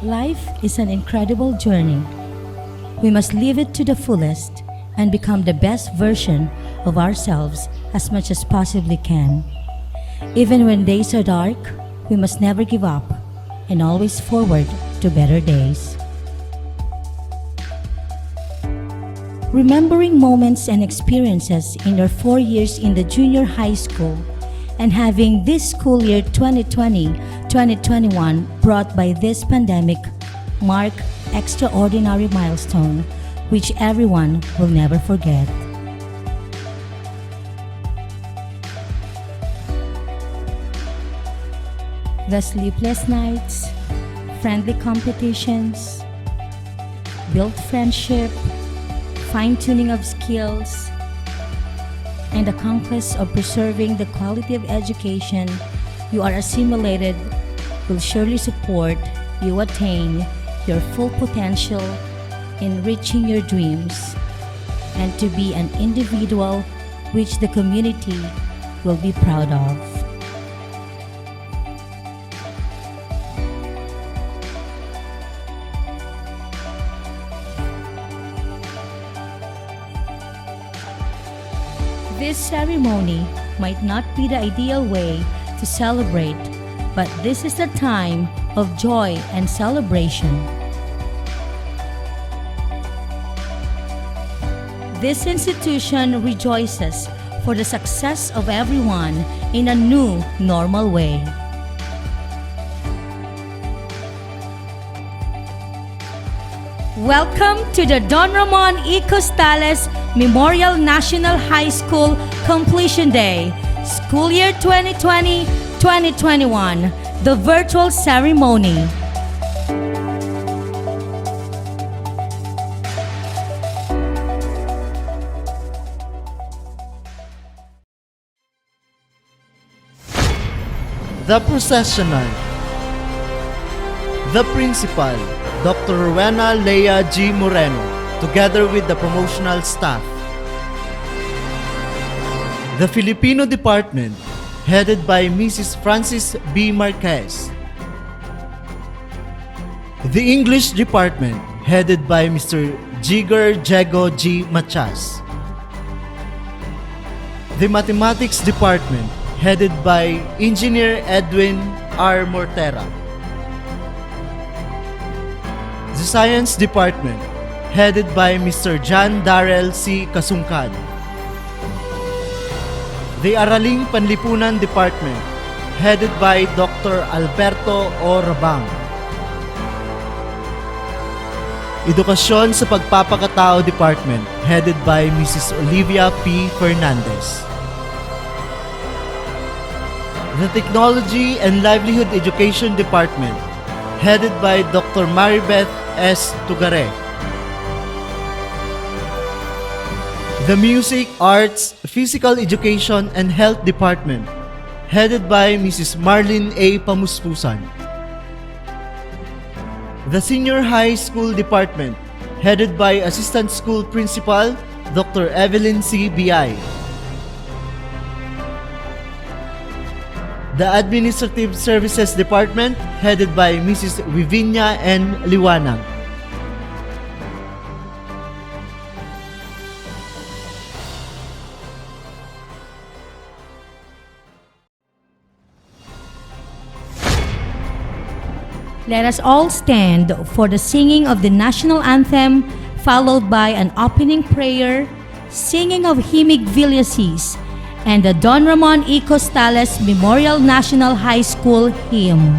Life is an incredible journey. We must live it to the fullest and become the best version of ourselves as much as possibly can. Even when days are dark, we must never give up and always forward to better days. Remembering moments and experiences in your 4 years in the junior high school and having this school year 2020-2021 brought by this pandemic mark extraordinary milestone which everyone will never forget. The sleepless nights, friendly competitions, built friendship, fine-tuning of skills, and the conquest of preserving the quality of education you are assimilated will surely support you attain your full potential in reaching your dreams and to be an individual which the community will be proud of. This ceremony might not be the ideal way to celebrate, but this is a time of joy and celebration. This institution rejoices for the success of everyone in a new normal way. Welcome to the Don Ramon E. Costales Memorial National High School Completion Day, School Year 2020-2021, the virtual ceremony. The processional. The principal, Dr. Rowena Lea G. Moreno, together with the promotional staff. The Filipino Department, headed by Mrs. Francis B. Marquez. The English Department, headed by Mr. Jigger Jego G. Machas. The Mathematics Department, headed by Engineer Edwin R. Mortera. The Science Department, headed by Mr. John Darrell C. Kasungkad. The Araling Panlipunan Department, headed by Dr. Alberto O. Rabang. Edukasyon sa Pagpapakatao Department, headed by Mrs. Olivia P. Fernandez. The Technology and Livelihood Education Department, headed by Dr. Maribeth S. Tugare. The Music, Arts, Physical Education and Health Department, headed by Mrs. Marlene A. Pamuspusan. The Senior High School Department, headed by Assistant School Principal Dr. Evelyn C. Biay. The Administrative Services Department, headed by Mrs. Vivinia N. Liwanag. Let us all stand for the singing of the national anthem, followed by an opening prayer, singing of Himig Villasis, and the Don Ramon E. Costales Memorial National High School hymn.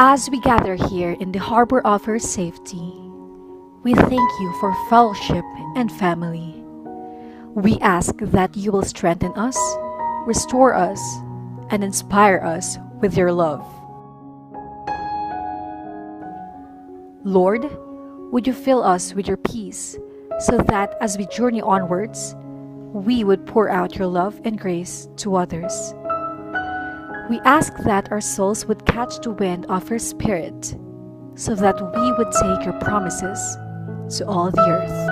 As we gather here in the harbor of your safety, we thank you for fellowship and family. We ask that you will strengthen us, restore us, and inspire us with your love. Lord, would you fill us with your peace so that as we journey onwards, we would pour out your love and grace to others. We ask that our souls would catch the wind of your Spirit so that we would take your promises to all the earth.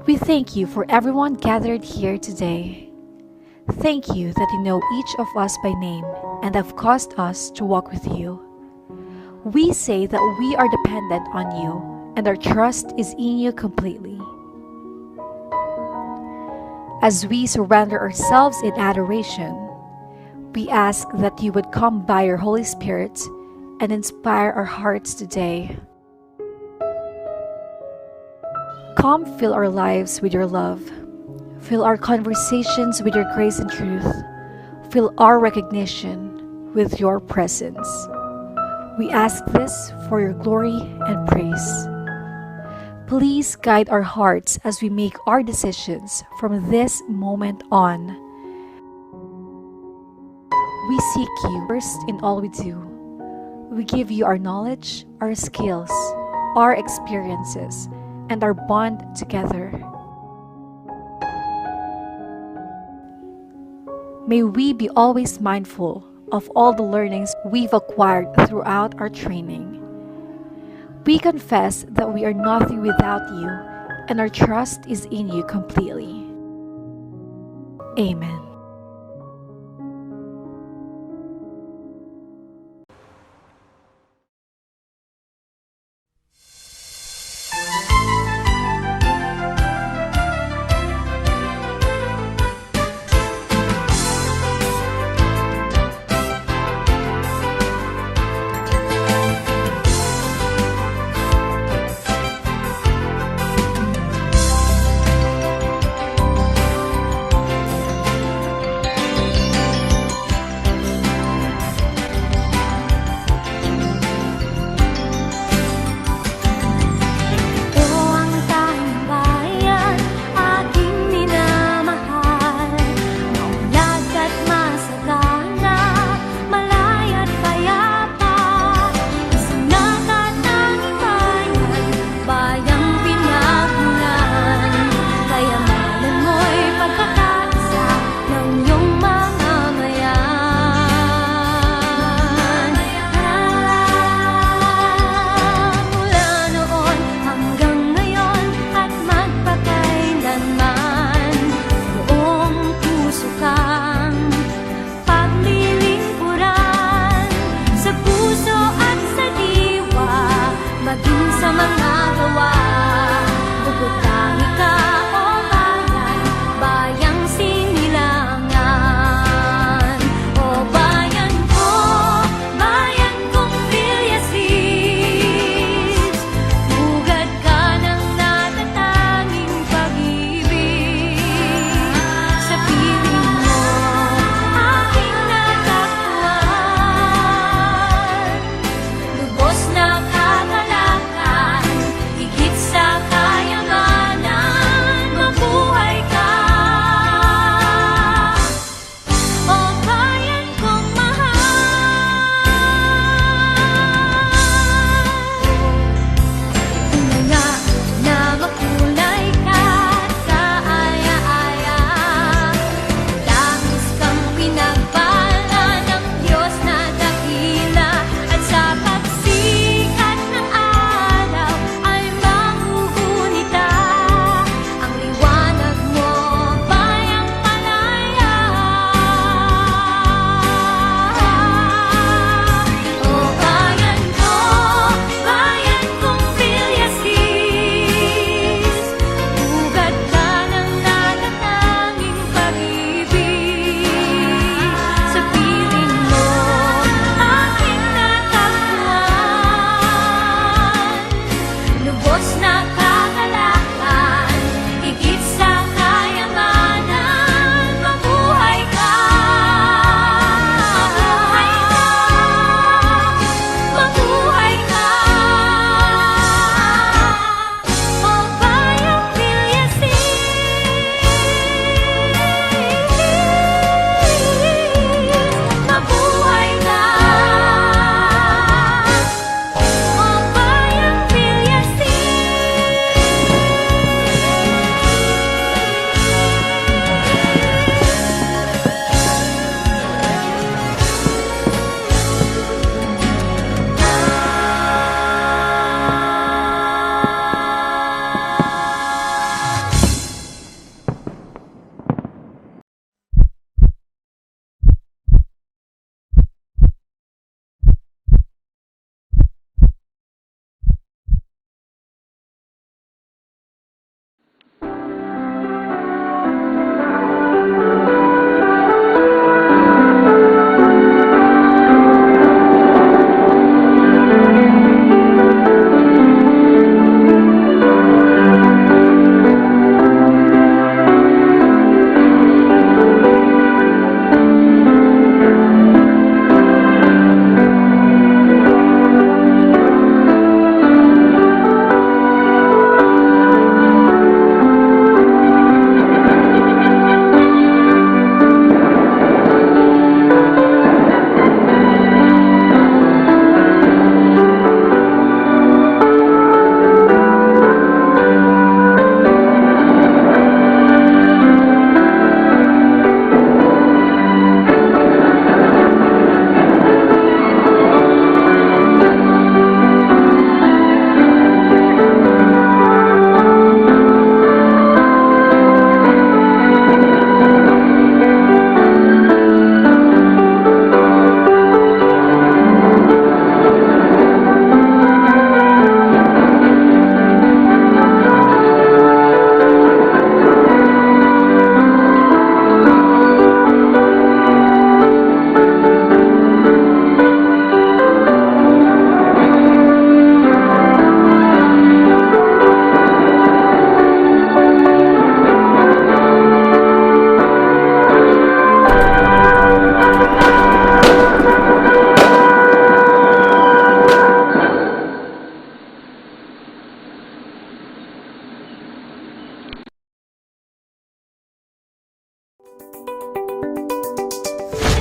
We thank you for everyone gathered here today. Thank you that you know each of us by name and have caused us to walk with you. We say that we are dependent on you and our trust is in you completely. As we surrender ourselves in adoration, we ask that you would come by your Holy Spirit and inspire our hearts today. Come fill our lives with your love. Fill our conversations with your grace and truth. Fill our recognition with your presence. We ask this for your glory and praise. Please guide our hearts as we make our decisions from this moment on. We seek you first in all we do. We give you our knowledge, our skills, our experiences, and our bond together. May we be always mindful of all the learnings we've acquired throughout our training. We confess that we are nothing without you, and our trust is in you completely. Amen.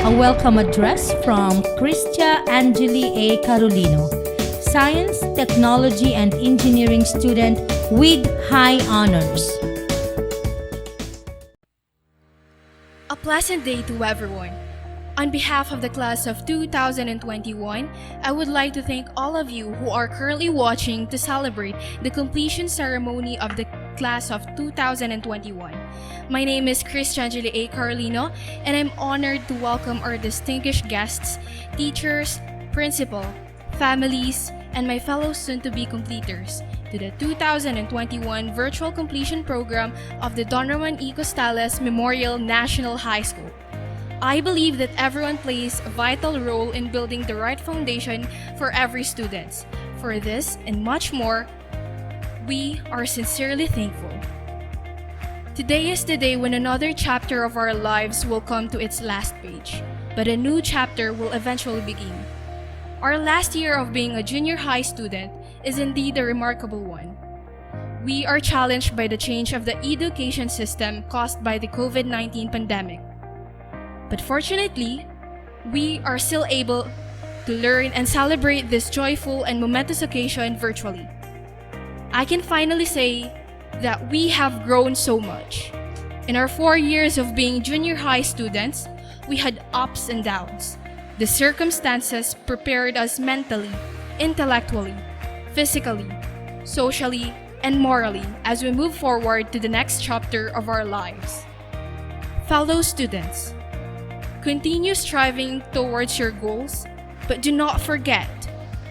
a welcome address from Christia Angeli A. Carolino, Science, Technology, and Engineering student with high honors. A pleasant day to everyone. On behalf of the class of 2021, I would like to thank all of you who are currently watching to celebrate the completion ceremony of the class of 2021. My name is Christiangeli A. Carlino, and I'm honored to welcome our distinguished guests, teachers, principal, families, and my fellow soon-to-be completers to the 2021 virtual completion program of the Ramon Costales Memorial National High School. I believe that everyone plays a vital role in building the right foundation for every student. For this and much more, we are sincerely thankful. Today is the day when another chapter of our lives will come to its last page, but a new chapter will eventually begin. Our last year of being a junior high student is indeed a remarkable one. We are challenged by the change of the education system caused by the COVID-19 pandemic. But fortunately, we are still able to learn and celebrate this joyful and momentous occasion virtually. I can finally say that we have grown so much. In our 4 years of being junior high students, we had ups and downs. The circumstances prepared us mentally, intellectually, physically, socially, and morally as we move forward to the next chapter of our lives. Fellow students, continue striving towards your goals, but do not forget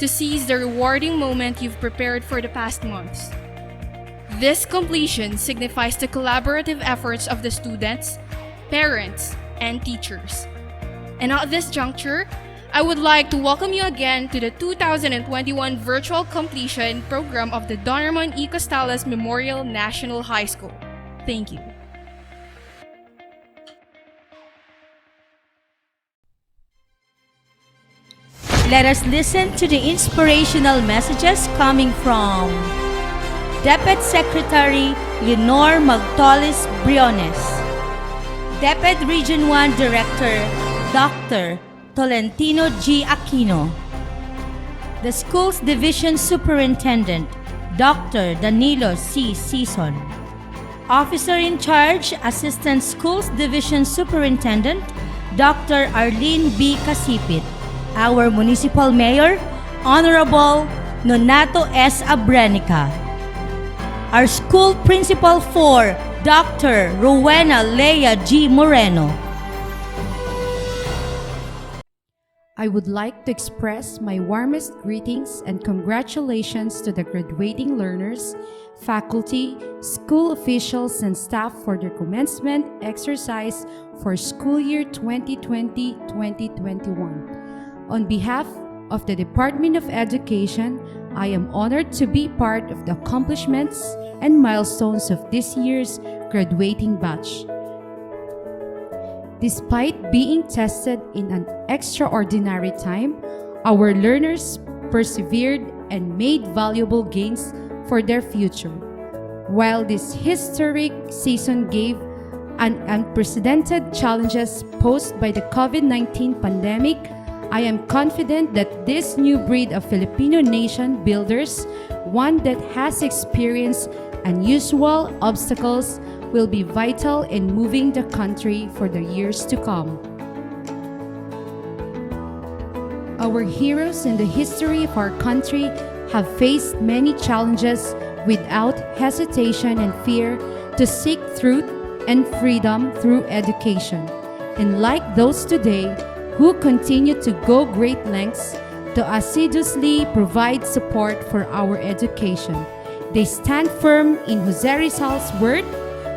to seize the rewarding moment you've prepared for the past months. This completion signifies the collaborative efforts of the students, parents, and teachers. And at this juncture, I would like to welcome you again to the 2021 virtual completion program of the Ramon Costales Memorial National High School. Thank you. Let us listen to the inspirational messages coming from DepEd Secretary Leonor Magtolis Briones, DepEd Region 1 Director Dr. Tolentino G. Aquino, the Schools Division Superintendent Dr. Danilo C. Sison, Officer in Charge Assistant Schools Division Superintendent Dr. Arlene B. Casipit, our Municipal Mayor, Honorable Nonato S. Abrenica, our School Principal 4, Dr. Rowena Lea G. Moreno. I would like to express my warmest greetings and congratulations to the graduating learners, faculty, school officials, and staff for their commencement exercise for school year 2020-2021. On behalf of the Department of Education, I am honored to be part of the accomplishments and milestones of this year's graduating batch. Despite being tested in an extraordinary time, our learners persevered and made valuable gains for their future. While this historic season gave an unprecedented challenges posed by the COVID-19 pandemic, I am confident that this new breed of Filipino nation builders, one that has experienced unusual obstacles, will be vital in moving the country for the years to come. Our heroes in the history of our country have faced many challenges without hesitation and fear to seek truth and freedom through education. And like those today, who continue to go great lengths to assiduously provide support for our education. They stand firm in Jose Rizal's word,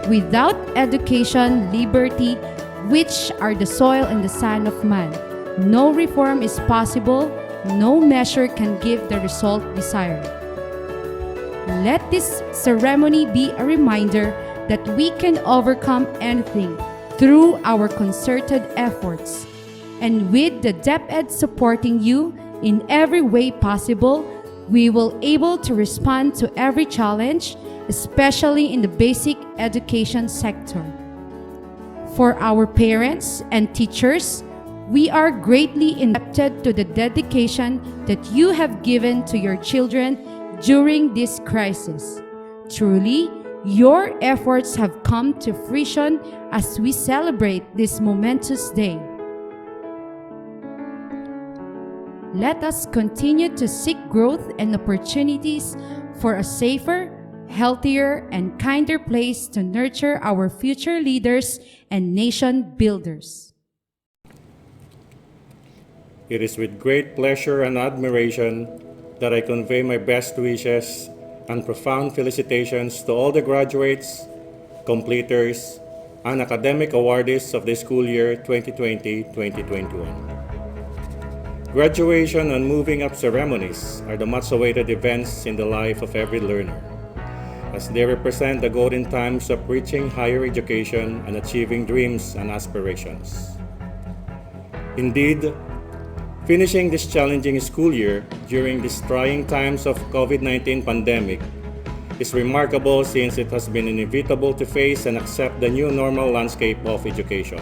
"Without education, liberty, which are the soil and the sand of man, no reform is possible, no measure can give the result desired." Let this ceremony be a reminder that we can overcome anything through our concerted efforts. And with the DepEd supporting you in every way possible, we will able to respond to every challenge, especially in the basic education sector. For our parents and teachers, We are greatly indebted to the dedication that you have given to your children during this crisis. Truly, your efforts have come to fruition as we celebrate this momentous day. Let us continue to seek growth and opportunities for a safer, healthier, and kinder place to nurture our future leaders and nation builders. It is with great pleasure and admiration that I convey my best wishes and profound felicitations to all the graduates, completers, and academic awardees of the school year 2020-2021. Graduation and moving up ceremonies are the much-awaited events in the life of every learner, as they represent the golden times of reaching higher education and achieving dreams and aspirations. Indeed, finishing this challenging school year during these trying times of COVID-19 pandemic is remarkable since it has been inevitable to face and accept the new normal landscape of education.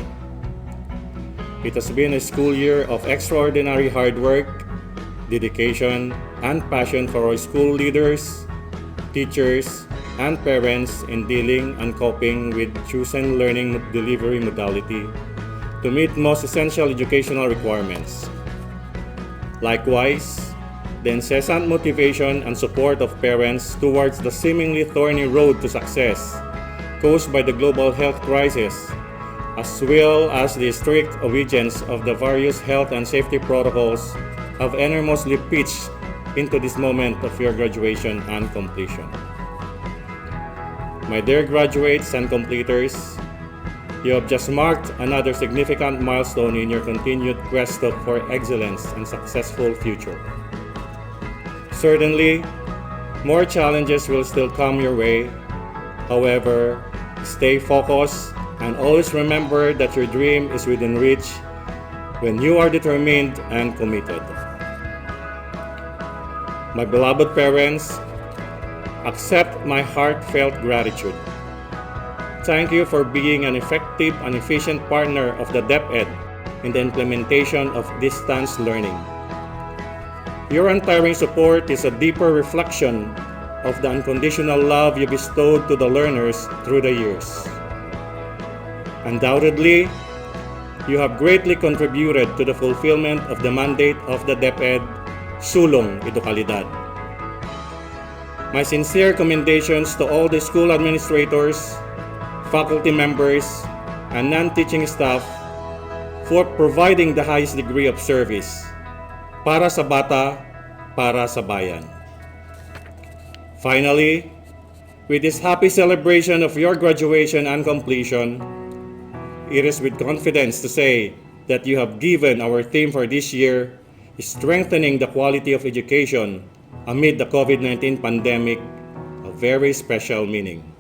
It has been a school year of extraordinary hard work, dedication, and passion for our school leaders, teachers, and parents in dealing and coping with chosen learning delivery modality to meet most essential educational requirements. Likewise, the incessant motivation and support of parents towards the seemingly thorny road to success caused by the global health crisis, as well as the strict obedience of the various health and safety protocols, have enormously pitched into this moment of your graduation and completion. My dear graduates and completers, you have just marked another significant milestone in your continued quest for excellence and successful future. Certainly, more challenges will still come your way. However, stay focused and always remember that your dream is within reach when you are determined and committed. My beloved parents, accept my heartfelt gratitude. Thank you for being an effective and efficient partner of the DepEd in the implementation of distance learning. Your untiring support is a deeper reflection of the unconditional love you bestowed to the learners through the years. Undoubtedly, you have greatly contributed to the fulfillment of the mandate of the DepEd, Sulong Edukalidad. My sincere commendations to all the school administrators, faculty members, and non-teaching staff for providing the highest degree of service para sa bata, para sa bayan. Finally, with this happy celebration of your graduation and completion, it is with confidence to say that you have given our theme for this year, strengthening the quality of education amid the COVID-19 pandemic, a very special meaning.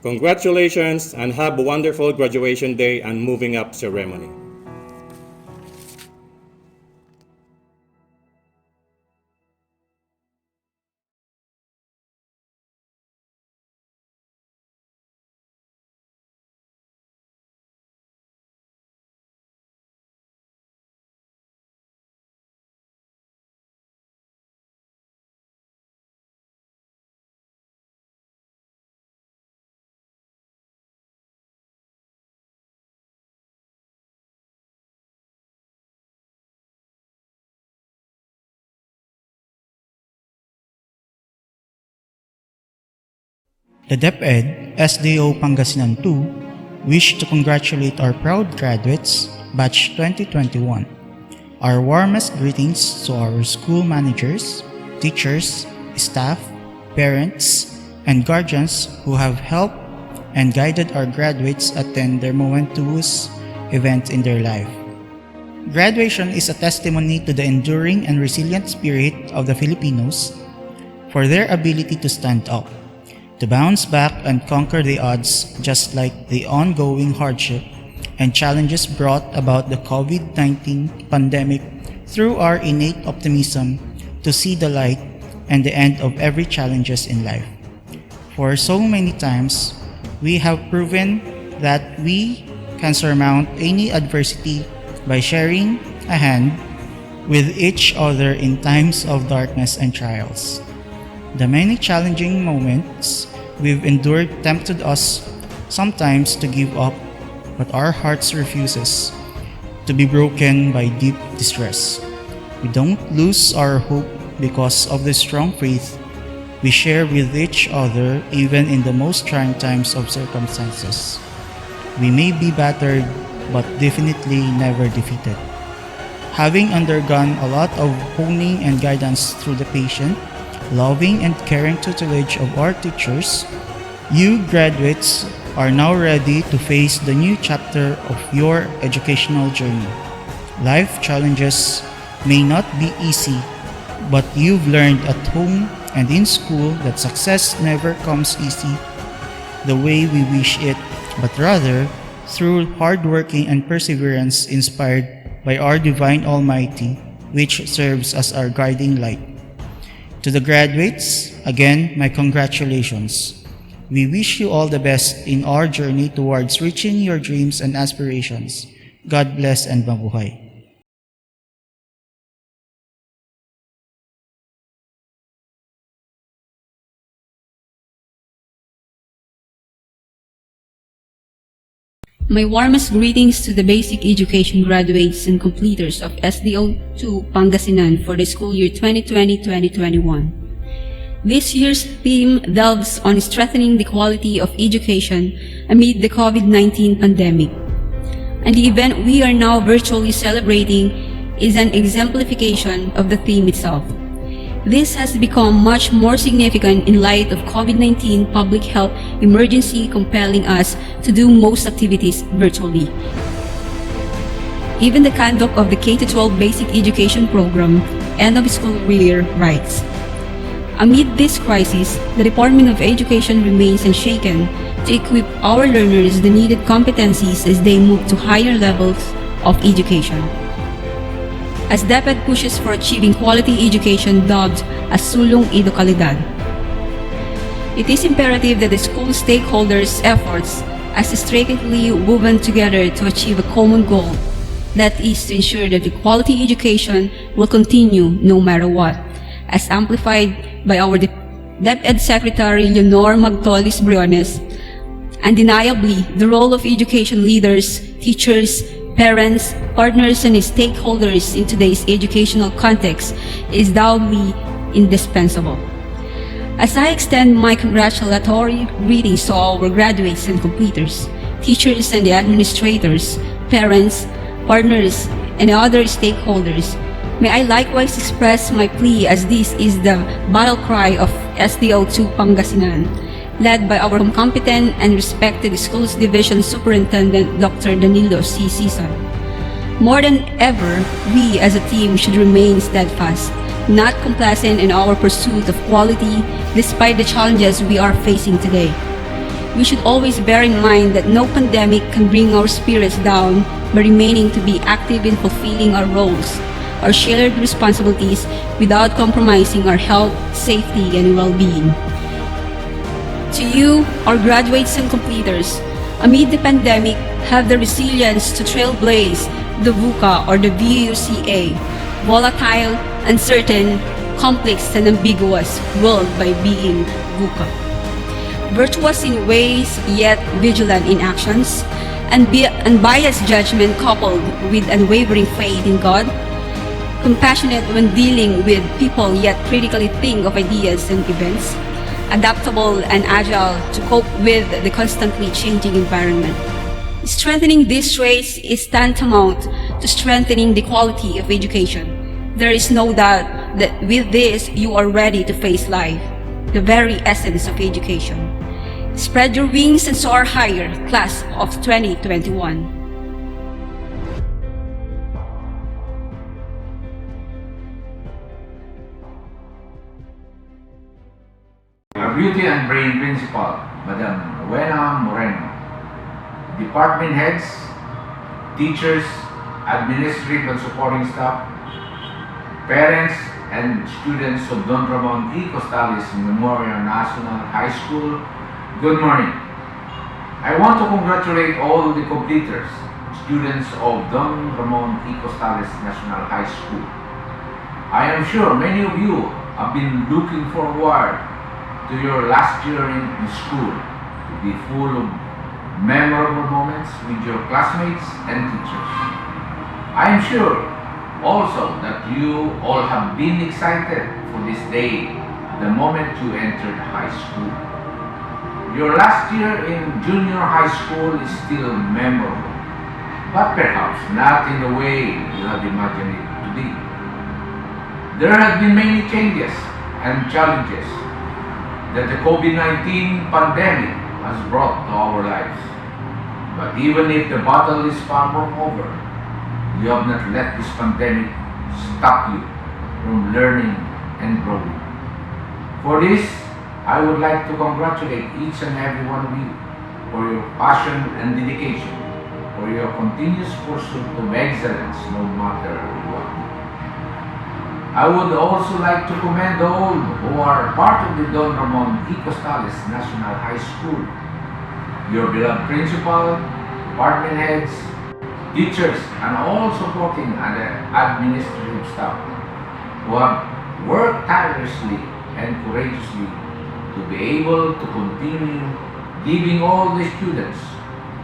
Congratulations and have a wonderful graduation day and moving up ceremony. The DepEd SDO Pangasinan 2 wish to congratulate our proud graduates, Batch 2021. Our warmest greetings to our school managers, teachers, staff, parents, and guardians who have helped and guided our graduates attend their momentous event in their life. Graduation is a testimony to the enduring and resilient spirit of the Filipinos for their ability to stand up, to bounce back and conquer the odds, just like the ongoing hardship and challenges brought about the COVID-19 pandemic, through our innate optimism to see the light and the end of every challenges in life. For so many times, we have proven that we can surmount any adversity by sharing a hand with each other in times of darkness and trials. The many challenging moments we've endured tempted us sometimes to give up, but our hearts refuses to be broken by deep distress. We don't lose our hope because of the strong faith we share with each other even in the most trying times of circumstances. We may be battered, but definitely never defeated. Having undergone a lot of honing and guidance through the patient, loving and caring tutelage of our teachers, you graduates are now ready to face the new chapter of your educational journey. Life challenges may not be easy, but you've learned at home and in school that success never comes easy the way we wish it, but rather through hard working and perseverance inspired by our Divine Almighty, which serves as our guiding light. To the graduates, again, my congratulations. We wish you all the best in our journey towards reaching your dreams and aspirations. God bless and mabuhay. My warmest greetings to the basic education graduates and completers of SDO2 Pangasinan for the school year 2020-2021. This year's theme delves on strengthening the quality of education amid the COVID-19 pandemic. And the event we are now virtually celebrating is an exemplification of the theme itself. This has become much more significant in light of COVID-19 public health emergency compelling us to do most activities virtually. Even the conduct of the K-12 basic education program, end of school year, writes, amid this crisis, the Department of Education remains unshaken to equip our learners the needed competencies as they move to higher levels of education. As DepEd pushes for achieving quality education dubbed as Sulong Edukalidad, it is imperative that the school stakeholders' efforts are strictly woven together to achieve a common goal, that is to ensure that the quality education will continue no matter what, as amplified by our DepEd Secretary Leonor Magtolis Briones. Undeniably, the role of education leaders, teachers, parents, partners, and stakeholders in today's educational context is doubly indispensable. As I extend my congratulatory greetings to our graduates and completers, teachers and the administrators, parents, partners, and other stakeholders, may I likewise express my plea as this is the battle cry of SDO2 Pangasinan, led by our competent and respected Schools Division Superintendent Dr. Danilo C. Sison. More than ever, we as a team should remain steadfast, not complacent in our pursuit of quality despite the challenges we are facing today. We should always bear in mind that no pandemic can bring our spirits down by remaining to be active in fulfilling our roles, our shared responsibilities without compromising our health, safety, and well-being. To you, our graduates and completers, amid the pandemic, have the resilience to trailblaze the VUCA or the VUCA, volatile, uncertain, complex, and ambiguous world by being VUCA. Virtuous in ways, yet vigilant in actions, unbiased judgment coupled with unwavering faith in God, compassionate when dealing with people yet critically think of ideas and events, adaptable and agile to cope with the constantly changing environment. Strengthening these traits is tantamount to strengthening the quality of education. There is no doubt that with this, you are ready to face life, the very essence of education. Spread your wings and soar higher, class of 2021. Our Beauty and Brain Principal, Madam Rowena Moreno, Department Heads, Teachers, Administrative and Supporting Staff, Parents and students of Don Ramon E. Costales Memorial National High School, good morning. I want to congratulate all the completers, students of Don Ramon E. Costales National High School. I am sure many of you have been looking forward to your last year in school to be full of memorable moments with your classmates and teachers. I am sure also that you all have been excited for this day, the moment you entered high school. Your last year in junior high school is still memorable, but perhaps not in the way you had imagined it to be. There have been many changes and challenges that the COVID-19 pandemic has brought to our lives. But even if the battle is far from over, you have not let this pandemic stop you from learning and growing. For this, I would like to congratulate each and every one of you for your passion and dedication, for your continuous pursuit of excellence no matter what. I would also like to commend all who are part of the Don Ramon E. Costales National High School, your beloved principal, department heads, teachers, and all supporting and administrative staff who have worked tirelessly and courageously to be able to continue giving all the students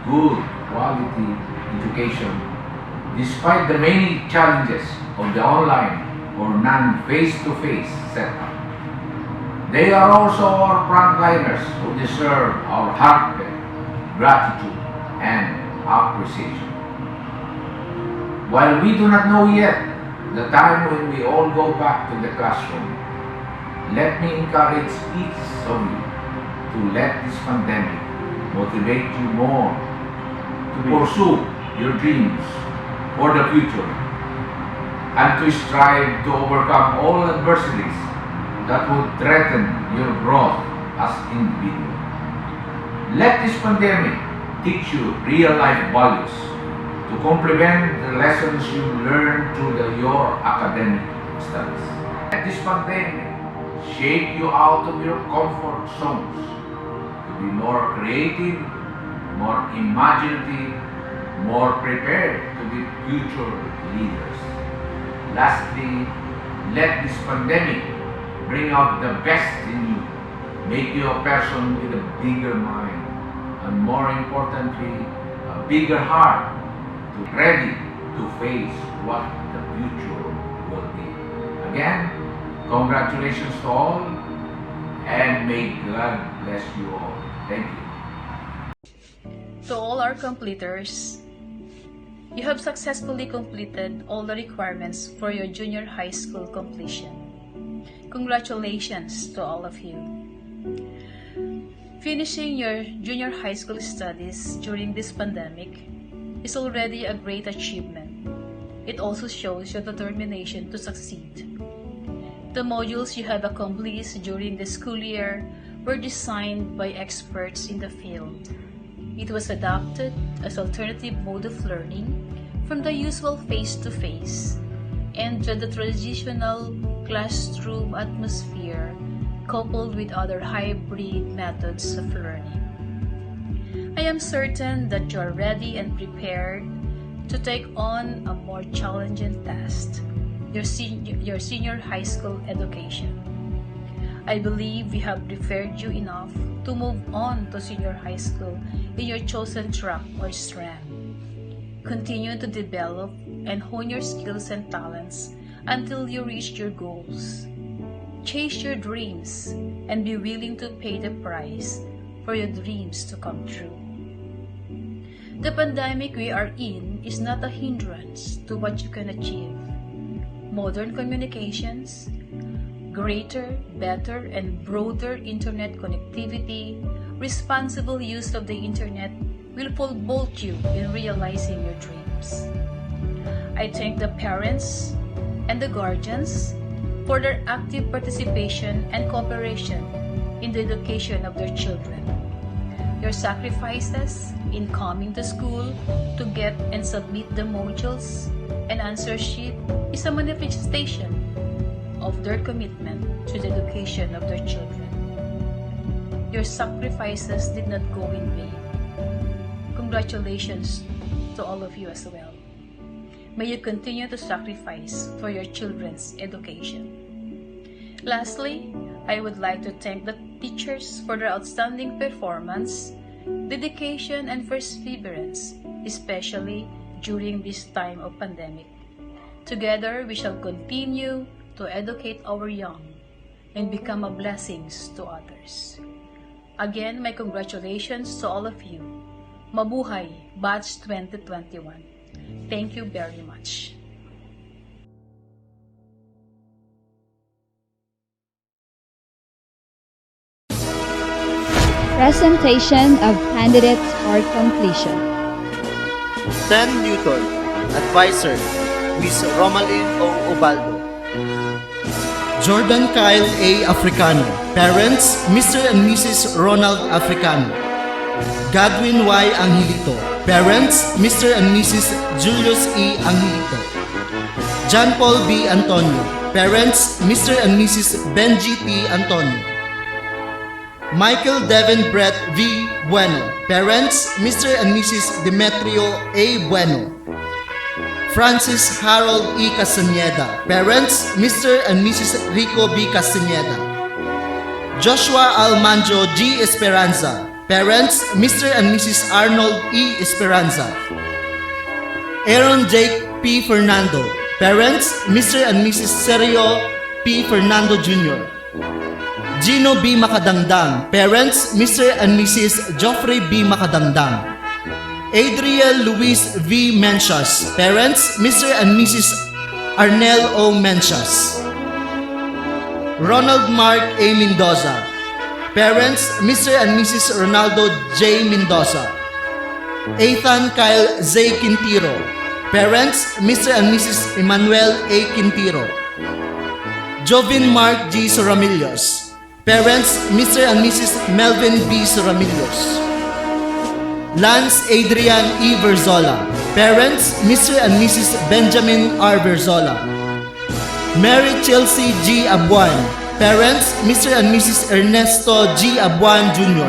good quality education despite the many challenges of the online or non-face-to-face setup. They are also our frontliners who deserve our heartfelt gratitude and appreciation. While we do not know yet the time when we all go back to the classroom, let me encourage each of you to let this pandemic motivate you more to pursue your dreams for the future and to strive to overcome all adversities that would threaten your growth as individuals. Let this pandemic teach you real-life values to complement the lessons you learned through your academic studies. Let this pandemic shake you out of your comfort zones to be more creative, more imaginative, more prepared to be future leaders. Lastly, let this pandemic bring out the best in you, make you a person with a bigger mind, and more importantly, a bigger heart, ready to face what the future will be. Again, congratulations to all, and may God bless you all. Thank you. To all our completers, you have successfully completed all the requirements for your junior high school completion. Congratulations to all of you. Finishing your junior high school studies during this pandemic is already a great achievement. It also shows your determination to succeed. The modules you have accomplished during the school year were designed by experts in the field. It was adopted as alternative mode of learning from the usual face-to-face and the traditional classroom atmosphere coupled with other hybrid methods of learning. I am certain that you are ready and prepared to take on a more challenging task, your senior high school education. I believe we have prepared you enough to move on to senior high school in your chosen track or strand. Continue to develop and hone your skills and talents until you reach your goals. Chase your dreams and be willing to pay the price for your dreams to come true. The pandemic we are in is not a hindrance to what you can achieve. Modern communications, greater, better, and broader internet connectivity, responsible use of the internet will pole vault you in realizing your dreams. I thank the parents and the guardians for their active participation and cooperation in the education of their children. Your sacrifices in coming to school to get and submit the modules and answer sheet is a manifestation of their commitment to the education of their children. Your sacrifices did not go in vain. Congratulations to all of you as well. May you continue to sacrifice for your children's education. Lastly, I would like to thank the teachers for their outstanding performance, dedication, and perseverance, especially during this time of pandemic. Together, we shall continue to educate our young and become a blessings to others. Again, my congratulations to all of you. Mabuhay, Batch 2021. Thank you very much. Presentation of candidates for completion. 10 Newton, Advisor, Ms. Romalyn O. Ubaldo. Jordan Kyle A. Africano, Parents, Mr. and Mrs. Ronald Africano. Godwin Y. Angelito, Parents, Mr. and Mrs. Julius E. Angelito. John Paul B. Antonio, Parents, Mr. and Mrs. Benji T. Antonio. Michael Devin Brett V. Bueno, Parents, Mr. and Mrs. Demetrio A. Bueno. Francis Harold E. Castañeda, Parents, Mr. and Mrs. Rico B. Castañeda. Joshua Almanjo G. Esperanza, Parents, Mr. and Mrs. Arnold E. Esperanza. Aaron Jake P. Fernando, Parents, Mr. and Mrs. Sergio P. Fernando Jr. Gino B. Makadangdang, Parents, Mr. and Mrs. Geoffrey B. Makadangdang. Adriel Luis V. Mencias, Parents, Mr. and Mrs. Arnel O. Mencias. Ronald Mark A. Mendoza, Parents, Mr. and Mrs. Ronaldo J. Mendoza. Ethan Kyle Z. Quintiro, Parents, Mr. and Mrs. Emmanuel A. Quintiro. Jovin Mark G. Soramillos, Parents, Mr. and Mrs. Melvin B. Soramillos. Lance Adrian E. Verzola, Parents, Mr. and Mrs. Benjamin R. Verzola. Mary Chelsea G. Abuan, Parents, Mr. and Mrs. Ernesto G. Abuan Jr.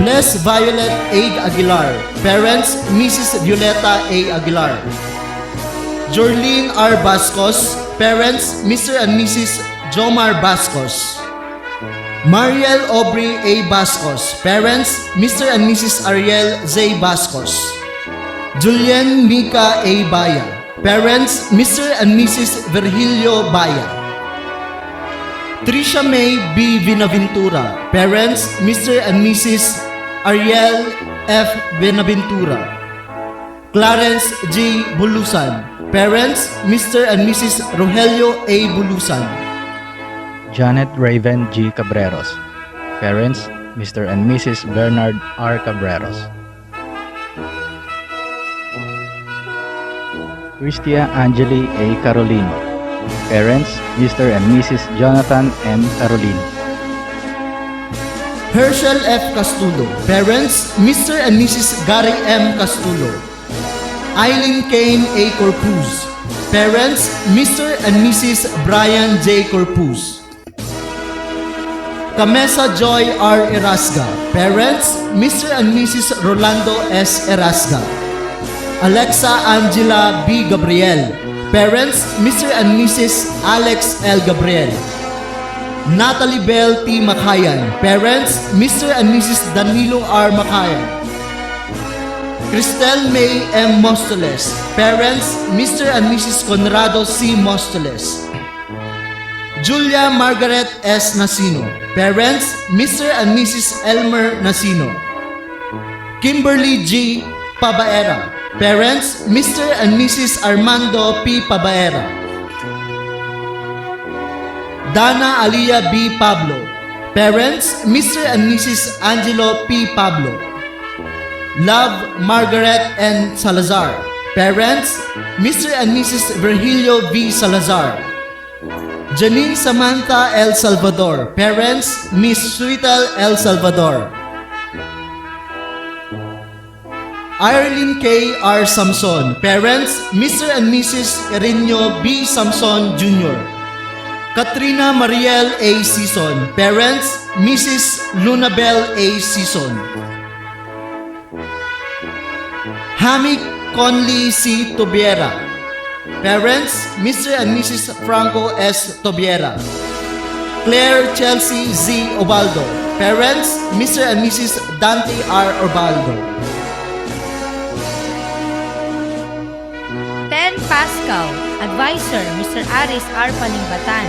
Bless Violet A. Aguilar, Parents, Mrs. Violeta A. Aguilar. Jorlene R. Bascos, Parents, Mr. and Mrs. Jomar Bascos. Mariel Aubrey A. Bascos, Parents, Mr. and Mrs. Ariel Z. Bascos. Julian Mika A. Baya, Parents, Mr. and Mrs. Virgilio Baya. Trisha May B. Vinaventura, Parents, Mr. and Mrs. Ariel F. Benaventura. Clarence G. Bulusan, Parents, Mr. and Mrs. Rogelio A. Bulusan. Janet Raven G. Cabreros, Parents, Mr. and Mrs. Bernard R. Cabreros. Cristia Angeli A. Carolino, Parents, Mr. and Mrs. Jonathan M. Carolino. Herschel F. Castulo, Parents, Mr. and Mrs. Gary M. Castulo. Eileen Kane A. Corpus, Parents, Mr. and Mrs. Brian J. Corpus. Camesa Joy R. Erasga, Parents, Mr. and Mrs. Rolando S. Erasga. Alexa Angela B. Gabriel, Parents, Mr. and Mrs. Alex L. Gabriel. Natalie Bell T. Makayan, Parents, Mr. and Mrs. Danilo R. Makayan. Cristel May M. Mostoles, Parents, Mr. and Mrs. Conrado C. Mostoles. Julia Margaret S. Nasino, Parents, Mr. and Mrs. Elmer Nasino. Kimberly G. Pabaera, Parents, Mr. and Mrs. Armando P. Pabaera. Dana Alia B. Pablo, Parents, Mr. and Mrs. Angelo P. Pablo. Love Margaret N. Salazar, Parents, Mr. and Mrs. Virgilio V. Salazar. Janine Samantha L. Salvador, Parents, Miss Suital L. Salvador. Irene K. R. Samson, Parents, Mr. and Mrs. Erinio B. Samson Jr. Katrina Mariel A. Sison, Parents, Mrs. Lunabel A. Sison. Hami Conley C. Tobiera. Parents, Mr. and Mrs. Franco S. Tobiera. Claire Chelsea Z. Obaldo. Parents, Mr. and Mrs. Dante R. Obaldo. Ten Pascal, Advisor, Mr. Aris R. Paningbatan.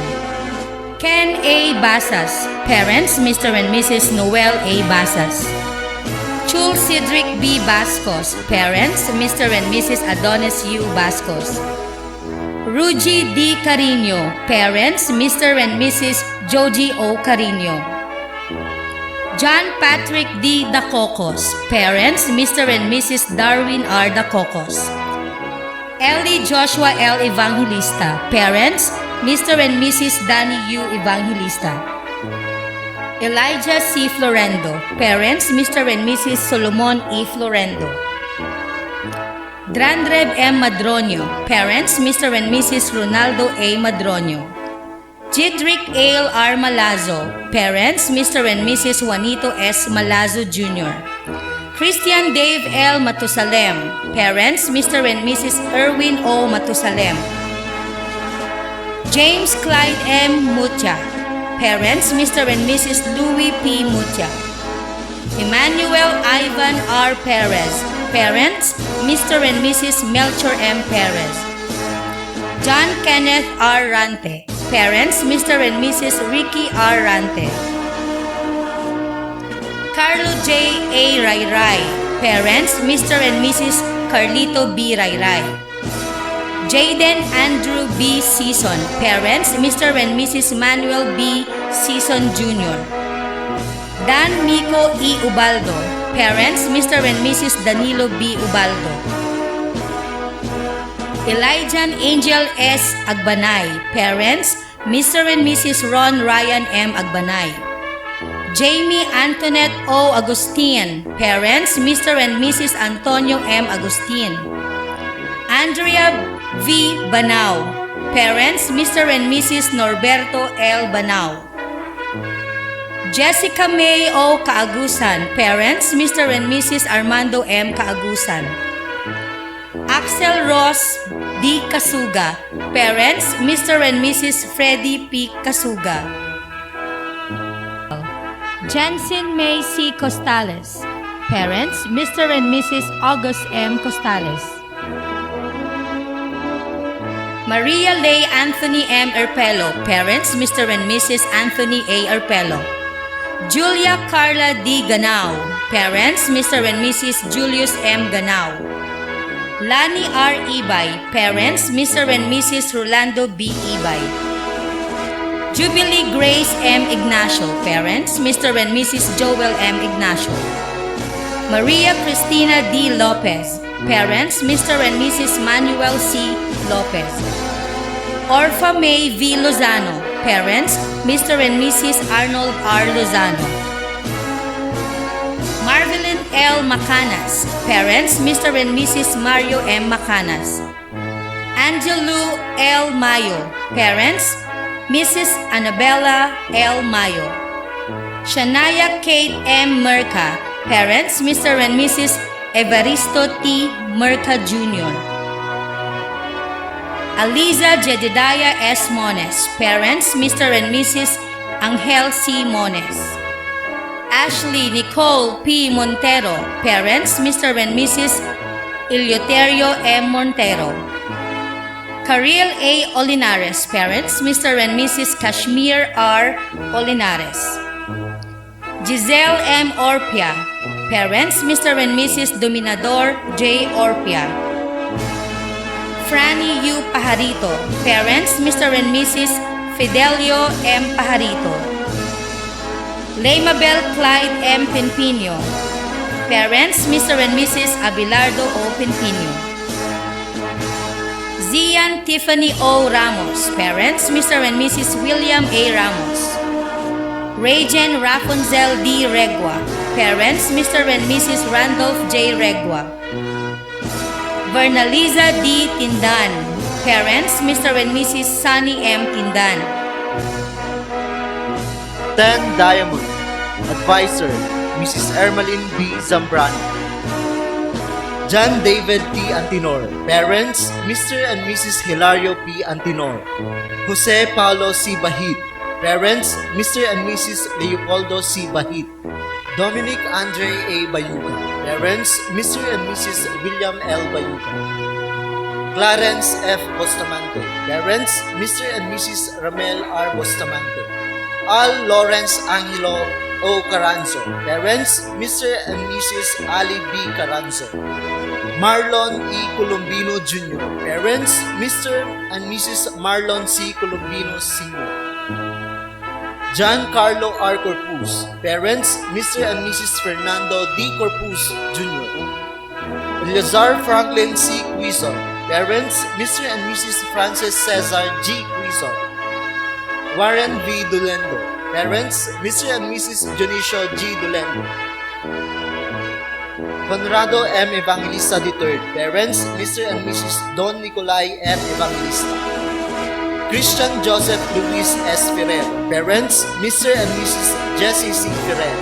Ken A. Basas, Parents, Mr. and Mrs. Noel A. Basas. Chul Cedric B. Bascos, Parents, Mr. and Mrs. Adonis U. Bascos. Ruji D. Carino, Parents, Mr. and Mrs. Joji O. Carino. John Patrick D. Dacocos, Parents, Mr. and Mrs. Darwin R. Dacocos. Ellie Joshua L. Evangelista, Parents, Mr. and Mrs. Danny U. Evangelista. Elijah C. Florendo, Parents, Mr. and Mrs. Solomon E. Florendo. Drandreb M. Madronio, Parents, Mr. and Mrs. Ronaldo A. Madronio. Jidrick Ale R. Malazo, Parents, Mr. and Mrs. Juanito S. Malazo Jr. Christian Dave L. Matusalem, Parents, Mr. and Mrs. Erwin O. Matusalem. James Clyde M. Mucha, Parents, Mr. and Mrs. Louis P. Mucha. Emmanuel Ivan R. Perez, Parents, Mr. and Mrs. Melchor M. Perez. John Kenneth R. Rante, Parents, Mr. and Mrs. Ricky R. Rante. Carlo J. A. Rayray, Parents, Mr. and Mrs. Carlito B. Rayray. Jaden Andrew B. Season, Parents, Mr. and Mrs. Manuel B. Season Jr. Dan Miko E. Ubaldo, Parents, Mr. and Mrs. Danilo B. Ubaldo. Elijah Angel S. Agbanay, Parents, Mr. and Mrs. Ron Ryan M. Agbanay. Jamie Antoinette O. Agustin, Parents, Mr. and Mrs. Antonio M. Agustin. Andrea V. Banao, Parents, Mr. and Mrs. Norberto L. Banao. Jessica May O. Kaagusan, Parents, Mr. and Mrs. Armando M. Kaagusan. Axel Ross D. Kasuga, Parents, Mr. and Mrs. Freddy P. Kasuga. Jensen May C. Costales, Parents, Mr. and Mrs. August M. Costales. Maria Lay Anthony M. Erpelo, Parents, Mr. and Mrs. Anthony A. Erpelo. Julia Carla D. Ganao, Parents, Mr. and Mrs. Julius M. Ganao. Lani R. Ibay, Parents, Mr. and Mrs. Rolando B. Ibay. Jubilee Grace M. Ignacio, Parents, Mr. and Mrs. Joel M. Ignacio. Maria Cristina D. Lopez, Parents, Mr. and Mrs. Manuel C. Lopez. Orfa May V. Lozano, Parents, Mr. and Mrs. Arnold R. Lozano. Marvelyn L. Macanas, Parents, Mr. and Mrs. Mario M. Macanas. Angelu L. Mayo, Parents, Mrs. Annabella L. Mayo. Shania Kate M. Merca, Parents, Mr. and Mrs. Evaristo T. Merca Jr. Aliza Jedediah S. Mones, Parents, Mr. and Mrs. Angel C. Mones. Ashley Nicole P. Montero, Parents, Mr. and Mrs. Eleuterio M. Montero. Karil A. Olinares, Parents, Mr. and Mrs. Kashmir R. Olinares. Giselle M. Orpia, Parents, Mr. and Mrs. Dominador J. Orpia. Franny U. Pajarito, Parents, Mr. and Mrs. Fidelio M. Pajarito. Leymabel Clyde M. Pinpino, Parents, Mr. and Mrs. Abelardo O. Pinpino. Zian Tiffany O. Ramos, Parents, Mr. and Mrs. William A. Ramos. Regen Rapunzel D. Regua, Parents, Mr. and Mrs. Randolph J. Regua. Vernaliza D. Tindan, Parents, Mr. and Mrs. Sunny M. Tindan. 10 Diamond, Advisor, Mrs. Ermeline B. Zambrano. John David T. Antinor. Parents, Mr. and Mrs. Hilario P. Antinor. Jose Paulo C. Bahit. Parents, Mr. and Mrs. Leopoldo C. Bahit. Dominic Andre A. Bayuca. Parents, Mr. and Mrs. William L. Bayuca. Clarence F. Bustamante. Parents, Mr. and Mrs. Ramel R. Bustamante. Al Lawrence Angelo O. Caranzo. Parents, Mr. and Mrs. Ali B. Caranzo. Marlon E. Colombino Jr. Parents, Mr. and Mrs. Marlon C. Colombino Sr. John Carlo R. Corpus. Parents, Mr. and Mrs. Fernando D. Corpus Jr. Eleazar Franklin C. Quizon. Parents, Mr. and Mrs. Francis Cesar G. Quizon. Warren V. Dolendo. Parents, Mr. and Mrs. Dionisio G. Dolendo. Conrado M. Evangelista III. Parents, Mr. and Mrs. Don Nicolay M. Evangelista. Christian Joseph Luis S. Ferrer. Parents, Mr. and Mrs. Jessie C. Ferrer.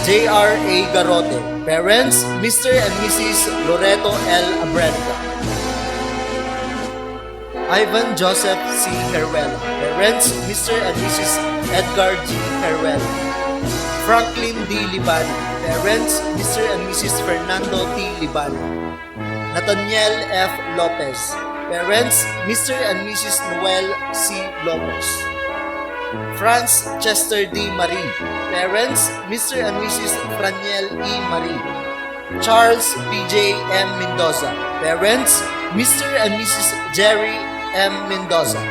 J.R. A. Garote. Parents, Mr. and Mrs. Loreto L. Abreca. Ivan Joseph C. Heruela. Parents, Mr. and Mrs. Edgar G. Heruela. Franklin D. Libani. Parents, Mr. and Mrs. Fernando T. Libani. Nathaniel F. Lopez. Parents, Mr. and Mrs. Noel C. Lopez. Franz Chester D. Marie. Parents, Mr. and Mrs. Franiel E. Marie. Charles P.J. M. Mendoza. Parents, Mr. and Mrs. Jerry M. Mendoza.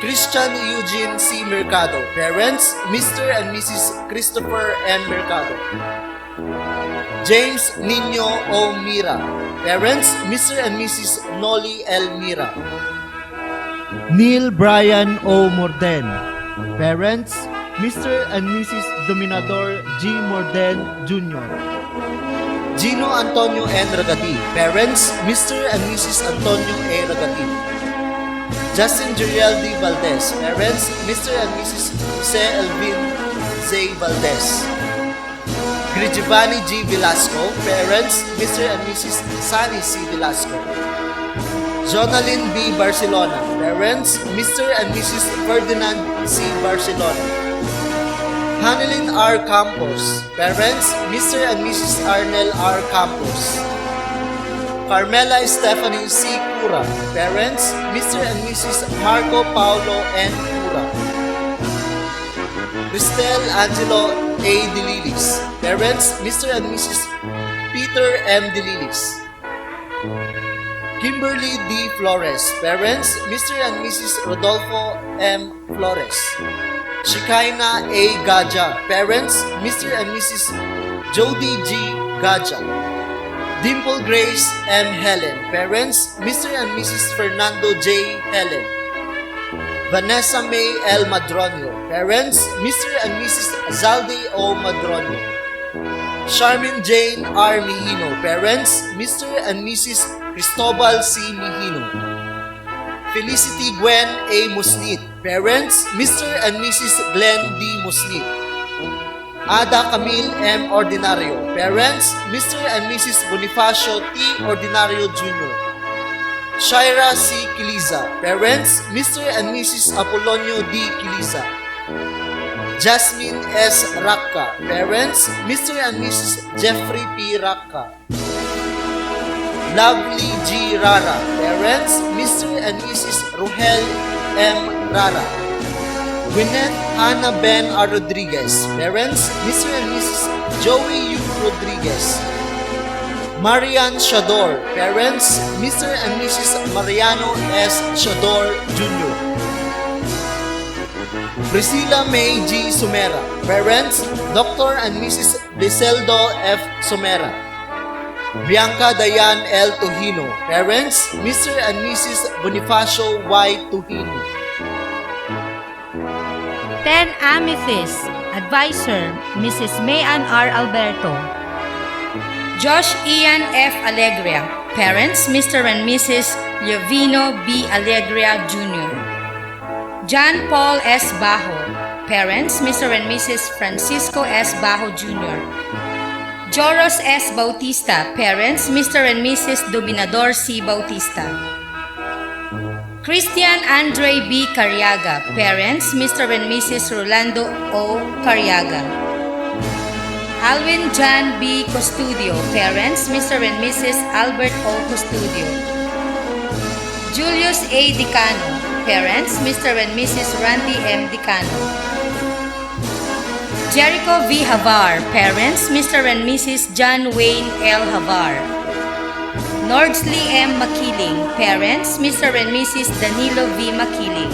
Christian Eugene C. Mercado. Parents, Mr. and Mrs. Christopher M. Mercado. James Nino O. Mira. Parents, Mr. and Mrs. Nolly L. Mira. Neil Brian O. Morden. Parents, Mr. and Mrs. Dominador G. Morden Jr. Gino Antonio N. Ragati. Parents, Mr. and Mrs. Antonio A. Ragati. Justin Juriel D. Valdez. Parents, Mr. and Mrs. Jose Elvin Z. Valdez. Giovanni G. Velasco. Parents, Mr. and Mrs. Sani C. Velasco. Jonalyn B. Barcelona. Parents, Mr. and Mrs. Ferdinand C. Barcelona. Hanelin R. Campos. Parents, Mr. and Mrs. Arnel R. Campos. Carmela Stephanie C. Cura. Parents, Mr. and Mrs. Marco Paulo N. Cura. Cristel Angelo A. Delilis. Parents, Mr. and Mrs. Peter M. Delilis. Kimberly D. Flores. Parents, Mr. and Mrs. Rodolfo M. Flores. Shekinah A. Gaja. Parents, Mr. and Mrs. Jody G. Gaja. Dimple Grace M. Helen. Parents, Mr. and Mrs. Fernando J. Helen. Vanessa May L. Madronio. Parents, Mr. and Mrs. Zaldi O. Madronio. Charmin Jane R. Mihino. Parents, Mr. and Mrs. Cristobal C. Mihino. Felicity Gwen A. Musnit. Parents, Mr. and Mrs. Glenn D. Musnit. Ada Camille M. Ordinario. Parents, Mr. and Mrs. Bonifacio T. Ordinario Jr. Shaira C. Quiliza. Parents, Mr. and Mrs. Apolonio D. Quiliza. Jasmine S. Racca. Parents, Mr. and Mrs. Jeffrey P. Racca. Lovely G. Rara. Parents, Mr. and Mrs. Rohel M. Rara. Gwyneth Hannah Ben R. Rodriguez. Parents, Mr. and Mrs. Joey U. Rodriguez. Marian Shador. Parents, Mr. and Mrs. Mariano S. Shador Jr. Priscilla May G. Sumera. Parents, Dr. and Mrs. Deseldo F. Sumera. Bianca Dayan L. Tuhino. Parents, Mr. and Mrs. Bonifacio Y. Tuhino. 10 Amethyst. Advisor, Mrs. Mayan R. Alberto. Josh Ian F. Alegria. Parents, Mr. and Mrs. Llovino B. Alegria Jr. John Paul S. Bajo. Parents, Mr. and Mrs. Francisco S. Bajo Jr. Joros S. Bautista, parents, Mr. and Mrs. Dominador C. Bautista. Christian Andre B. Cariaga, parents, Mr. and Mrs. Rolando O. Cariaga. Alwin John B. Custodio, parents, Mr. and Mrs. Albert O. Custodio. Julius A. Dicano, parents, Mr. and Mrs. Randy M. Dicano. Jericho V. Havar, parents, Mr. and Mrs. John Wayne L. Havar. Nordsley M. Makiling, parents, Mr. and Mrs. Danilo V. Makiling.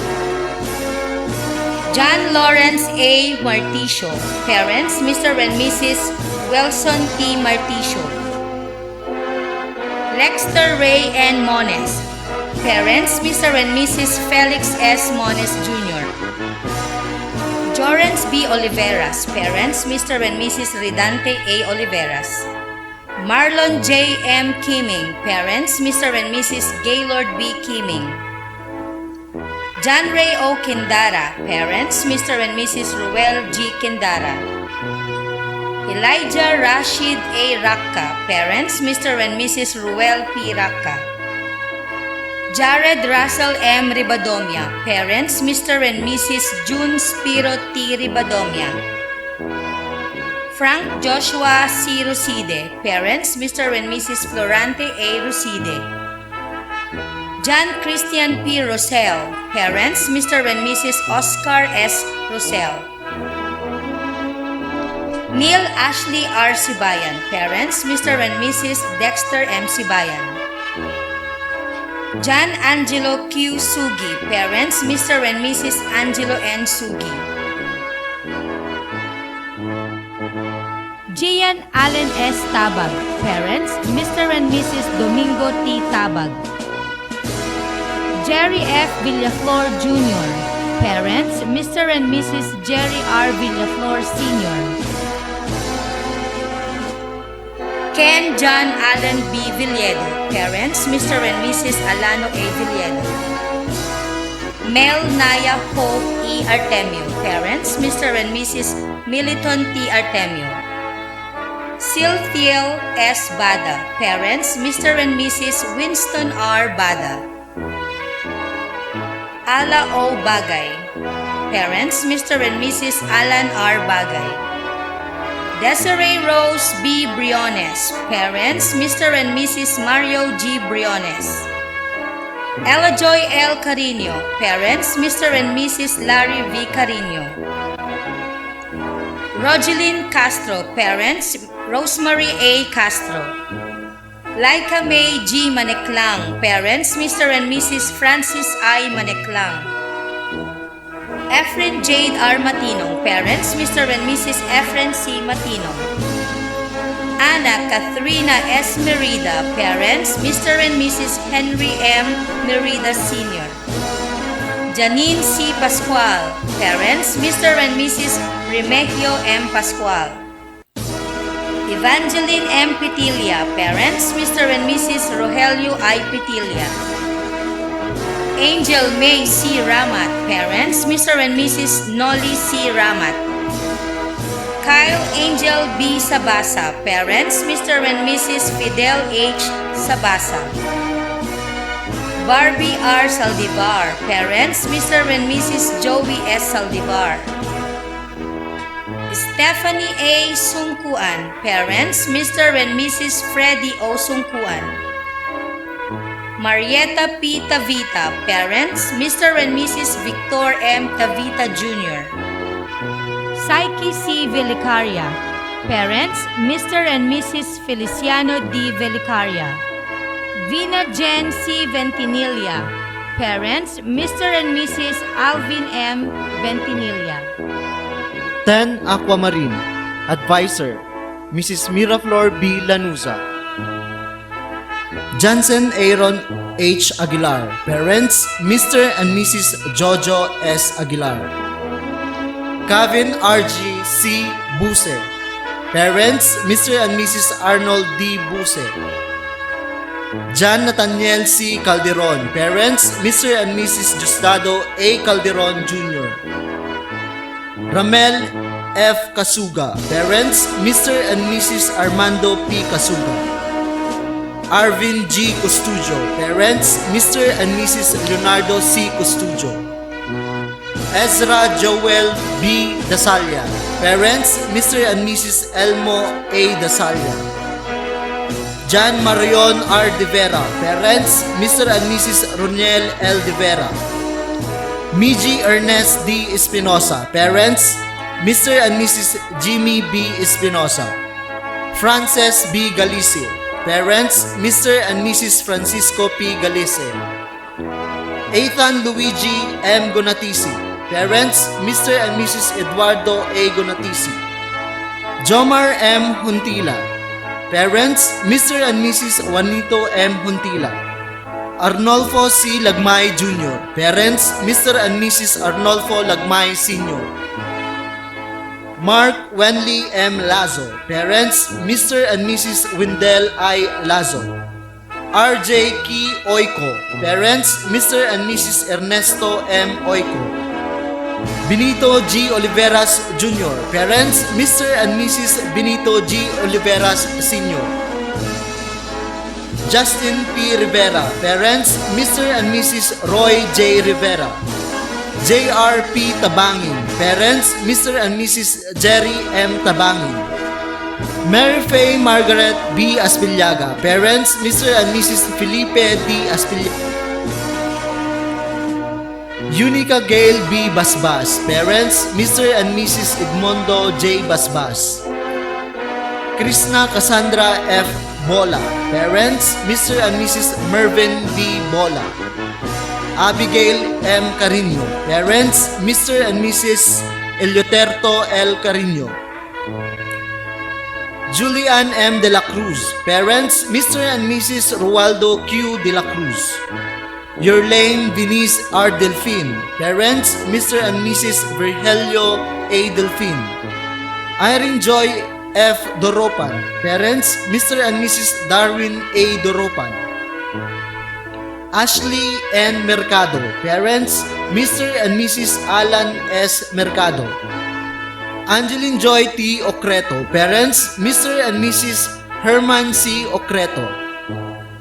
John Lawrence A. Marticio, parents, Mr. and Mrs. Wilson T. Marticio. Lexter Ray N. Mones, parents, Mr. and Mrs. Felix S. Mones Jr. Jorens B. Oliveras, parents, Mr. and Mrs. Ridante A. Oliveras. Marlon J. M. Kiming, parents, Mr. and Mrs. Gaylord B. Kiming. John Ray O. Kindara, parents, Mr. and Mrs. Ruel G. Kindara. Elijah Rashid A. Rakka, parents, Mr. and Mrs. Ruel P. Rakka. Jared Russell M. Ribadomia, parents, Mr. and Mrs. June Spiro T. Ribadomia. Frank Joshua C. Ruside, parents, Mr. and Mrs. Florante A. Ruside. John Christian P. Rosell, parents, Mr. and Mrs. Oscar S. Rosell. Neil Ashley R. Sibayan, parents, Mr. and Mrs. Dexter M. Sibayan. John Angelo Q. Sugi, parents, Mr. and Mrs. Angelo N. Sugi. Gian Allen S. Tabag, parents, Mr. and Mrs. Domingo T. Tabag. Jerry F. Villaflor Jr., parents, Mr. and Mrs. Jerry R. Villaflor Sr. Ken John Allen B. Villedo, parents, Mr. and Mrs. Alano A. Villedo. Mel Naya Hope E. Artemio, parents, Mr. and Mrs. Militon T. Artemio. Silthiel S. Bada, parents, Mr. and Mrs. Winston R. Bada. Ala O. Bagay, parents, Mr. and Mrs. Alan R. Bagay. Desiree Rose B. Briones, parents, Mr. and Mrs. Mario G. Briones. Ella Joy L. Carino, parents, Mr. and Mrs. Larry V. Carino. Rogeline Castro, parents, Rosemary A. Castro. Laika May G. Maneklang, parents, Mr. and Mrs. Francis I. Maneklang. Efren Jade R. Matinong, parents, Mr. and Mrs. Efren C. Matinong. Ana Katharina S. Merida, parents, Mr. and Mrs. Henry M. Merida Sr. Janine C. Pascual, parents, Mr. and Mrs. Remigio M. Pascual. Evangeline M. Petilia, parents, Mr. and Mrs. Rogelio I. Petilia. Angel May C. Ramat, parents, Mr. and Mrs. Nolly C. Ramat. Kyle Angel B. Sabasa, parents, Mr. and Mrs. Fidel H. Sabasa. Barbie R. Saldivar, parents, Mr. and Mrs. Joey S. Saldivar. Stephanie A. Sungkuan, parents, Mr. and Mrs. Freddy O. Sungkuan. Marietta P. Tavita, parents, Mr. and Mrs. Victor M. Tavita Jr. Psyche C. Velicaria, parents, Mr. and Mrs. Feliciano D. Velicaria. Vina Jen C. Ventinilia, parents, Mr. and Mrs. Alvin M. Ventinilia. 10. Aquamarine, advisor, Mrs. Miraflor B. Lanuza. Johnson Aaron H. Aguilar, parents, Mr. and Mrs. Jojo S. Aguilar. Kevin R.G. C. Buse, parents, Mr. and Mrs. Arnold D. Buse. John Nathaniel C. Calderon, parents, Mr. and Mrs. Justado A. Calderon Jr. Ramel F. Casuga. Parents, Mr. and Mrs. Armando P. Casuga. Arvin G. Custudio. Parents, Mr. and Mrs. Leonardo C. Custudio. Ezra Joel B. Dasalia. Parents, Mr. and Mrs. Elmo A. Dasalia. Jan Marion R. De Vera. Parents, Mr. and Mrs. Roniel L. De Vera. Miji Ernest D. Espinosa. Parents, Mr. and Mrs. Jimmy B. Espinosa. Frances B. Galice. Parents, Mr. and Mrs. Francisco P. Galice. Ethan Luigi M. Gonatisi. Parents, Mr. and Mrs. Eduardo A. Gonatisi. Jomar M. Huntila. Parents, Mr. and Mrs. Juanito M. Huntila. Arnolfo C. Lagmay Jr. Parents, Mr. and Mrs. Arnolfo Lagmay Sr. Mark Wenley M. Lazo. Parents, Mr. and Mrs. Windel I. Lazo. RJ Ki Oiko. Parents, Mr. and Mrs. Ernesto M. Oiko. Benito G. Oliveras Jr. Parents, Mr. and Mrs. Benito G. Oliveras Sr. Justin P. Rivera. Parents, Mr. and Mrs. Roy J. Rivera. J.R. P. Tabangin. Parents, Mr. and Mrs. Jerry M. Tabangin. Mary Faye Margaret B. Aspillaga. Parents, Mr. and Mrs. Felipe D. Aspillaga. Unica Gail B. Basbas. Parents, Mr. and Mrs. Edmondo J. Basbas. Krishna Cassandra F. Bola. Parents, Mr. and Mrs. Mervin B. Bola. Abigail M. Carino. Parents, Mr. and Mrs. Eleuterto L. Carino. Julian M. De La Cruz. Parents, Mr. and Mrs. Rualdo Q. De La Cruz. Yerlane Venice R. Delfin. Parents, Mr. and Mrs. Virgilio A. Delfin. Irene Joy F. Doropan. Parents, Mr. and Mrs. Darwin A. Doropan. Ashley N. Mercado. Parents, Mr. and Mrs. Alan S. Mercado. Angeline Joy T. Ocreto. Parents, Mr. and Mrs. Herman C. Ocreto.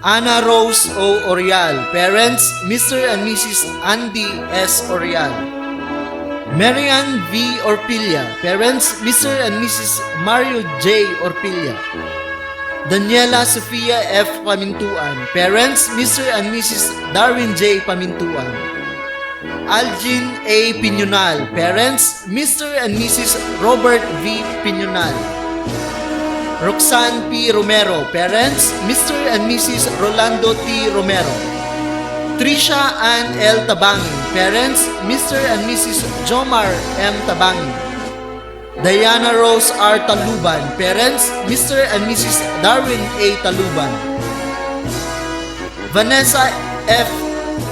Ana Rose O. Orial. Parents, Mr. and Mrs. Andy S. Orial. Marian V. Orpilla. Parents, Mr. and Mrs. Mario J. Orpilla. Daniela Sofia F. Pamintuan. Parents, Mr. and Mrs. Darwin J. Pamintuan. Algin A. Piñonal. Parents, Mr. and Mrs. Robert V. Piñonal. Roxanne P. Romero. Parents, Mr. and Mrs. Rolando T. Romero. Trisha Ann L. Tabangin. Parents, Mr. and Mrs. Jomar M. Tabangin. Diana Rose R. Taluban. Parents, Mr. and Mrs. Darwin A. Taluban. Vanessa F.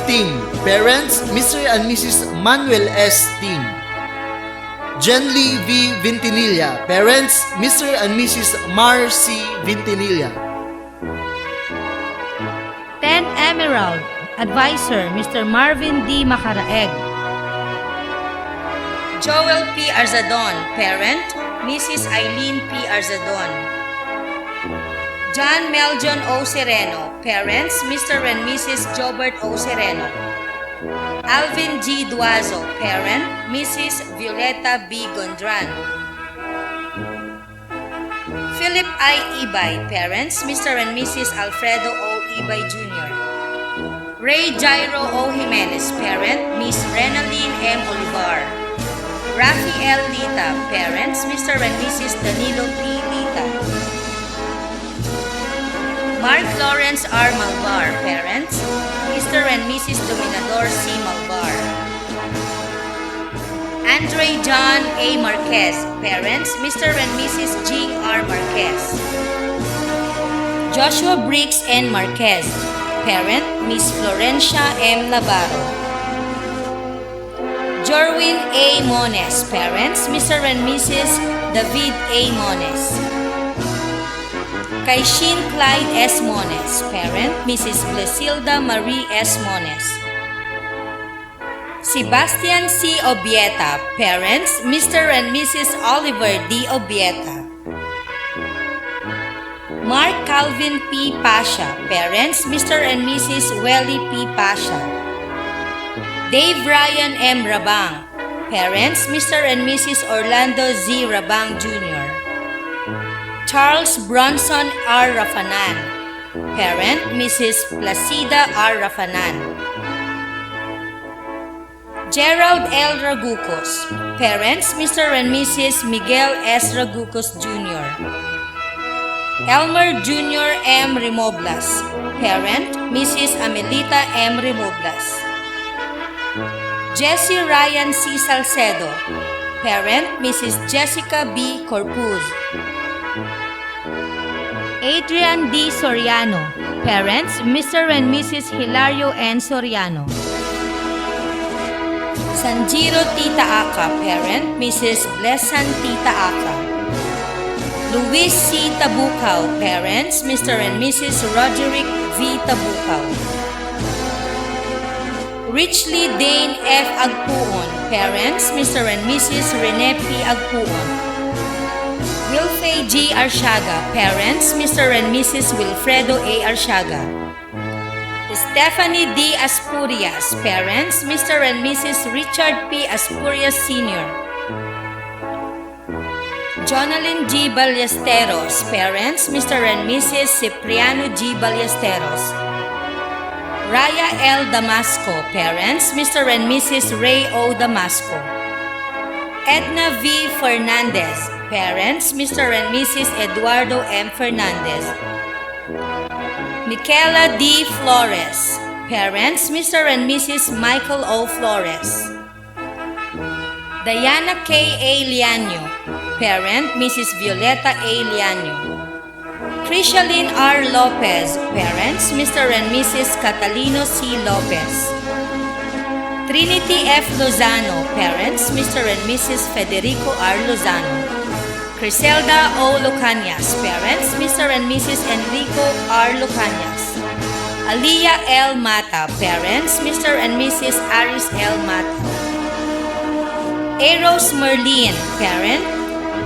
Ting. Parents, Mr. and Mrs. Manuel S. Ting. Jenly V. Vintinilla. Parents, Mr. and Mrs. Mar C. Vintinilla. 10 Emerald. Advisor, Mr. Marvin D. Macaraeg. Joel P. Arzadon. Parent, Mrs. Eileen P. Arzadon. John Meljon O. Sereno. Parents, Mr. and Mrs. Jobert O. Sereno. Alvin G. Duazo. Parent, Mrs. Violeta B. Gondran. Philip I. Ibay. Parents, Mr. and Mrs. Alfredo O. Ibay Jr. Ray Jairo O. Jimenez. Parent, Miss Renaline M. Olivar. Rafi L. Lita. Parents, Mr. and Mrs. Danilo P. Lita. Mark Lawrence R. Malvar. Parents, Mr. and Mrs. Dominador C. Malvar. Andre John A. Marquez. Parents, Mr. and Mrs. G. R. Marquez. Joshua Briggs N. Marquez. Parent, Miss Florencia M. Navarro. Jorwin A. Mones. Parents, Mr. and Mrs. David A. Mones. Kaishin Clyde S. Mones. Parent, Mrs. Blesilda Marie S. Mones. Sebastian C. Obieta, parents, Mr. and Mrs. Oliver D. Obieta. Mark Calvin P. Pasha, parents, Mr. and Mrs. Welly P. Pasha. Dave Ryan M. Rabang, parents, Mr. and Mrs. Orlando Z. Rabang Jr. Charles Bronson R. Rafanan, parent, Mrs. Placida R. Rafanan. Gerald L. Ragucos, parents, Mr. and Mrs. Miguel S. Ragucos Jr. Elmer Jr. M. Remoblas, parent, Mrs. Amelita M. Remoblas. Jesse Ryan C. Salcedo, parent, Mrs. Jessica B. Corpuz. Adrian D. Soriano, parents, Mr. and Mrs. Hilario N. Soriano. Sanjiro Tita Aka, parent, Mrs. Blessan Tita Aka. Luis C. Tabukaw, parents, Mr. and Mrs. Roderick V. Tabukaw. Richly Dane F. Agpuon, parents, Mr. and Mrs. Rene P. Agpuon. Wilfay G. Arsiaga, parents, Mr. and Mrs. Wilfredo A. Arsiaga. Stephanie D. Aspurias, parents, Mr. and Mrs. Richard P. Aspurias Sr. Jonalyn G. Ballesteros, parents, Mr. and Mrs. Cipriano G. Ballesteros. Raya L. Damasco, parents, Mr. and Mrs. Ray O. Damasco. Edna V. Fernandez, parents, Mr. and Mrs. Eduardo M. Fernandez. Michaela D. Flores, parents, Mr. and Mrs. Michael O. Flores. Diana K. A. Lianyo, parent, Mrs. Violeta A. Lianyo. Krishalyn R. Lopez, parents, Mr. and Mrs. Catalino C. Lopez. Trinity F. Lozano, parents, Mr. and Mrs. Federico R. Lozano. Criselda O. Lucanias, parents, Mr. and Mrs. Enrico R. Lucanias. Aliyah L. Mata, parents, Mr. and Mrs. Aris L. Mata. Eros Merlin, parent,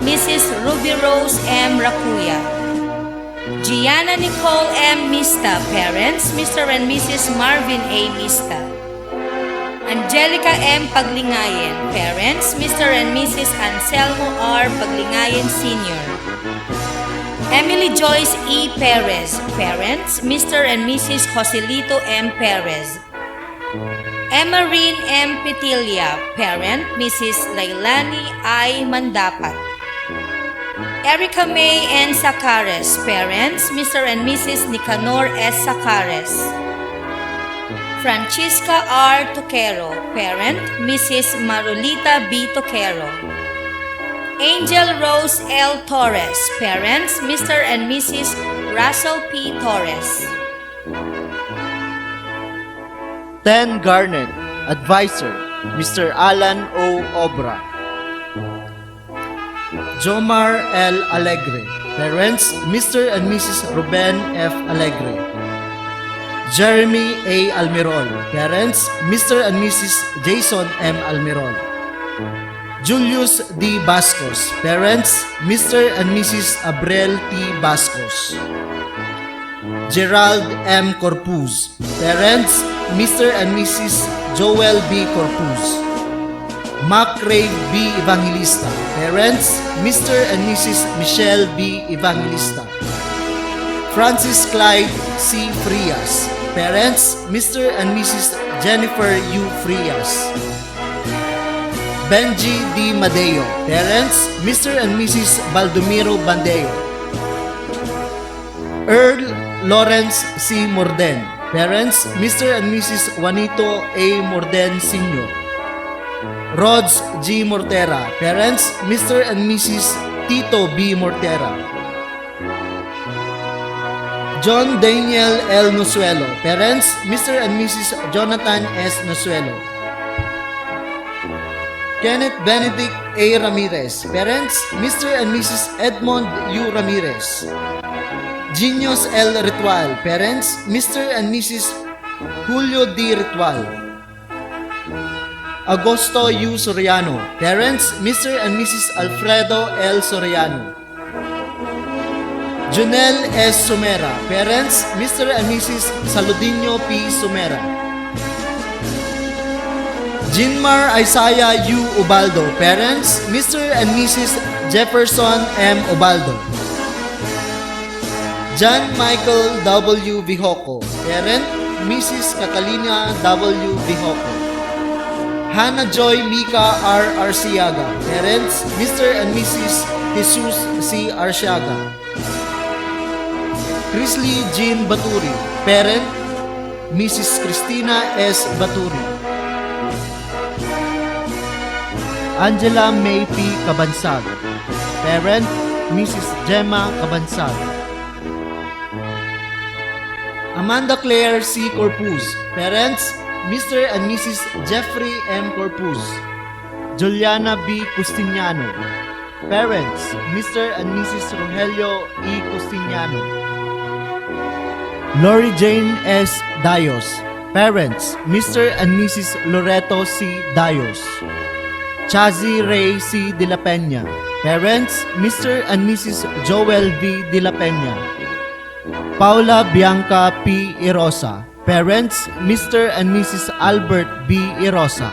Mrs. Ruby Rose M. Racuya. Gianna Nicole M. Mista, parents, Mr. and Mrs. Marvin A. Mista. Angelica M. Paglingayen, parents, Mr. and Mrs. Anselmo R. Paglingayen Sr. Emily Joyce E. Perez, parents, Mr. and Mrs. Joselito M. Perez. Emarine M. Petilia, parent, Mrs. Lailani I. Mandapat. Erica May N. Sacares, parents, Mr. and Mrs. Nicanor S. Sacares. Francisca R. Toquero, parent, Mrs. Marolita B. Toquero. Angel Rose L. Torres, parents, Mr. and Mrs. Russell P. Torres. 10 Garnet, Advisor, Mr. Alan O. Obra. Jomar L. Alegre, parents, Mr. and Mrs. Ruben F. Alegre. Jeremy A. Almirol, parents, Mr. and Mrs. Jason M. Almirol. Julius D. Bascos, parents, Mr. and Mrs. Abrel T. Bascos. Gerald M. Corpuz, parents, Mr. and Mrs. Joel B. Corpuz. Macrave B. Evangelista, parents, Mr. and Mrs. Michelle B. Evangelista. Francis Clyde C. Frias, parents, Mr. and Mrs. Jennifer U. Frias. Benji D. Madeo, parents, Mr. and Mrs. Baldomiro Bandeo. Earl Lawrence C. Morden, parents, Mr. and Mrs. Juanito A. Morden Sr. Rods G. Mortera, parents, Mr. and Mrs. Tito B. Mortera. John Daniel L. Nosuelo, parents, Mr. and Mrs. Jonathan S. Nosuelo. Kenneth Benedict A. Ramirez, parents, Mr. and Mrs. Edmond U. Ramirez. Genius L. Ritual, parents, Mr. and Mrs. Julio D. Ritual. Agosto U. Soriano. Parents, Mr. and Mrs. Alfredo L. Soriano. Junel S. Sumera. Parents, Mr. and Mrs. Saludinho P. Sumera. Jinmar Isaiah U. Ubaldo. Parents, Mr. and Mrs. Jefferson M. Ubaldo. John Michael W. Vijoco. Parent, Mrs. Catalina W. Vijoco. Hannah Joy Mika R. Arciaga. Parents, Mr. and Mrs. Jesus C. Arciaga. Chrisley Jean Baturi. Parent, Mrs. Christina S. Baturi. Angela May P. Cabansag. Parent, Mrs. Gemma Cabansag. Amanda Claire C. Corpus. Parents, Mr. and Mrs. Jeffrey M. Corpus. Juliana B. Custiniano. Parents, Mr. and Mrs. Rogelio E. Custiniano. Lori Jane S. Dayos. Parents, Mr. and Mrs. Loreto C. Dayos. Chazi Ray C. De La Peña. Parents, Mr. and Mrs. Joel V. De La Peña. Paula Bianca P. Irosa. Parents, Mr. and Mrs. Albert B. Irosa.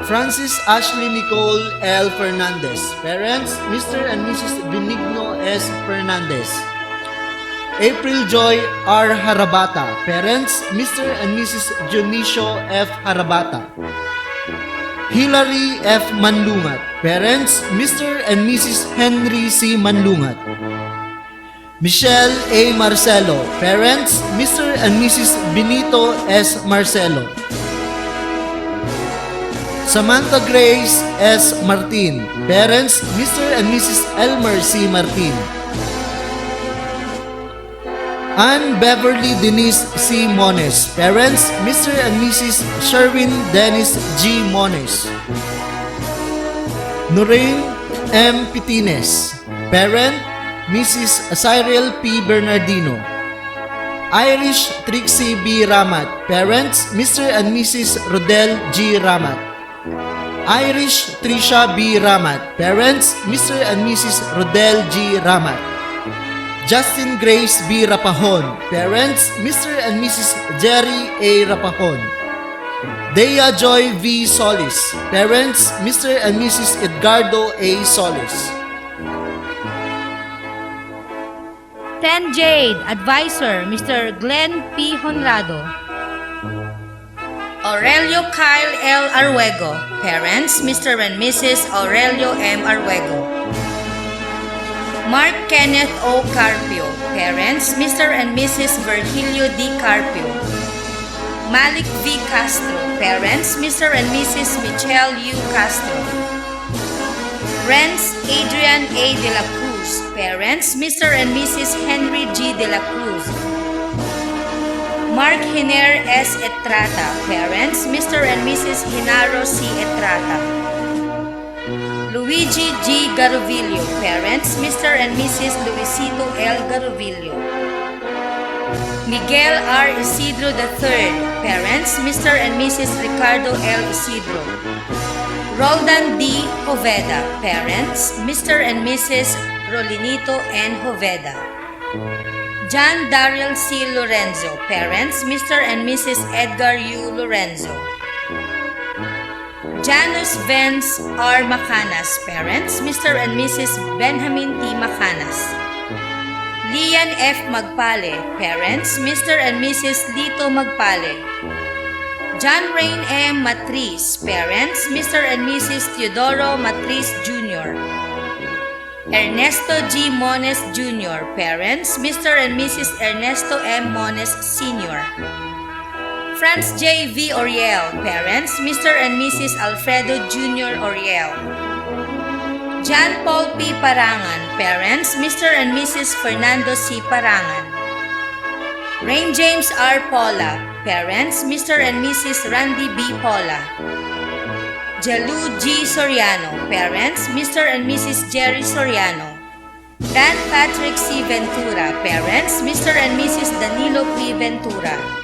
Francis Ashley Nicole L. Fernandez. Parents, Mr. and Mrs. Benigno S. Fernandez. April Joy R. Harabata. Parents, Mr. and Mrs. Dionisio F. Harabata. Hilary F. Manlungat. Parents, Mr. and Mrs. Henry C. Manlungat. Michelle A. Marcelo. Parents, Mr. and Mrs. Benito S. Marcelo. Samantha Grace S. Martin. Parents, Mr. and Mrs. Elmer C. Martin. Anne Beverly Denise C. Mones. Parents, Mr. and Mrs. Sherwin Dennis G. Mones. Noreen M. Pitines. Parent, Mrs. Cyril P. Bernardino. Irish Trixie B. Ramat. Parents, Mr. and Mrs. Rodel G. Ramat. Irish Trisha B. Ramat. Parents, Mr. and Mrs. Rodel G. Ramat. Justin Grace B. Rapahon. Parents, Mr. and Mrs. Jerry A. Rapahon. Dea Joy V. Solis. Parents, Mr. and Mrs. Edgardo A. Solis. 10 Jade, Advisor, Mr. Glenn P. Honrado. Aurelio Kyle L. Arguego. Parents, Mr. and Mrs. Aurelio M. Arguego. Mark Kenneth O. Carpio. Parents, Mr. and Mrs. Virgilio D. Carpio. Malik V. Castro. Parents, Mr. and Mrs. Michelle U. Castro. Renz Adrian A. De La Cruz. Parents, Mr. and Mrs. Henry G. De La Cruz. Mark Hiner S. Etrata. Parents, Mr. and Mrs. Hinaro C. Etrata. Luigi G. Garovillo. Parents, Mr. and Mrs. Luisito L. Garovillo. Miguel R. Isidro III. Parents, Mr. and Mrs. Ricardo L. Isidro. Roldan D. Joveda. Parents, Mr. and Mrs. Rolinito N. Joveda. John Daryl C. Lorenzo. Parents, Mr. and Mrs. Edgar U. Lorenzo. Janus Vance R. Macanas. Parents, Mr. and Mrs. Benjamin T. Macanas. Lian F. Magpale. Parents, Mr. and Mrs. Lito Magpale. John Rain M. Matris. Parents, Mr. and Mrs. Teodoro Matris Jr. Ernesto G. Mones Jr. Parents, Mr. and Mrs. Ernesto M. Mones Sr. Franz J. V. Oriel. Parents, Mr. and Mrs. Alfredo Jr. Oriel. John Paul P. Parangan. Parents, Mr. and Mrs. Fernando C. Parangan. Rain James R. Paula. Parents, Mr. and Mrs. Randy B. Paula. Jalu G. Soriano. Parents, Mr. and Mrs. Jerry Soriano. Dan Patrick C. Ventura. Parents, Mr. and Mrs. Danilo P. Ventura.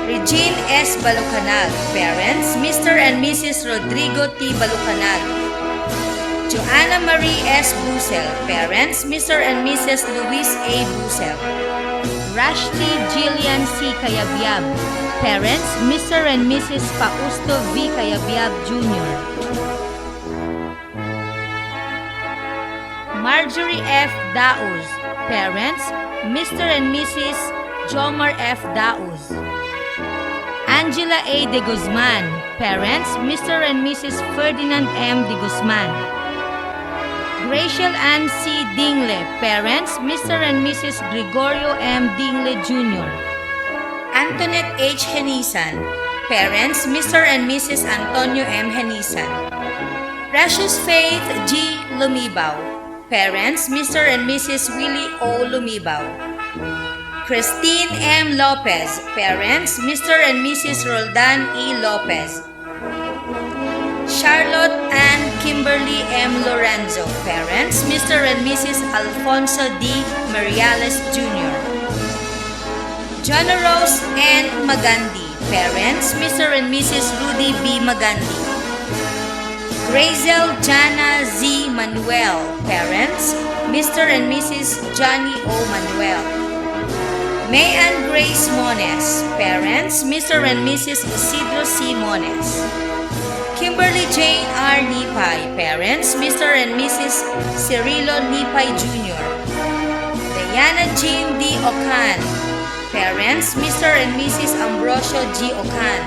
Regine S. Balucanag. Parents, Mr. and Mrs. Rodrigo T. Balucanag. Joanna Marie S. Busel. Parents, Mr. and Mrs. Luis A. Busel. Rashti Jillian C. Cayabyab. Parents, Mr. and Mrs. Fausto V. Cayabyab Jr. Marjorie F. Dauz. Parents, Mr. and Mrs. Jomar F. Dauz. Angela A. de Guzman. Parents, Mr. and Mrs. Ferdinand M. de Guzman. Graciel Ann C. Dingle. Parents, Mr. and Mrs. Gregorio M. Dingle Jr. Antoinette H. Henisan. Parents, Mr. and Mrs. Antonio M. Henisan. Precious Faith G. Lumibaw. Parents, Mr. and Mrs. Willie O. Lumibaw. Christine M. Lopez. Parents, Mr. and Mrs. Roldan E. Lopez. Charlotte Ann Kimberly M. Lorenzo. Parents, Mr. and Mrs. Alfonso D. Mariales Jr. Jonna Rose N. Magandi. Parents, Mr. and Mrs. Rudy B. Magandi. Razel Jana Z. Manuel. Parents, Mr. and Mrs. Johnny O. Manuel. May Ann Grace Mones. Parents, Mr. and Mrs. Isidro C. Mones. Kimberly Jane R. Nipay. Parents, Mr. and Mrs. Cirilo Nipay Jr. Diana Jean D. Ocan. Parents, Mr. and Mrs. Ambrosio G. Ocan.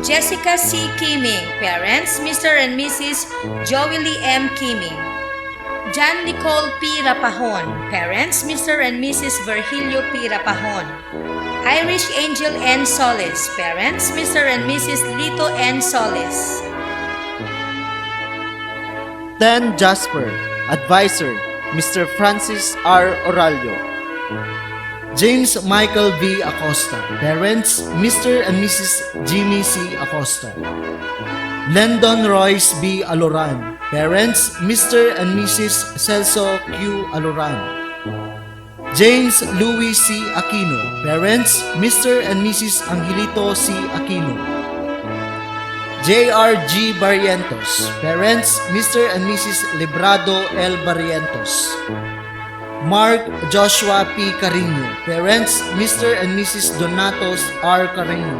Jessica C. Kiming. Parents, Mr. and Mrs. Joely M. Kiming. John Nicole P. Rapahon. Parents, Mr. and Mrs. Virgilio P. Rapahon. Irish Angel N. Solis. Parents, Mr. and Mrs. Lito N. Solis. 10. Jasper. Advisor, Mr. Francis R. Oralio. James Michael V. Acosta. Parents, Mr. and Mrs. Jimmy C. Acosta. Lendon Royce B. Aloran. Parents, Mr. and Mrs. Celso Q. Aloran. James Louis C. Aquino. Parents, Mr. and Mrs. Angelito C. Aquino. J.R.G. Barrientos. Parents, Mr. and Mrs. Librado L. Barrientos. Mark Joshua P. Carino. Parents, Mr. and Mrs. Donatos R. Carino.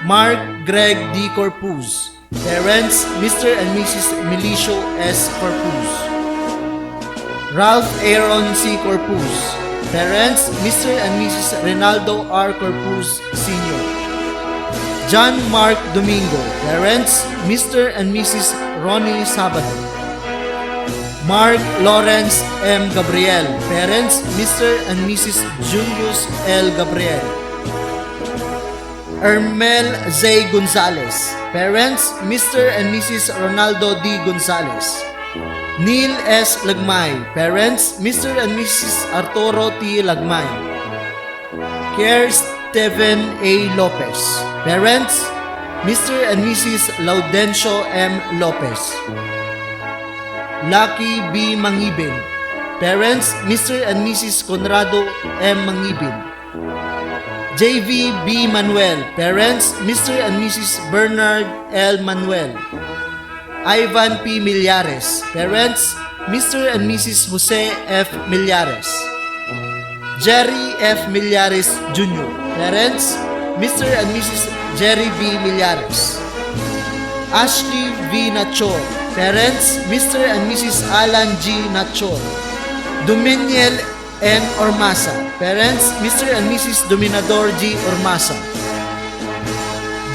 Mark Greg D. Corpuz. Parents, Mr. and Mrs. Milicio S. Corpuz. Ralph Aaron C. Corpuz. Parents, Mr. and Mrs. Reynaldo R. Corpuz Sr. John Mark Domingo. Parents, Mr. and Mrs. Ronnie Sabado. Mark Lawrence M. Gabriel. Parents, Mr. and Mrs. Julius L. Gabriel. Ermel Zay Gonzalez. Parents, Mr. and Mrs. Ronaldo D. Gonzalez. Neil S. Lagmay. Parents, Mr. and Mrs. Arturo T. Lagmay. Care Steven A. Lopez. Parents, Mr. and Mrs. Laudencio M. Lopez. Lucky B. Mangibin. Parents, Mr. and Mrs. Conrado M. Mangibin. JV B. Manuel. Parents, Mr. and Mrs. Bernard L. Manuel. Ivan P. Millares. Parents, Mr. and Mrs. Jose F. Millares. Jerry F. Millares Jr. Parents, Mr. and Mrs. Jerry B. Millares. Ashley V. Nachor. Parents, Mr. and Mrs. Alan G. Nachor. Dominiel N. Ormasa. Parents, Mr. and Mrs. Dominador G. Ormasa.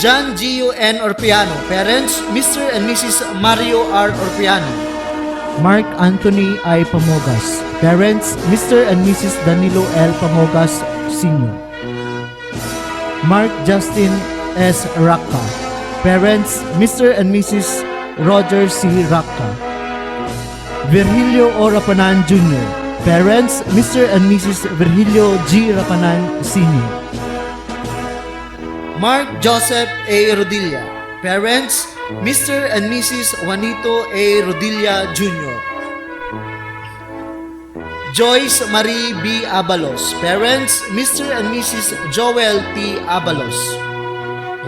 John Gio N. Orpiano. Parents, Mr. and Mrs. Mario R. Orpiano. Mark Anthony I. Pamogas. Parents, Mr. and Mrs. Danilo L. Pamogas Sr. Mark Justin S. Raka. Parents, Mr. and Mrs. Roger C. Raka. Virgilio O. Rapanan Jr. Parents, Mr. and Mrs. Virgilio G. Rapanan Sr. Mark Joseph A. Rodilla. Parents, Mr. and Mrs. Juanito A. Rodilla Jr. Joyce Marie B. Abalos. Parents, Mr. and Mrs. Joel T. Abalos.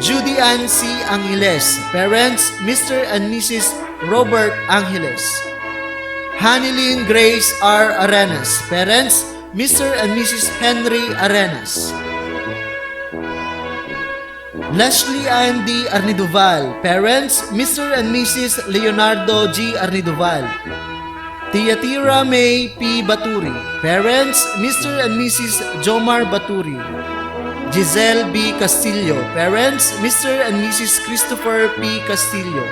Judy Ann C. Angeles. Parents, Mr. and Mrs. Robert Angeles. Hanilyn Grace R. Arenas. Parents, Mr. and Mrs. Henry Arenas. Leslie Ann D. Arniduval. Parents, Mr. and Mrs. Leonardo G. Arniduval. Tiatira May P. Baturi. Parents, Mr. and Mrs. Jomar Baturi. Giselle B. Castillo. Parents, Mr. and Mrs. Christopher P. Castillo.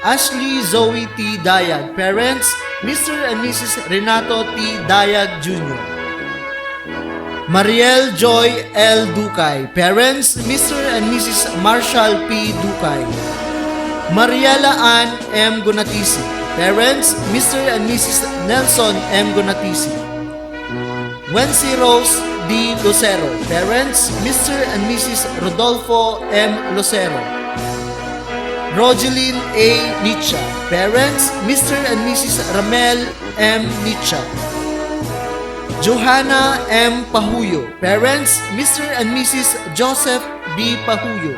Ashley Zoe T. Dayag. Parents, Mr. and Mrs. Renato T. Dayag Jr. Mariel Joy L. Ducay. Parents, Mr. and Mrs. Marshall P. Ducay. Mariela Ann M. Gonatisi. Parents, Mr. and Mrs. Nelson M. Gonatisi. Wency Rose D. Lucero. Parents, Mr. and Mrs. Rodolfo M. Lucero. Rogeline A. Nicha. Parents, Mr. and Mrs. Ramel M. Nicha. Johanna M. Pahuyo. Parents, Mr. and Mrs. Joseph B. Pahuyo.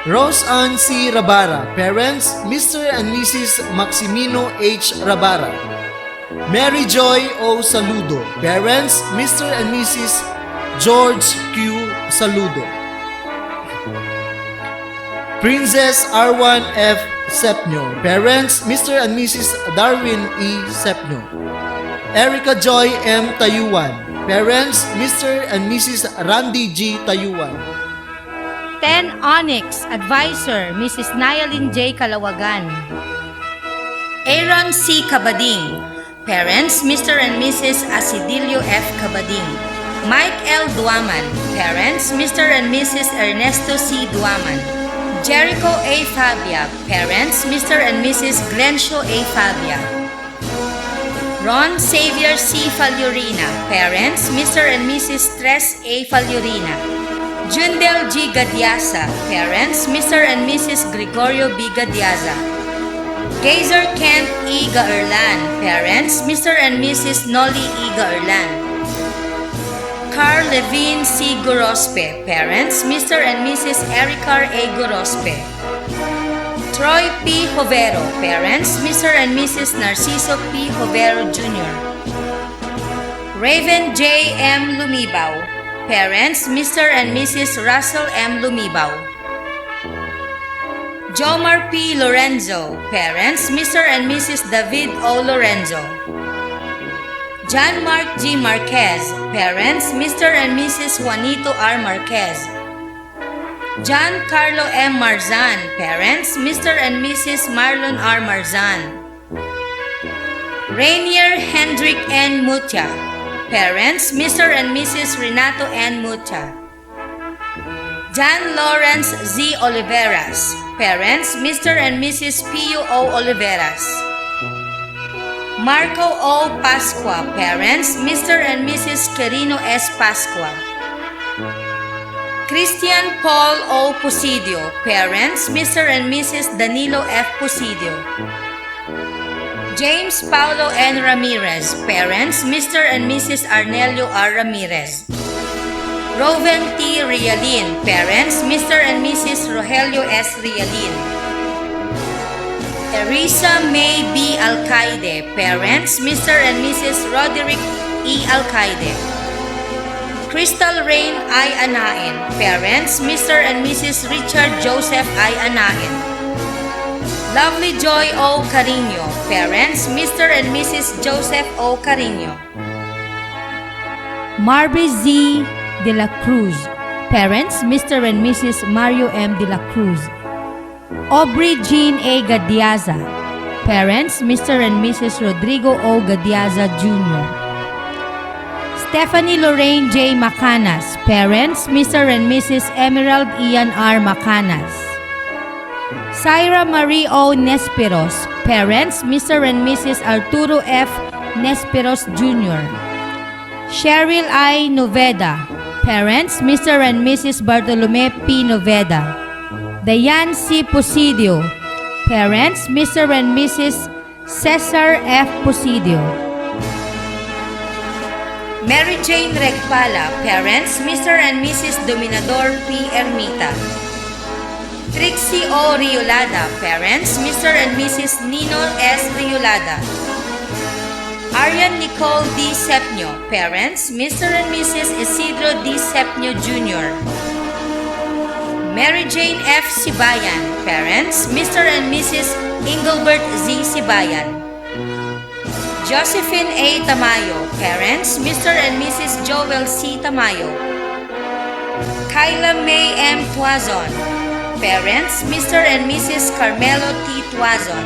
Rose Ann C. Rabara. Parents, Mr. and Mrs. Maximino H. Rabara. Mary Joy O. Saludo. Parents, Mr. and Mrs. George Q. Saludo. Princess R1 F. Sepnyo. Parents, Mr. and Mrs. Darwin E. Sepnyo. Erica Joy M. Tayuan. Parents, Mr. and Mrs. Randy G. Tayuan. 10 Onyx, Advisor, Mrs. Nyalyn J. Kalawagan. Aaron C. Cabading. Parents, Mr. and Mrs. Asidilio F. Cabading. Mike L. Duaman. Parents, Mr. and Mrs. Ernesto C. Duaman. Jericho A. Fabia. Parents, Mr. and Mrs. Glencio A. Fabia. Ron Xavier C. Faljurina. Parents, Mr. and Mrs. Tres A. Faljurina. Jundel G. Gadiasa. Parents, Mr. and Mrs. Gregorio B. Gadiasa. Gazer Kent E. Gaerlan. Parents, Mr. and Mrs. Nolly E. Gaerlan. Carl Levine C. Gorospe. Parents, Mr. and Mrs. Ericar A. Gorospe. Troy P. Hovero. Parents, Mr. and Mrs. Narciso P. Hovero Jr. Raven J. M. Lumibaw. Parents, Mr. and Mrs. Russell M. Lumibaw. Jomar P. Lorenzo. Parents, Mr. and Mrs. David O. Lorenzo. John Mark G. Marquez. Parents, Mr. and Mrs. Juanito R. Marquez. John Carlo M. Marzan. Parents, Mr. and Mrs. Marlon R. Marzan. Rainier Hendrik N. Mutia. Parents, Mr. and Mrs. Renato N. Mutia. John Lawrence Z. Oliveras. Parents, Mr. and Mrs. Pio O. Oliveras. Marco O. Pascua. Parents, Mr. and Mrs. Quirino S. Pascua. Christian Paul O. Pusidio. Parents, Mr. and Mrs. Danilo F. Pusidio. James Paulo N. Ramirez. Parents, Mr. and Mrs. Arnelio R. Ramirez. Roven T. Rialin. Parents, Mr. and Mrs. Rogelio S. Rialin. Teresa May B. Alcaide. Parents, Mr. and Mrs. Roderick E. Alcaide. Crystal Rain I. Anain. Parents, Mr. and Mrs. Richard Joseph I. Anain. Lovely Joy O. Carino. Parents, Mr. and Mrs. Joseph O. Carino. Marby Z. De La Cruz. Parents, Mr. and Mrs. Mario M. De La Cruz. Aubrey Jean A. Gadiaza. Parents, Mr. and Mrs. Rodrigo O. Gadiaza Jr. Stephanie Lorraine J. Macanas. Parents, Mr. and Mrs. Emerald Ian R. Macanas. Syra Marie O. Nespiros. Parents, Mr. and Mrs. Arturo F. Nespiros Jr. Cheryl I. Noveda. Parents, Mr. and Mrs. Bartolome P. Noveda. Dayan C. Posidio. Parents, Mr. and Mrs. Cesar F. Posidio. Mary Jane Regpala, parents, Mr. and Mrs. Dominador P. Ermita. Trixie O. Riolada, parents, Mr. and Mrs. Nino S. Riolada. Arian Nicole D. Sepnio, parents, Mr. and Mrs. Isidro D. Sepnio Jr. Mary Jane F. Sibayan, parents, Mr. and Mrs. Engelbert Z. Sibayan. Josephine A. Tamayo, parents, Mr. and Mrs. Joel C. Tamayo. Kyla May M. Tuazon, parents, Mr. and Mrs. Carmelo T. Tuazon.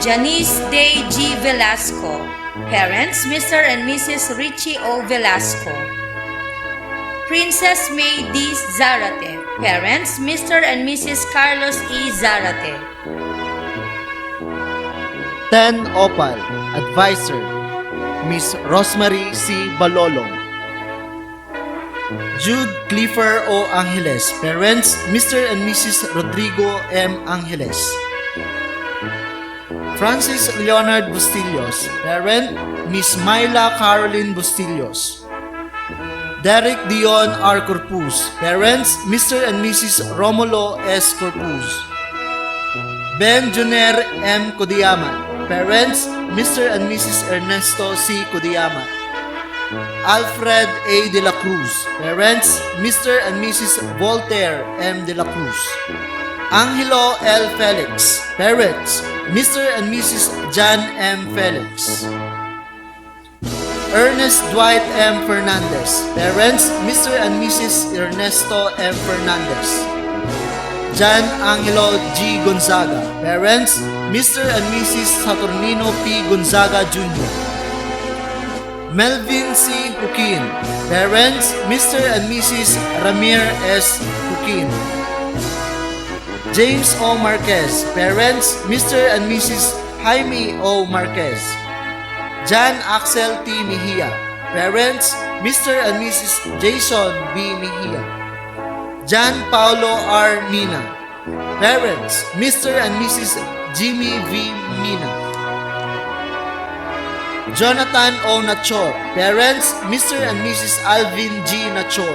Janice Day G. Velasco, parents, Mr. and Mrs. Richie O. Velasco. Princess May D. Zarate, parents, Mr. and Mrs. Carlos E. Zarate. 10 Opal, Advisor, Miss Rosemary C. Balolong. Jude Clifford O. Angeles, parents, Mr. and Mrs. Rodrigo M. Angeles. Francis Leonard Bustillos, parent, Miss Myla Caroline Bustillos. Derek Dion R. Corpus, parents, Mr. and Mrs. Romulo S. Corpus. Ben Juner M. Kudiaman, parents, Mr. and Mrs. Ernesto C. Kudiaman. Alfred A. De La Cruz, parents, Mr. and Mrs. Voltaire M. De La Cruz. Angelo L. Felix, parents, Mr. and Mrs. Jan M. Felix. Ernest Dwight M. Fernandez, parents, Mr. and Mrs. Ernesto M. Fernandez. Jan Angelo G. Gonzaga, parents, Mr. and Mrs. Saturnino P. Gonzaga Jr. Melvin C. Hukin, parents, Mr. and Mrs. Ramir S. Hukin. James O. Marquez, parents, Mr. and Mrs. Jaime O. Marquez. John Axel T. Mejia, parents, Mr. and Mrs. Jason B. Mejia. John Paulo R. Mina, parents, Mr. and Mrs. Jimmy V. Mina. Jonathan O. Nachor, parents, Mr. and Mrs. Alvin G. Nachor.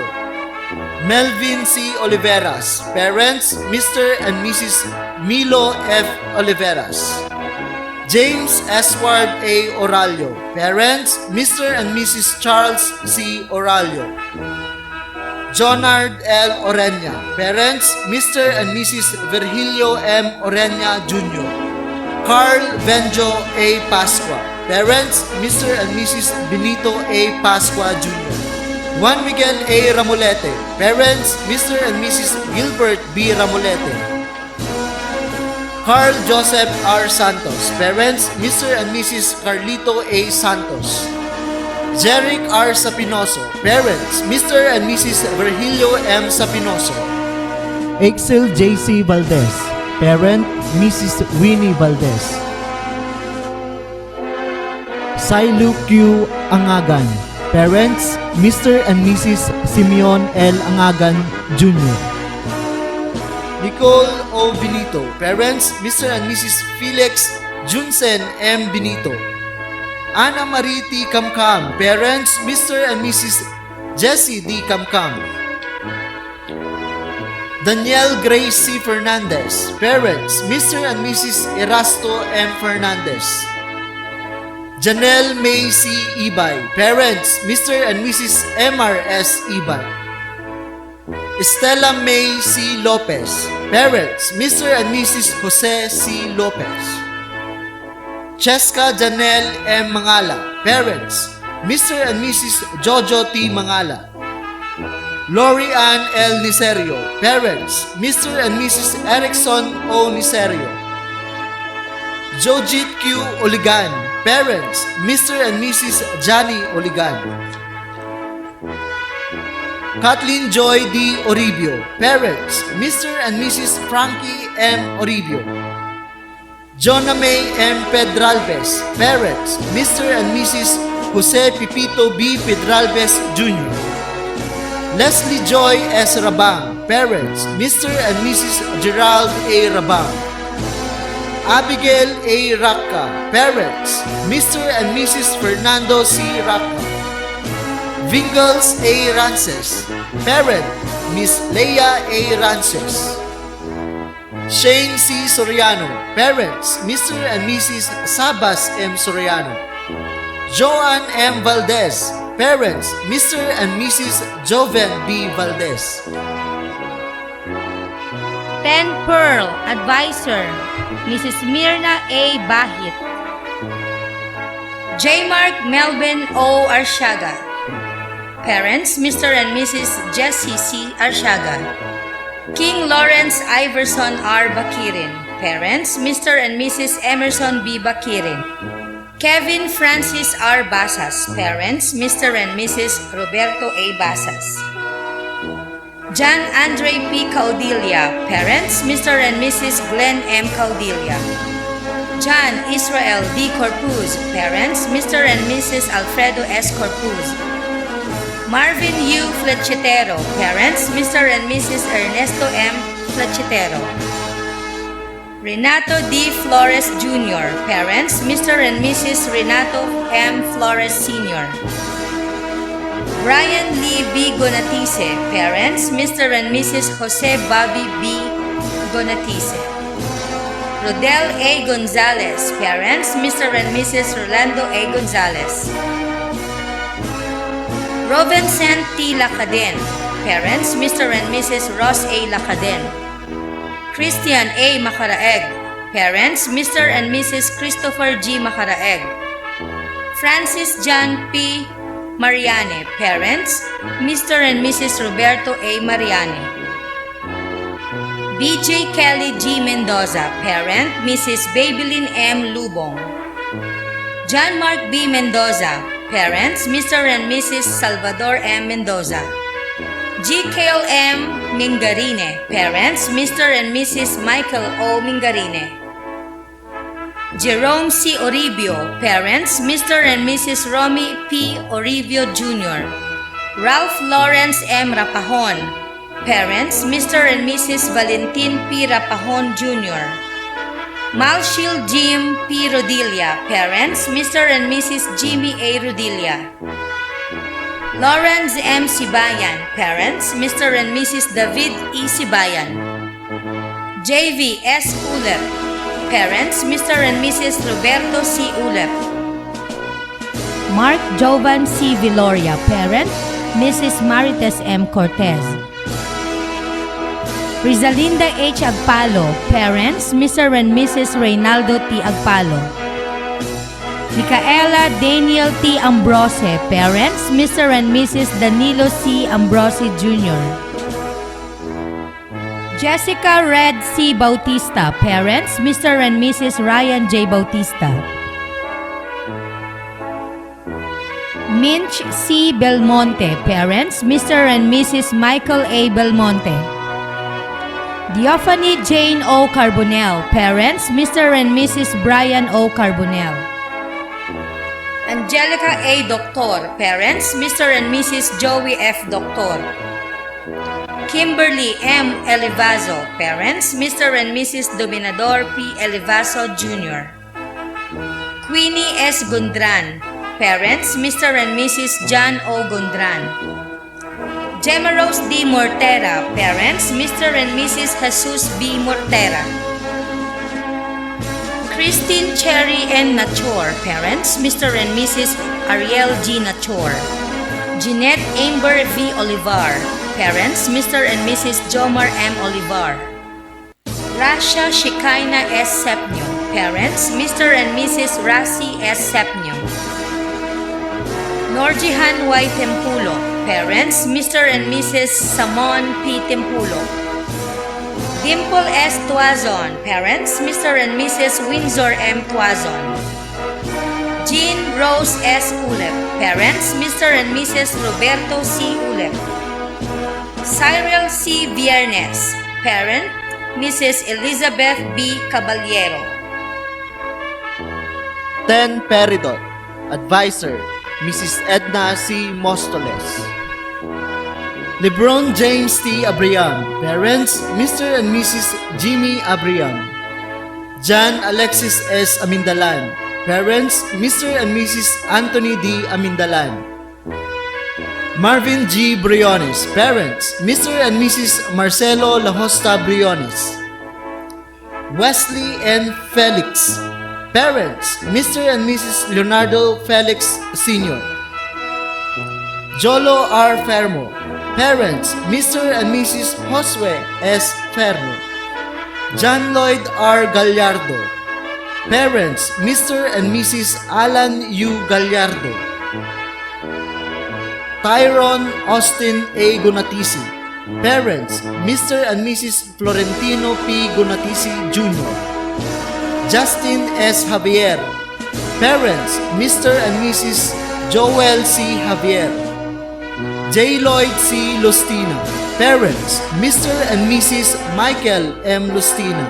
Melvin C. Oliveras, parents, Mr. and Mrs. Milo F. Oliveras. James Esward A. Oralio, parents, Mr. and Mrs. Charles C. Oralio. Jonard L. Orenya, parents, Mr. and Mrs. Virgilio M. Orenya Jr. Carl Benjo A. Pasqua, parents, Mr. and Mrs. Benito A. Pasqua Jr. Juan Miguel A. Ramolete, parents, Mr. and Mrs. Gilbert B. Ramolete. Carl Joseph R. Santos, parents, Mr. and Mrs. Carlito A. Santos. Jeric R. Sapinoso, parents, Mr. and Mrs. Virgilio M. Sapinoso. Excel J.C. Valdez, parent, Mrs. Winnie Valdez. Sailu Q. Angagan, parents, Mr. and Mrs. Simeon L. Angagan Jr. Nicole O. Benito, parents, Mr. and Mrs. Felix Junsen M. Benito. Ana Marie T. Kamkam, parents, Mr. and Mrs. Jessie D. Kamkam. Danielle Grace C. Fernandez, parents, Mr. and Mrs. Erasto M. Fernandez. Janelle May C. Ibay, parents, Mr. and Mrs. Emar S. Ibay. Estela May C. Lopez, parents, Mr. and Mrs. Jose C. Lopez. Cheska Janelle M. Mangala, parents, Mr. and Mrs. Jojo T. Mangala. Lori Ann L. Niserio, parents, Mr. and Mrs. Erickson O. Niserio. Jojit Q. Oligan, parents, Mr. and Mrs. Johnny Oligan. Kathleen Joy D. Oribio, parents, Mr. and Mrs. Frankie M. Oribio. Jonah May M. Pedralbes, parents, Mr. and Mrs. Jose Pipito B. Pedralbes Jr. Leslie Joy S. Rabang, parents, Mr. and Mrs. Gerald A. Rabang. Abigail A. Racca. Parents, Mr. and Mrs. Fernando C. Racca. Vingles A. Rances. Parent, Miss Leia A. Rances. Shane C. Soriano. Parents, Mr. and Mrs. Sabas M. Soriano. Joanne M. Valdez. Parents, Mr. and Mrs. Joven B. Valdez. 10 Pearl, Advisor, Mrs. Mirna A. Bahit. J. Mark Melvin O. Arshaga. Parents, Mr. and Mrs. Jessie C. Arshaga. King Lawrence Iverson R. Bakirin. Parents, Mr. and Mrs. Emerson B. Bakirin. Kevin Francis R. Basas. Parents, Mr. and Mrs. Roberto A. Basas. John Andre P. Caudilia. Parents, Mr. and Mrs. Glenn M. Caudilia. John Israel D. Corpuz. Parents, Mr. and Mrs. Alfredo S. Corpuz. Marvin U. Flechitero. Parents, Mr. and Mrs. Ernesto M. Flechitero. Renato D. Flores Jr. Parents, Mr. and Mrs. Renato M. Flores Sr. Brian Lee B. Gonatise. Parents, Mr. and Mrs. Jose Bobby B. Gonatise. Rodel A. Gonzalez. Parents, Mr. and Mrs. Rolando A. Gonzalez. Robinson T. Lacaden. Parents, Mr. and Mrs. Ross A. Lacaden. Christian A. Macaraeg. Parents, Mr. and Mrs. Christopher G. Macaraeg. Francis John P. Mariane. Parents, Mr. and Mrs. Roberto A. Mariane. BJ Kelly G. Mendoza. Parent, Mrs. Babylin M. Lubong. John Mark B. Mendoza. Parents, Mr. and Mrs. Salvador M. Mendoza. G. Kale M. Mingarine. Parents, Mr. and Mrs. Michael O. Mingarine. Jerome C. Oribio. Parents, Mr. and Mrs. Romy P. Oribio Jr. Ralph Lawrence M. Rapahon. Parents, Mr. and Mrs. Valentin P. Rapahon Jr. Malshil Jim P. Rodilla. Parents, Mr. and Mrs. Jimmy A. Rodilla. Lawrence M. Sibayan. Parents, Mr. and Mrs. David E. Sibayan. JV S. Ulep. Parents, Mr. and Mrs. Roberto C. Ulep. Mark Jovan C. Viloria. Parent, Mrs. Marites M. Cortez. Rizalinda H. Agpalo. Parents, Mr. and Mrs. Reynaldo T. Agpalo. Micaela Daniel T. Ambrose. Parents, Mr. and Mrs. Danilo C. Ambrose Jr. Jessica Red C. Bautista. Parents, Mr. and Mrs. Ryan J. Bautista. Minch C. Belmonte. Parents, Mr. and Mrs. Michael A. Belmonte. Theophany Jane O. Carbonell. Parents, Mr. and Mrs. Brian O. Carbonell. Angelica A. Doctor. Parents, Mr. and Mrs. Joey F. Doctor. Kimberly M. Elevazo. Parents, Mr. and Mrs. Dominador P. Elevazo Jr. Queenie S. Gondran. Parents, Mr. and Mrs. John O. Gondran. Gemma Rose D. Mortera. Parents, Mr. and Mrs. Jesus B. Mortera. Christine Cherry N. Nachor. Parents, Mr. and Mrs. Ariel G. Nachor. Jeanette Amber V. Olivar. Parents, Mr. and Mrs. Jomar M. Olivar. Rasha Shekinah S. Sepnyo. Parents, Mr. and Mrs. Rasi S. Sepnyo. Norjihan Y. Tempulo. Parents, Mr. and Mrs. Samon P. Tempulo. Dimple S. Tuazon. Parents, Mr. and Mrs. Windsor M. Tuazon. Jean Rose S. Ulep. Parents, Mr. and Mrs. Roberto C. Ulep. Cyril C. Viernes. Parent, Mrs. Elizabeth B. Caballero. 10 Peridot. Advisor, Mrs. Edna C. Mostoles. LeBron James T. Abriam. Parents, Mr. and Mrs. Jimmy Abriam. John Alexis S. Amindalan. Parents, Mr. and Mrs. Anthony D. Amindalan. Marvin G. Briones. Parents, Mr. and Mrs. Marcelo Lahosta Briones. Wesley N. Felix. Parents, Mr. and Mrs. Leonardo Felix Sr. Jolo R. Fermo. Parents, Mr. and Mrs. Josue S. Fermo. John Lloyd R. Gallardo. Parents, Mr. and Mrs. Alan U. Gallardo. Tyrone Austin A. Gunatisi. Parents, Mr. and Mrs. Florentino P. Gunatisi Jr. Justin S. Javier. Parents, Mr. and Mrs. Joel C. Javier. J. Lloyd C. Lustina. Parents, Mr. and Mrs. Michael M. Lustina.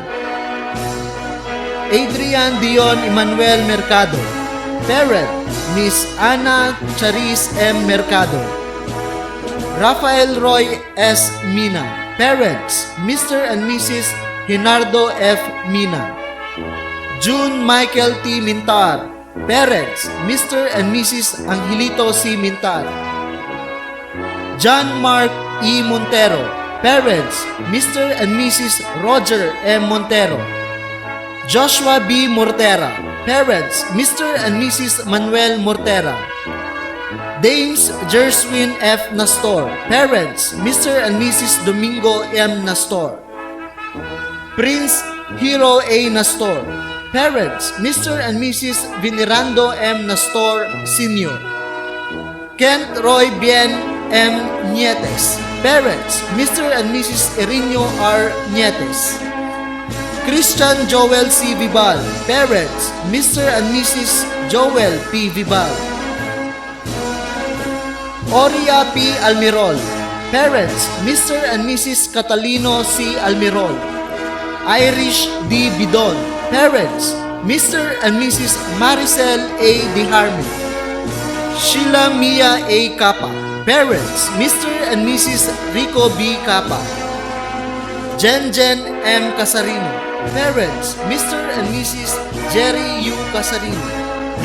Adrian Dion Emmanuel Mercado. Parent, Miss Ana Charis M. Mercado. Rafael Roy S. Mina. Parents, Mr. and Mrs. Hinardo F. Mina. June Michael T. Mintar. Parents, Mr. and Mrs. Angelito C. Mintar. John Mark E. Montero. Parents, Mr. and Mrs. Roger M. Montero. Joshua B. Mortera. Parents, Mr. and Mrs. Manuel Mortera. Dames Jerswin F. Nastor. Parents, Mr. and Mrs. Domingo M. Nastor. Prince Hero A. Nastor. Parents, Mr. and Mrs. Venerando M. Nastor Sr. Kent Roy Bien M. Nietes. Parents, Mr. and Mrs. Erinio R. Nietes. Christian Joel C. Vibal. Parents, Mr. and Mrs. Joel P. Vibal. Oria P. Almirol. Parents, Mr. and Mrs. Catalino C. Almirol. Irish D. Bidon. Parents, Mr. and Mrs. Maricel A. Diharmi. Sheila Mia A. Capa. Parents, Mr. and Mrs. Rico B. Capa. Jen M. Casarino. Parents, Mr. and Mrs. Jerry U. Casarino.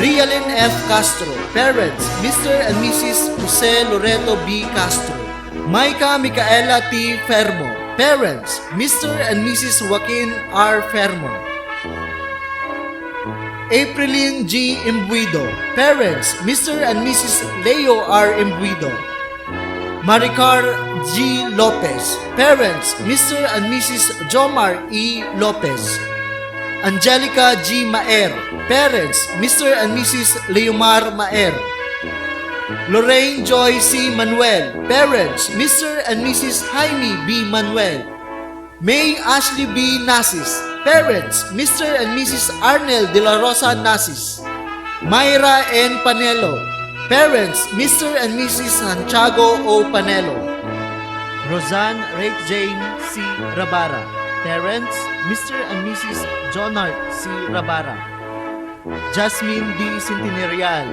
Rialyn F. Castro. Parents, Mr. and Mrs. Jose Loreto B. Castro. Maika Micaela T. Fermo. Parents, Mr. and Mrs. Joaquin R. Fermo. Aprilyn G. Imbuido. Parents, Mr. and Mrs. Leo R. Imbuido. Maricar G. Lopez. Parents, Mr. and Mrs. Jomar E. Lopez. Angelica G. Maer. Parents, Mr. and Mrs. Leomar Maer. Lorraine Joy C. Manuel. Parents, Mr. and Mrs. Jaime B. Manuel. May Ashley B. Nasis. Parents, Mr. and Mrs. Arnel de la Rosa Nasis. Myra N. Panelo. Parents, Mr. and Mrs. Santiago O. Panelo. Roseanne Rake Jane C. Rabara. Parents, Mr. and Mrs. Jonard C. Rabara. Jasmine D. Sentinerial.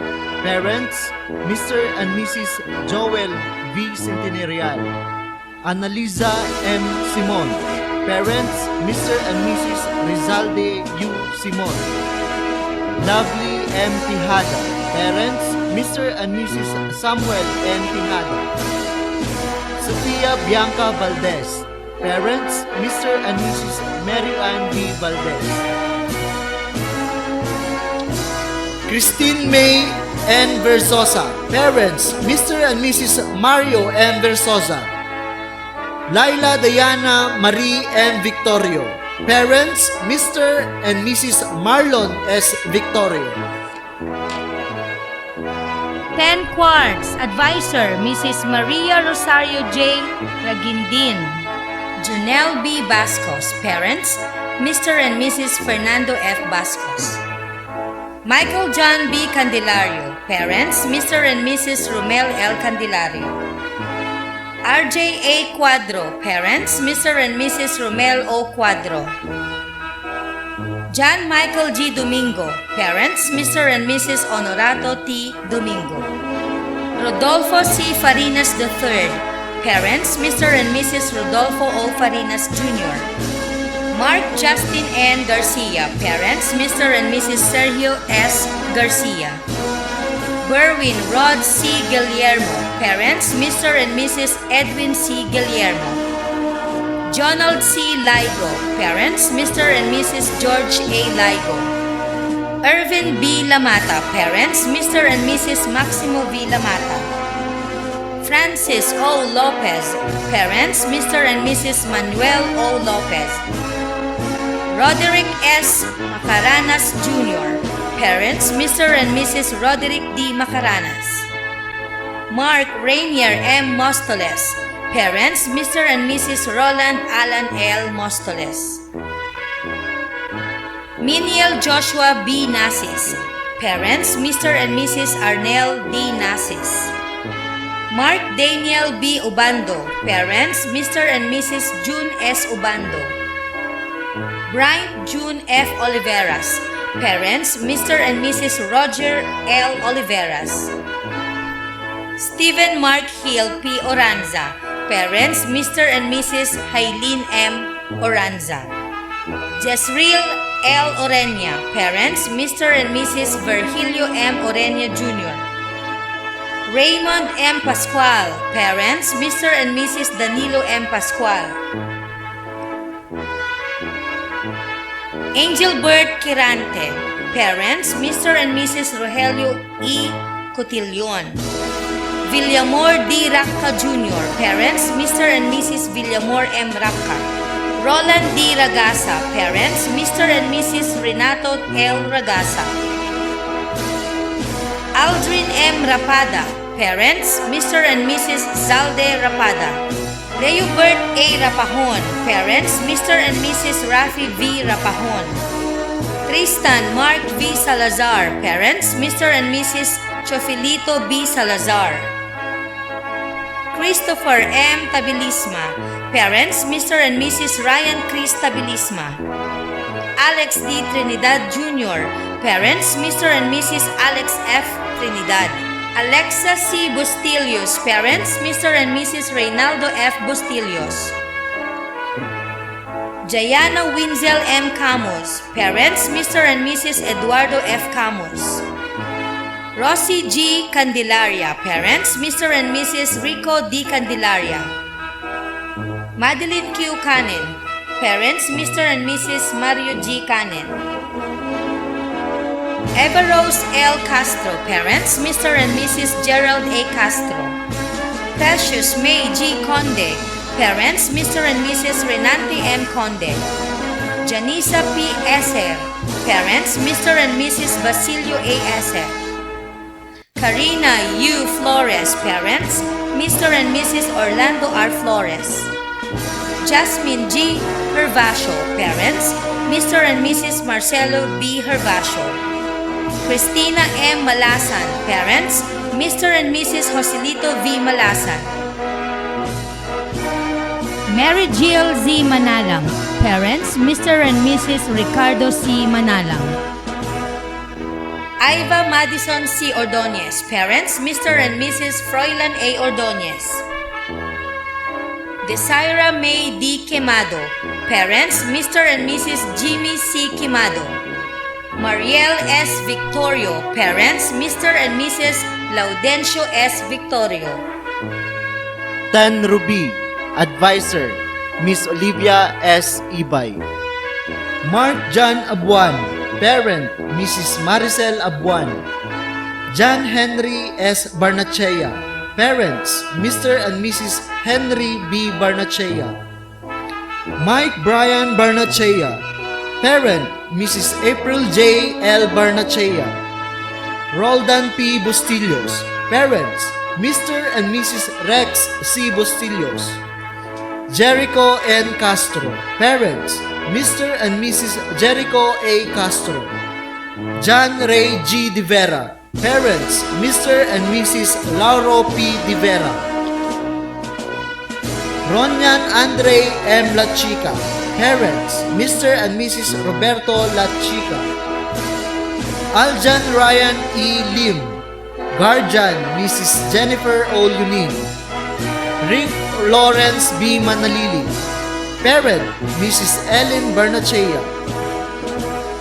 Parents, Mr. and Mrs. Joel V. Sentinerial. Annalisa M. Simon. Parents, Mr. and Mrs. Rizalde U. Simon. Lovely M. Tijada. Parents, Mr. and Mrs. Samuel N. Tijada. Sofia Bianca Valdez. Parents, Mr. and Mrs. Mary Ann B. Valdez. Christine May N. Versosa. Parents, Mr. and Mrs. Mario M. Versosa. Laila Diana Marie M. Victorio. Parents, Mr. and Mrs. Marlon S. Victorio. 10 Quarts, Advisor, Mrs. Maria Rosario J. Ragindin. Janelle B. Bascos. Parents, Mr. and Mrs. Fernando F. Bascos. Michael John B. Candelario. Parents, Mr. and Mrs. Romel L. Candelario. RJ A. Cuadro. Parents, Mr. and Mrs. Romel O. Cuadro. John Michael G. Domingo. Parents, Mr. and Mrs. Honorato T. Domingo. Rodolfo C. Farinas III. Parents, Mr. and Mrs. Rodolfo O. Farinas Jr. Mark Justin N. Garcia, parents, Mr. and Mrs. Sergio S. Garcia. Berwin Rod C. Guillermo, parents, Mr. and Mrs. Edwin C. Guillermo. Jonald C. Ligo, parents, Mr. and Mrs. George A. Ligo. Irvin B. Lamata, parents, Mr. and Mrs. Maximo V. Lamata. Francis O. Lopez, parents, Mr. and Mrs. Manuel O. Lopez. Roderick S. Macaranas Jr., parents, Mr. and Mrs. Roderick D. Macaranas. Mark Rainier M. Mostoles, parents, Mr. and Mrs. Roland Alan L. Mostoles. Miniel Joshua B. Nasis, parents, Mr. and Mrs. Arnel D. Nasis. Mark Daniel B. Ubando, parents, Mr. and Mrs. June S. Ubando. Bryant June F. Oliveras, parents, Mr. and Mrs. Roger L. Oliveras. Stephen Mark Hill P. Oranza, parents, Mr. and Mrs. Hailene M. Oranza. Jezreel L. Orenia, parents, Mr. and Mrs. Virgilio M. Orenia Jr. Raymond M. Pascual, parents, Mr. and Mrs. Danilo M. Pascual. Angelbert Kirante, parents, Mr. and Mrs. Rogelio E. Cotillon. Villamor D. Racca Jr., parents, Mr. and Mrs. Villamor M. Racca. Roland D. Ragasa, parents, Mr. and Mrs. Renato L. Ragasa. Aldrin M. Rapada, parents, Mr. and Mrs. Zalde Rapada. Leobert A. Rapahon, parents, Mr. and Mrs. Rafi V. Rapahon. Tristan Mark V. Salazar, parents, Mr. and Mrs. Chofilito B. Salazar. Christopher M. Tabilisma, parents, Mr. and Mrs. Ryan Chris Tabilisma. Alex D. Trinidad Jr., parents, Mr. and Mrs. Alex F. Trinidad. Alexa C. Bustillos, parents, Mr. and Mrs. Reynaldo F. Bustillos. Jayana Winzel M. Camus, parents, Mr. and Mrs. Eduardo F. Camus. Rosie G. Candelaria, parents, Mr. and Mrs. Rico D. Candelaria. Madeline Q. Canen, parents, Mr. and Mrs. Mario G. Canen. Eva Rose L. Castro, parents, Mr. and Mrs. Gerald A. Castro. Precious May G. Conde, parents, Mr. and Mrs. Renante M. Conde. Janisa P. Eser, parents, Mr. and Mrs. Basilio A. Eser. Karina U. Flores, parents, Mr. and Mrs. Orlando R. Flores. Jasmine G. Hervasio, parents, Mr. and Mrs. Marcelo B. Hervasio. Christina M. Malasan, parents, Mr. and Mrs. Joselito V. Malasan. Mary Jill Z. Manalang, parents, Mr. and Mrs. Ricardo C. Manalang. Iva Madison C. Ordonez, parents, Mr. and Mrs. Froilan A. Ordonez. Desira May D. Quemado, parents, Mr. and Mrs. Jimmy C. Quemado. Mariel S. Victorio, parents, Mr. and Mrs. Laudencio S. Victorio. Tan Ruby, advisor, Miss Olivia S. Ibay. Mark John Abuan, parent, Mrs. Maricel Abuan. John Henry S. Barnachea, parents, Mr. and Mrs. Henry B. Barnachea. Mike Brian Barnachea, parent, Mrs. April J. L. Barnachea. Roldan P. Bustillos, parents, Mr. and Mrs. Rex C. Bustillos. Jericho N. Castro, parents, Mr. and Mrs. Jericho A. Castro. John Ray G. De Vera, parents, Mr. and Mrs. Lauro P. De Vera. Ronyan Andre M. La Chica, parents, Mr. and Mrs. Roberto La Chica. Aljan Ryan E. Lim, guardian, Mrs. Jennifer O. Lunin. Rick Lawrence B. Manalili. Parent, Mrs. Ellen Barnachea.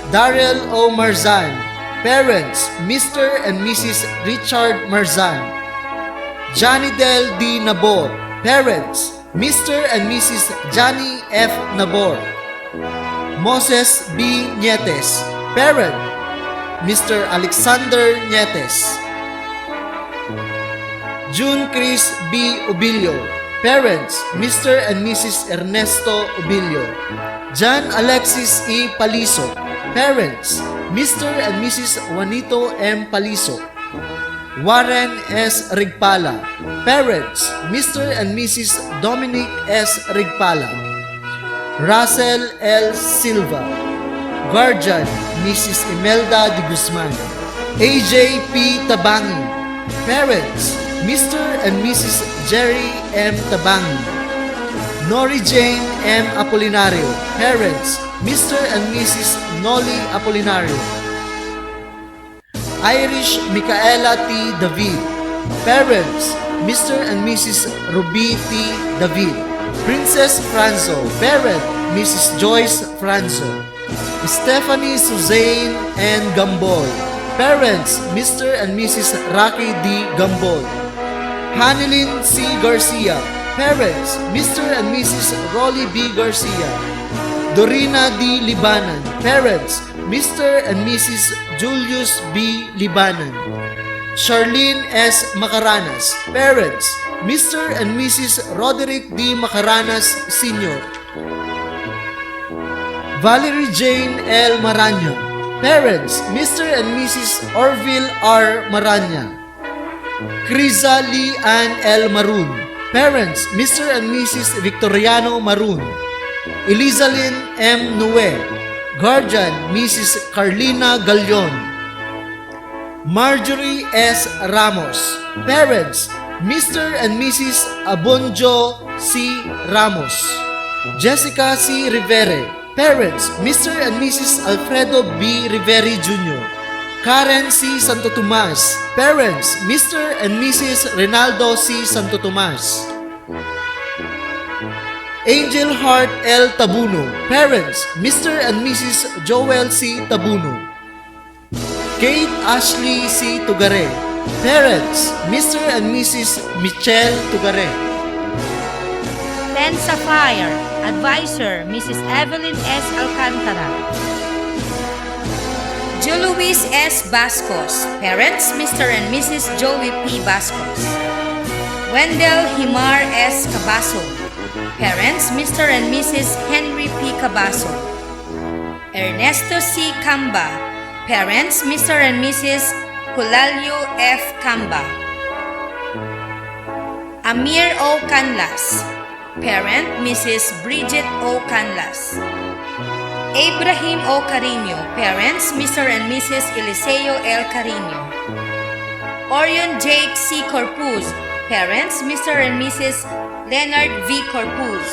Daryl O. Marzan. Parents, Mr. and Mrs. Richard Marzan. Johnny Del D. Nabor. Parents, Mr. and Mrs. Johnny F. Nabor. Moses B. Nietes. Parent, Mr. Alexander Nietes. June Chris B. Ubilio. Parents, Mr. and Mrs. Ernesto Ubilio. John Alexis E. Paliso. Parents, Mr. and Mrs. Juanito M. Paliso. Warren S. Rigpala. Parents, Mr. and Mrs. Dominic S. Rigpala. Russell L. Silva. Guardian, Mrs. Imelda de Guzman. AJ P. Tabangi. Parents, Mr. and Mrs. Jerry M. Tabangi. Nori Jane M. Apolinario. Parents, Mr. and Mrs. Noli Apolinario. Irish Micaela T. David. Parents, Mr. and Mrs. Ruby T. David. Princess Franzo. Parent, Mrs. Joyce Franzo. Stephanie Suzanne N. Gambol. Parents, Mr. and Mrs. Rocky D. Gambol. Hanilin C. Garcia. Parents, Mr. and Mrs. Rolly B. Garcia. Dorina D. Libanan. Parents, Mr. and Mrs. Julius B. Libanan. Charlene S. Macaranas. Parents, Mr. and Mrs. Roderick D. Macaranas Sr. Valerie Jane L. Maranya. Parents, Mr. and Mrs. Orville R. Maranya. Criza Lee Ann L. Maroon. Parents, Mr. and Mrs. Victoriano Maroon. Elizalyn M. Nue. Guardian, Mrs. Carlina Galion. Marjorie S. Ramos. Parents, Mr. and Mrs. Abonjo C. Ramos. Jessica C. Rivere. Parents, Mr. and Mrs. Alfredo B. Rivere Jr. Karen C. Santo Tomas. Parents, Mr. and Mrs. Rinaldo C. Santo Tomas. Angel Heart L. Tabuno. Parents, Mr. and Mrs. Joel C. Tabuno. Kate Ashley C. Tugare. Parents, Mr. and Mrs. Michelle Tugare. Ten Sapphire. Advisor, Mrs. Evelyn S. Alcantara. Joluis S. Bascos. Parents, Mr. and Mrs. Joey P. Bascos. Wendell Himar S. Cabaso. Parents, Mr. and Mrs. Henry P. Cabaso. Ernesto C. Camba. Parents, Mr. and Mrs. Culalio F. Camba. Amir O. Canlas. Parent, Mrs. Bridget O. Canlas. Abraham O. Carino. Parents, Mr. and Mrs. Eliseo L. Carino. Orion Jake C. Corpuz. Parents, Mr. and Mrs. Leonard V. Corpuz.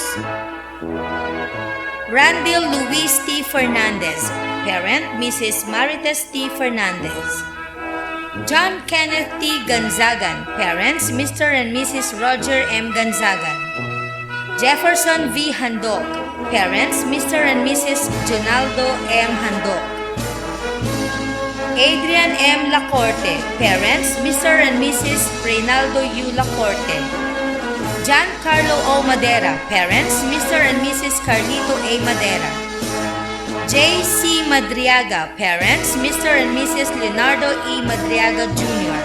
Randall Luis T. Fernandez. Parent, Mrs. Marites T. Fernandez. John Kenneth T. Gonzagan. Parents, Mr. and Mrs. Roger M. Gonzagan. Jefferson V. Handok. Parents, Mr. and Mrs. Jonaldo M. Handok. Adrian M. Lacorte. Parents, Mr. and Mrs. Reynaldo U. Lacorte. John Carlo O. Madera. Parents, Mr. and Mrs. Carlito A. Madera. J. C. Madriaga. Parents, Mr. and Mrs. Leonardo E. Madriaga Jr.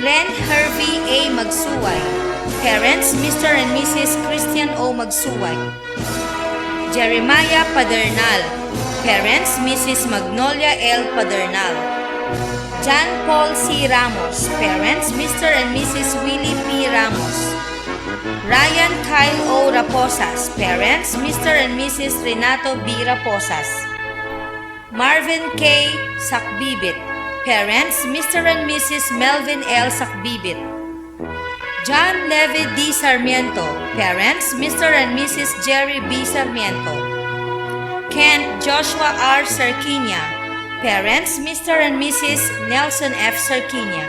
Glenn Hervey A. Magsuway. Parents, Mr. and Mrs. Christian O. Magsuway. Jeremiah Padernal. Parents, Mrs. Magnolia L. Padernal. John Paul C. Ramos. Parents, Mr. and Mrs. Willie P. Ramos. Ryan Kyle O. Raposas. Parents, Mr. and Mrs. Renato B. Raposas. Marvin K. Sakbibit. Parents, Mr. and Mrs. Melvin L. Sakbibit. John Levi D. Sarmiento. Parents, Mr. and Mrs. Jerry B. Sarmiento. Kent Joshua R. Sarkinia. Parents, Mr. and Mrs. Nelson F. Sarkinia.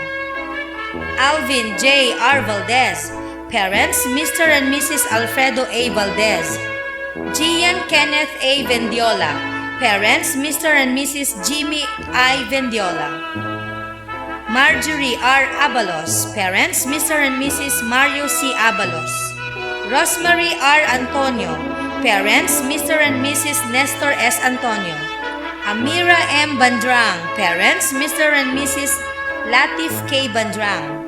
Alvin J. R. Valdez. Parents, Mr. and Mrs. Alfredo A. Valdez. Gian Kenneth A. Vendiola. Parents, Mr. and Mrs. Jimmy I. Vendiola. Marjorie R. Abalos. Parents, Mr. and Mrs. Mario C. Abalos. Rosemary R. Antonio. Parents, Mr. and Mrs. Nestor S. Antonio. Amira M. Bandrang. Parents, Mr. and Mrs. Latif K. Bandrang.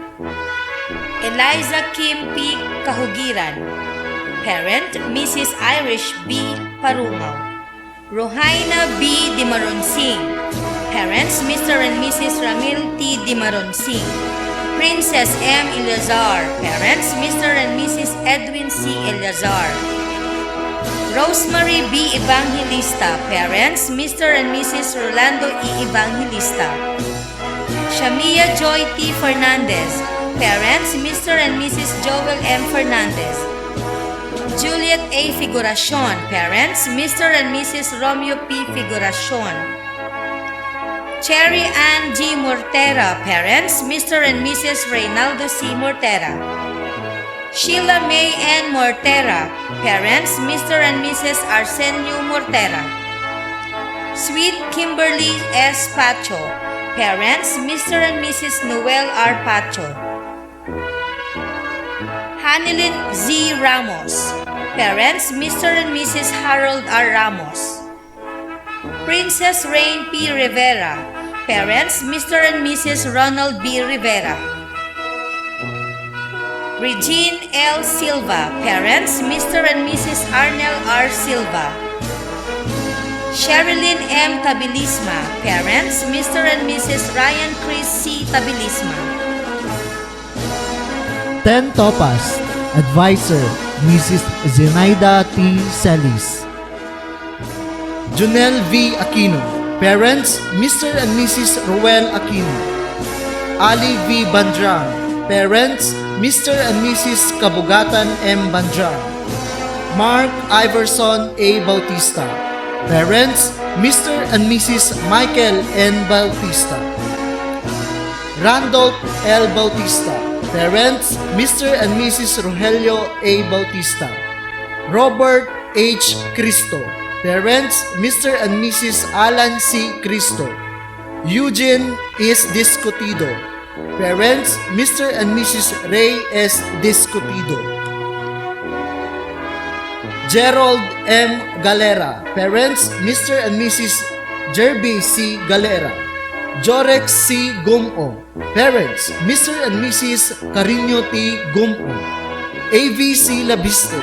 Eliza Kim P. Kahugiran. Parent, Mrs. Irish B. Parungaw. Rohaina B. Dimaronsing. Parents, Mr. and Mrs. Ramil T. Dimaronsing. Princess M. Eleazar. Parents, Mr. and Mrs. Edwin C. Eleazar. Rosemary B. Evangelista. Parents, Mr. and Mrs. Rolando E. Evangelista. Shamia Joy T. Fernandez. Parents, Mr. and Mrs. Joel M. Fernandez. Juliet A. Figuracion. Parents, Mr. and Mrs. Romeo P. Figuracion. Cherry Ann G. Mortera. Parents, Mr. and Mrs. Reynaldo C. Mortera. Sheila May N. Mortera. Parents, Mr. and Mrs. Arsenio Mortera. Sweet Kimberly S. Pacho. Parents, Mr. and Mrs. Noel R. Pacho. Hanilin Z. Ramos. Parents, Mr. and Mrs. Harold R. Ramos. Princess Rain P. Rivera. Parents, Mr. and Mrs. Ronald B. Rivera. Regine L. Silva. Parents, Mr. and Mrs. Arnel R. Silva. Sherilyn M. Tabilisma. Parents, Mr. and Mrs. Ryan Chris C. Tabilisma. 10 Topaz. Advisor, Mrs. Zenaida T. Celis. Junel V. Aquino. Parents, Mr. and Mrs. Ruel Aquino. Ali V. Bandrang. Parents, Mr. and Mrs. Kabugatan M. Bandrang. Mark Iverson A. Bautista. Parents, Mr. and Mrs. Michael N. Bautista. Randolph L. Bautista. Parents, Mr. and Mrs. Rogelio A. Bautista. Robert H. Cristo. Parents, Mr. and Mrs. Alan C. Cristo. Eugene is Discutido. Parents, Mr. and Mrs. Ray S. Discutido. Gerald M. Galera. Parents, Mr. and Mrs. Jerby C. Galera. Jorex C. Gumo. Parents, Mr. and Mrs. Carino T. Gumo. AVC Labiste.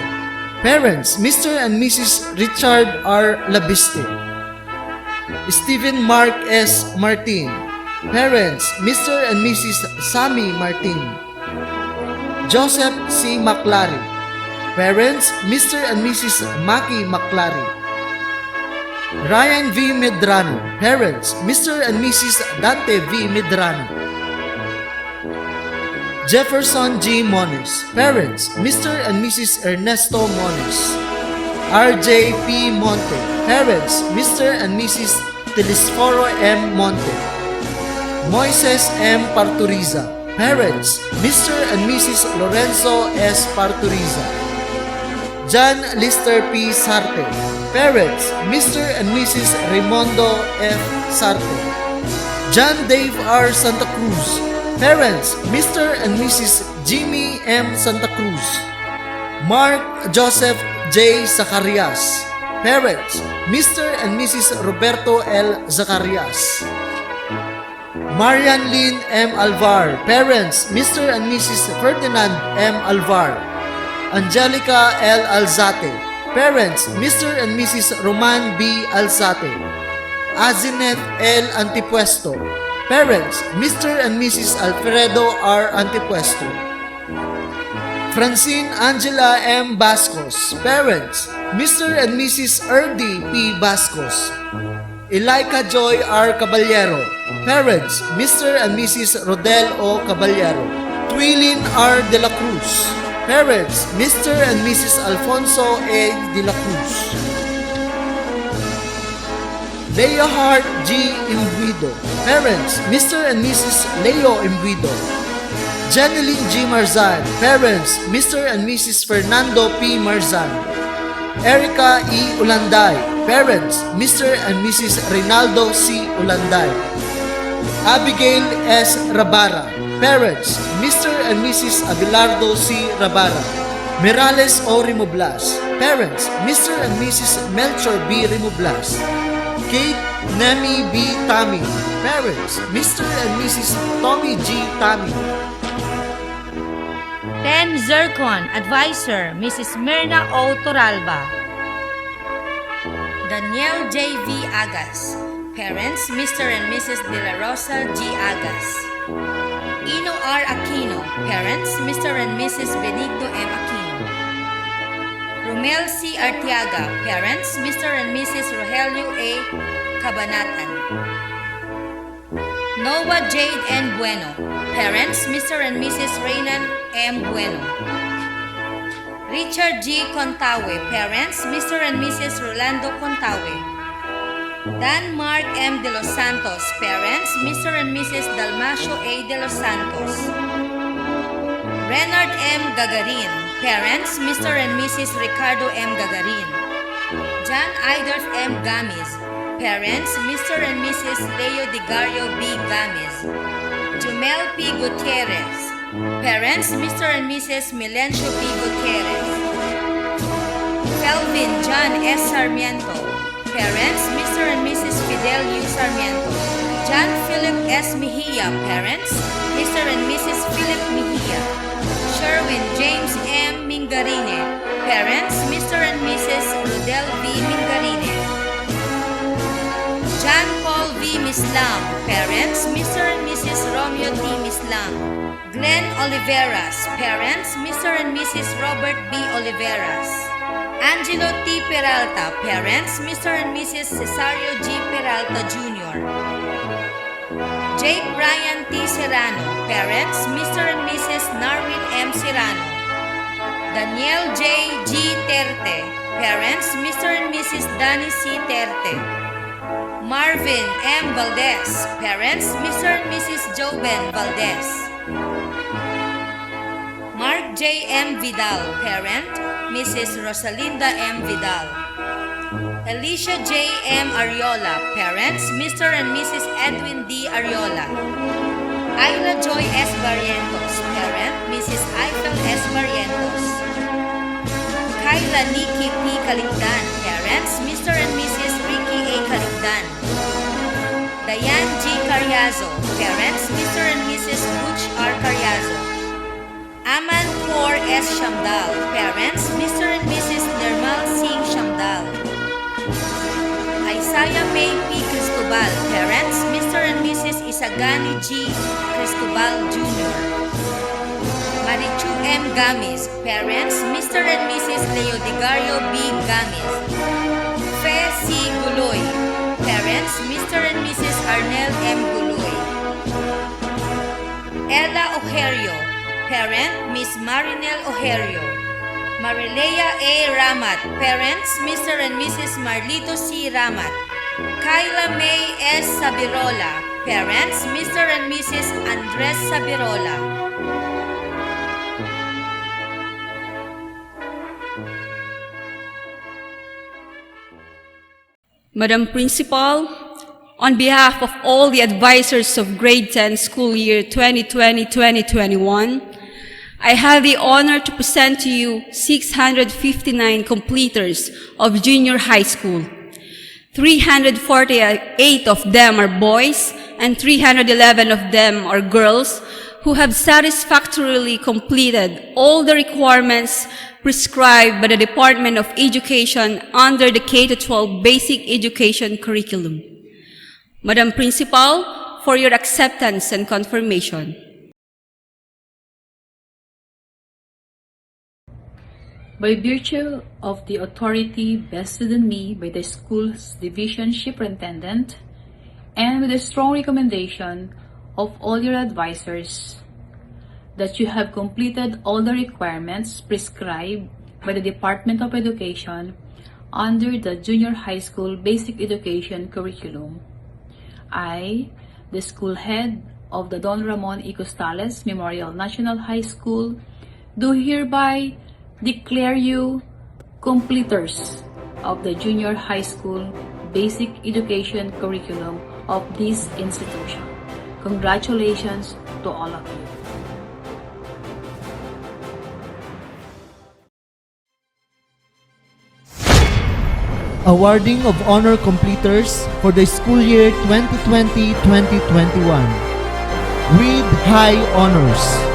Parents, Mr. and Mrs. Richard R. Labiste. Stephen Mark S. Martin. Parents, Mr. and Mrs. Sammy Martin. Joseph C. Maclari. Parents, Mr. and Mrs. Maki Maclari. Ryan V. Medrano. Parents, Mr. and Mrs. Dante V. Medrano. Jefferson G. Moniz. Parents, Mr. and Mrs. Ernesto Moniz. RJ P. Monte. Parents, Mr. and Mrs. Telisforo M. Monte. Moises M. Parturiza. Parents, Mr. and Mrs. Lorenzo S. Parturiza. John Lister P. Sarte. Parents, Mr. and Mrs. Raimondo F. Sarte. John Dave R. Santa Cruz. Parents, Mr. and Mrs. Jimmy M. Santa Cruz. Mark Joseph J. Zacarias. Parents, Mr. and Mrs. Roberto L. Zacarias. Marian Lynn M. Alvar. Parents, Mr. and Mrs. Ferdinand M. Alvar. Angelica L. Alzate. Parents, Mr. and Mrs. Roman B. Alzate. Azinet L. Antipuesto. Parents, Mr. and Mrs. Alfredo R. Antipuesto. Francine Angela M. Bascos. Parents, Mr. and Mrs. Erdi P. Bascos. Elika Joy R. Caballero. Parents, Mr. and Mrs. Rodel O. Caballero. Twilin R. De La Cruz. Parents, Mr. and Mrs. Alfonso A. De La Cruz. Leo Hart G. Imbuido. Parents, Mr. and Mrs. Leo Imbuido. Jeneline G. Marzan. Parents, Mr. and Mrs. Fernando P. Marzan. Erica E. Ulanday. Parents, Mr. and Mrs. Reynaldo C. Ulanday. Abigail S. Rabara. Parents, Mr. and Mrs. Abelardo C. Rabara. Merales O. Rimoblas. Parents, Mr. and Mrs. Melchor B. Rimoblas. Kate Nemi B. Tami. Parents, Mr. and Mrs. Tommy G. Tami. 10 Zircon, Advisor, Mrs. Myrna O. Toralba. Daniel J. V. Agas. Parents, Mr. and Mrs. De La Rosa G. Agas. Ino R. Aquino. Parents, Mr. and Mrs. Benigno M. Aquino. Romel C. Artiaga. Parents, Mr. and Mrs. Rogelio A. Cabanatan. Noah Jade N. Bueno. Parents, Mr. and Mrs. Reynan M. Bueno. Richard G. Contawe. Parents, Mr. and Mrs. Rolando Contawe. Dan Mark M. De Los Santos. Parents, Mr. and Mrs. Dalmacio A. De Los Santos. Renard M. Gagarin. Parents, Mr. and Mrs. Ricardo M. Gagarin. John Iders M. Gamis. Parents, Mr. and Mrs. Leo Digario B. Gamis. Jumel P. Gutierrez. Parents, Mr. and Mrs. Milencio B. Gutierrez. Kelvin John S. Sarmiento. Parents, Mr. and Mrs. Fidel U. Sarmiento. John Philip S. Mejia. Parents, Mr. and Mrs. Philip Mejia. Sherwin James M. Mingarine. Parents, Mr. and Mrs. Rodel V. Mingarine. John Paul V. Mislam. Parents, Mr. and Mrs. Romeo T. Mislam. Glenn Oliveras. Parents, Mr. and Mrs. Robert B. Oliveras. Angelo T. Peralta. Parents, Mr. and Mrs. Cesario G. Peralta Jr. Jake Brian T. Serrano. Parents, Mr. and Mrs. Narwin M. Serrano. Daniel J. G. Terte. Parents, Mr. and Mrs. Danny C. Terte. Marvin M. Valdez. Parents, Mr. and Mrs. Joben Valdez. Mark J. M. Vidal. Parent, Mrs. Rosalinda M. Vidal. Alicia J. M. Ariola. Parents, Mr. and Mrs. Edwin D. Ariola. Ayla Joy S. Barrientos. Parent, Mrs. Eiffel S. Barrientos. Kyla Nikki P. Kaligdan. Parents, Mr. and Mrs. Ricky A. Kaligdan. Diane G. Carriazo. Parents, Mr. and Mrs. Butch R. Carriazo. Aman Kaur S. Shamdal. Parents, Mr. and Mrs. Nirmal Singh Shamdal. Isaiah May P. Cristobal. Parents, Mr. and Mrs. Isagani G. Cristobal Jr. Marichu M. Gamis. Parents, Mr. and Mrs. Leo Digario B. Gamis. Fe C. Guloy. Parents, Mr. and Mrs. Arnel M. Guloy. Ella Ojerio. Parent, Miss Marinel Ojerio. Marilea A. Ramat. Parents, Mr. and Mrs. Marlito C. Ramat. Kyla May S. Sabirola. Parents, Mr. and Mrs. Andres Sabirola. Madam Principal, on behalf of all the advisors of Grade 10 School Year 2020-2021, I have the honor to present to you 659 completers of junior high school. 348 of them are boys and 311 of them are girls who have satisfactorily completed all the requirements prescribed by the Department of Education under the K-12 Basic Education Curriculum. Madam Principal, for your acceptance and confirmation. By virtue of the authority vested in me by the school's division superintendent, and with the strong recommendation of all your advisors, that you have completed all the requirements prescribed by the Department of Education under the Junior High School Basic Education Curriculum. I, the school head of the Don Ramon E. Costales Memorial National High School do hereby declare you completers of the junior high school basic education curriculum of this institution. Congratulations to all of you. Awarding of honor completers for the school year 2020-2021 with high honors.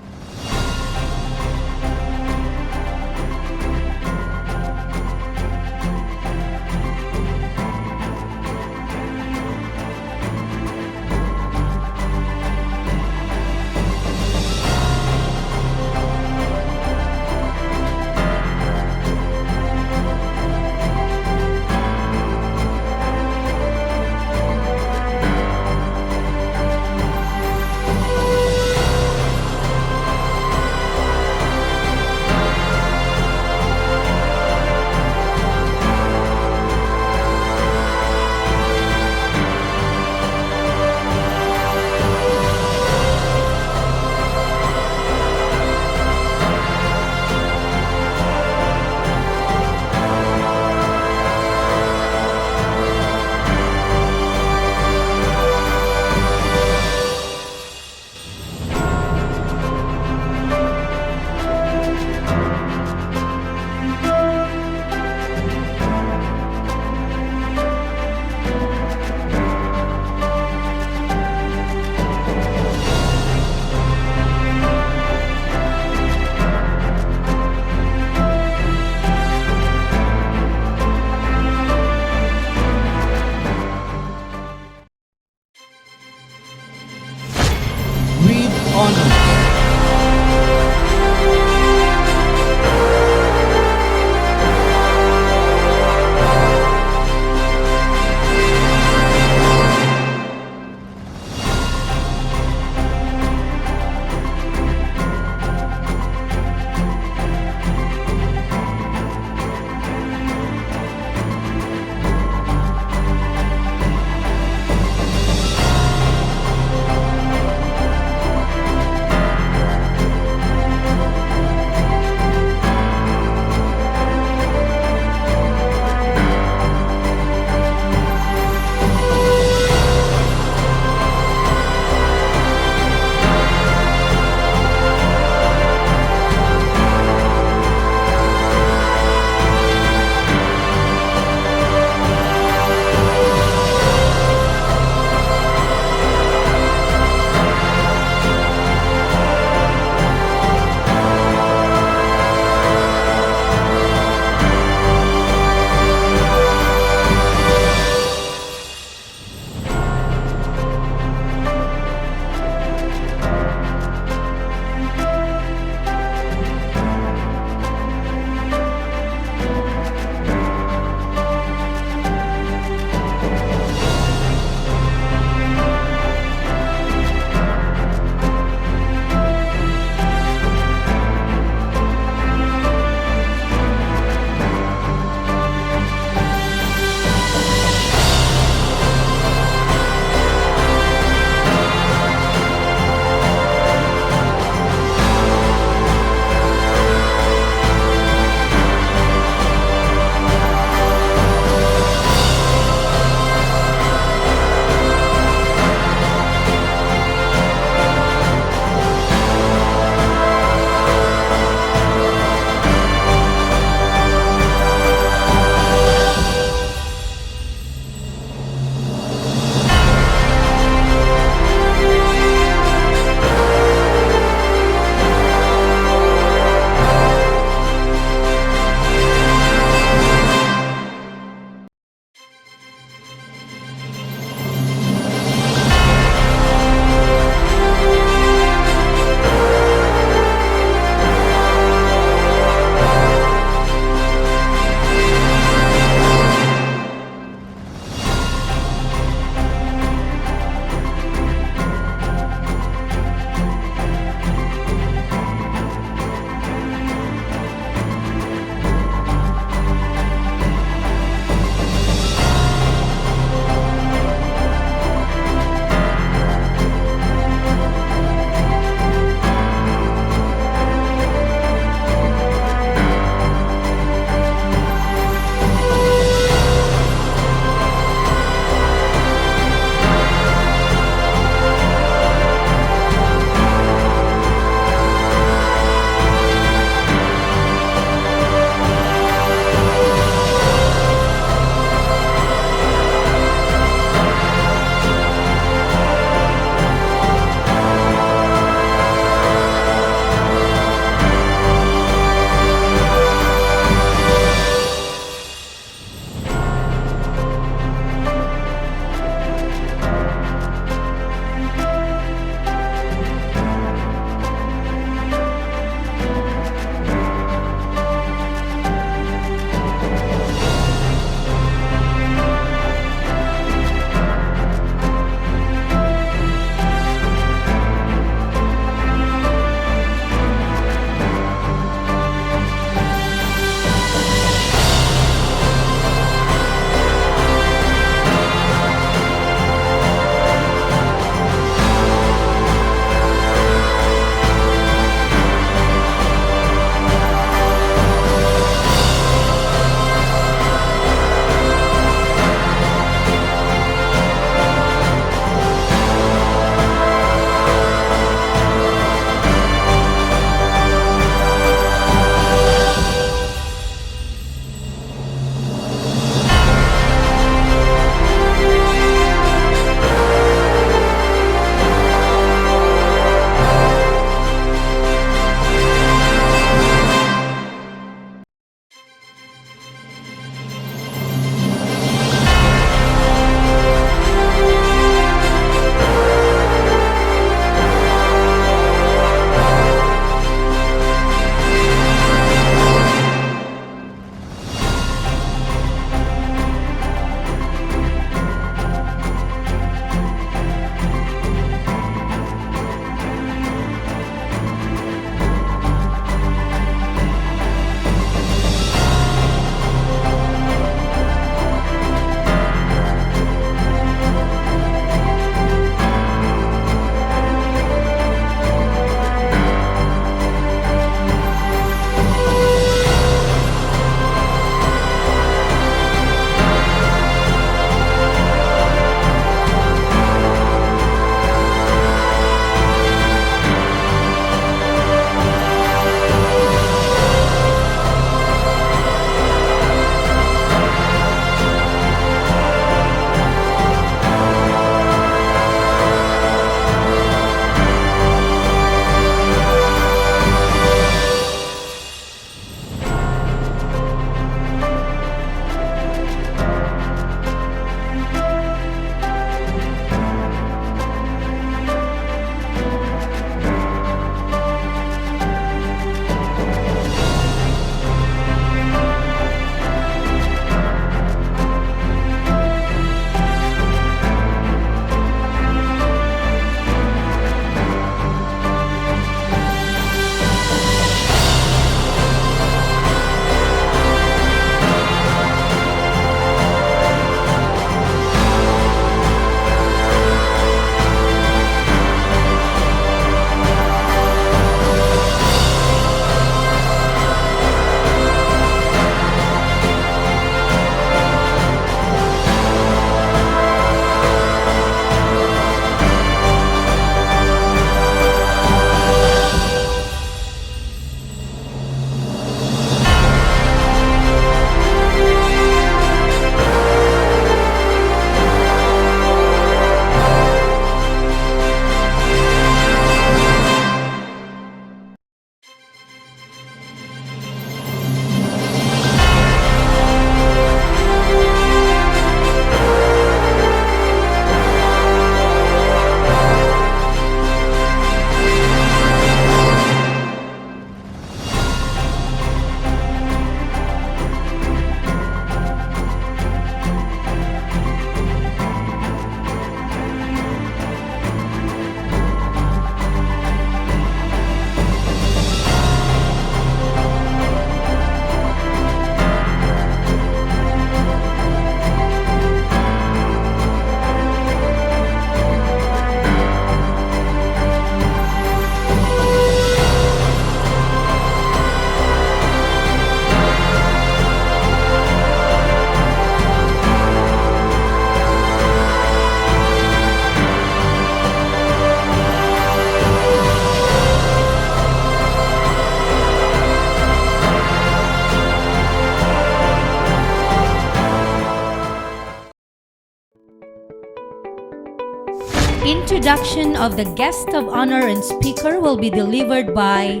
introduction of the guest of honor and speaker will be delivered by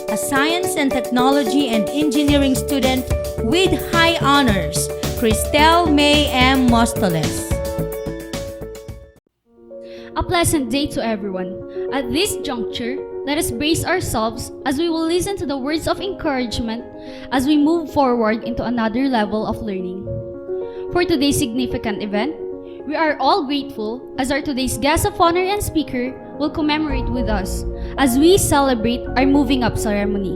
a science and technology and engineering student with high honors, Cristel May M. Costales. A pleasant day to everyone. At this juncture, let us brace ourselves as we will listen to the words of encouragement as we move forward into another level of learning. For today's significant event, we are all grateful as our today's guest of honor and speaker will commemorate with us as we celebrate our moving up ceremony.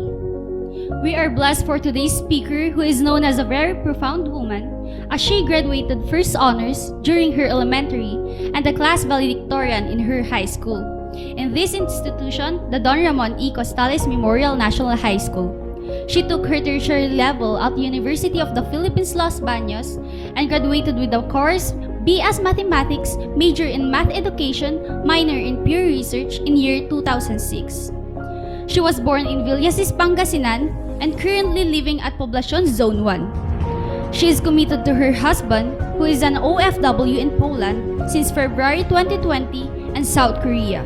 We are blessed for today's speaker who is known as a very profound woman as she graduated first honors during her elementary and the class valedictorian in her high school. In this institution, the Don Ramon E. Costales Memorial National High School. She took her tertiary level at the University of the Philippines, Los Baños and graduated with the course BS Mathematics, major in Math Education, minor in Pure Research in year 2006. She was born in Villasis, Pangasinan and currently living at Poblacion Zone 1. She is committed to her husband, who is an OFW in Poland since February 2020 and South Korea.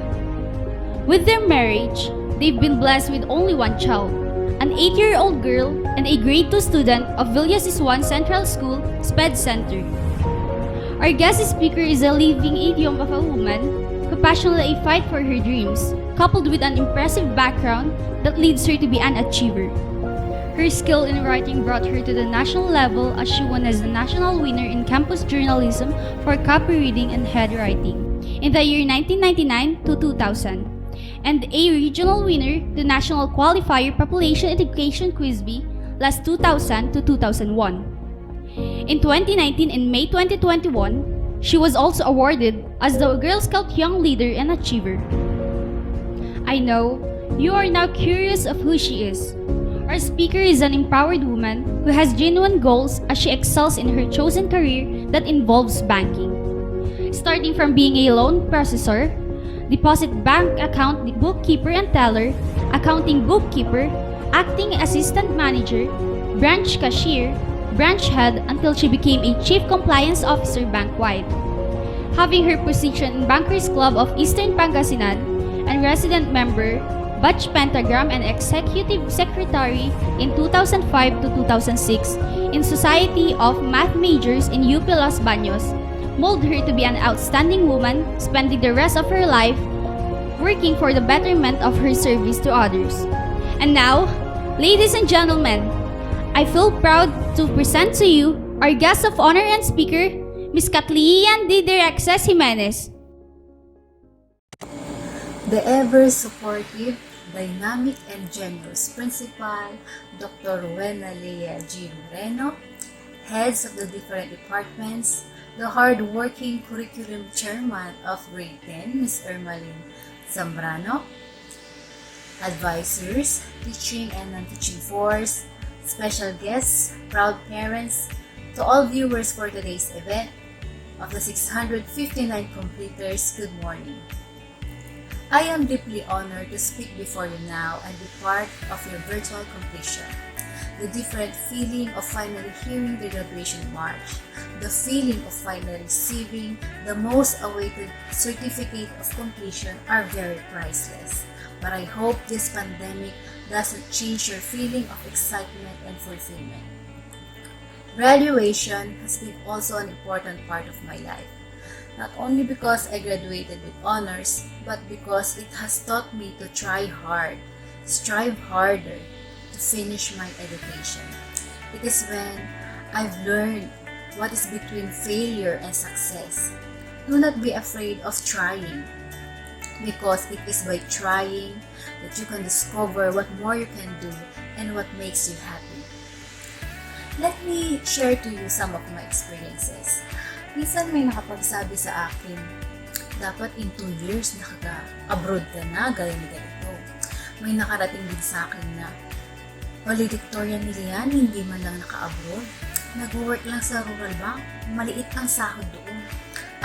With their marriage, they've been blessed with only one child, an 8-year-old girl and a grade 2 student of Villasis 1 Central School, SPED Center. Our guest speaker is a living idiom of a woman who passionately fights for her dreams, coupled with an impressive background that leads her to be an achiever. Her skill in writing brought her to the national level as she won as the national winner in campus journalism for copy reading and head writing in the year 1999 to 2000, and a regional winner, the National Qualifier Population Education Quiz Bee, last 2000 to 2001. In 2019 and May 2021, she was also awarded as the Girl Scout Young Leader and Achiever. I know you are now curious of who she is. Our speaker is an empowered woman who has genuine goals as she excels in her chosen career that involves banking. Starting from being a loan processor, deposit bank account bookkeeper and teller, accounting bookkeeper, acting assistant manager, branch cashier, branch head until she became a chief compliance officer bank-wide. Having her position in Bankers Club of Eastern Pangasinan and resident member, batch pentagram and executive secretary in 2005 to 2006 in Society of Math Majors in UP Los Baños, mold her to be an outstanding woman, spending the rest of her life working for the betterment of her service to others. And now, ladies and gentlemen, I feel proud to present to you our guest of honor and speaker, Ms. Kathleen D. Drecmnhs Jimenez. The ever-supportive, dynamic, and generous Principal, Dr. Rowena Lea G. Moreno, heads of the different departments, the hard-working curriculum chairman of grade 10, Ms. Ermaline Zambrano, advisors, teaching and non-teaching force, special guests, proud parents, to all viewers for today's event of the 659 completers, good morning. I am deeply honored to speak before you now and be part of your virtual completion. The different feeling of finally hearing the graduation march, the feeling of finally receiving the most awaited certificate of completion are very priceless. But I hope this pandemic doesn't change your feeling of excitement and fulfillment. Graduation has been also an important part of my life. Not only because I graduated with honors, but because it has taught me to try hard, strive harder to finish my education. It is when I've learned what is between failure and success. Do not be afraid of trying, because it is by trying that you can discover what more you can do and what makes you happy. Let me share to you some of my experiences. Minsan may nakapagsabi sa akin, dapat in 2 years nakaka-abroad ka na, galing ganito. May nakarating din sa akin na, valedictorian nila yan, hindi man lang naka-abroad. Nag-work lang sa rural bank, maliit ang sahod doon.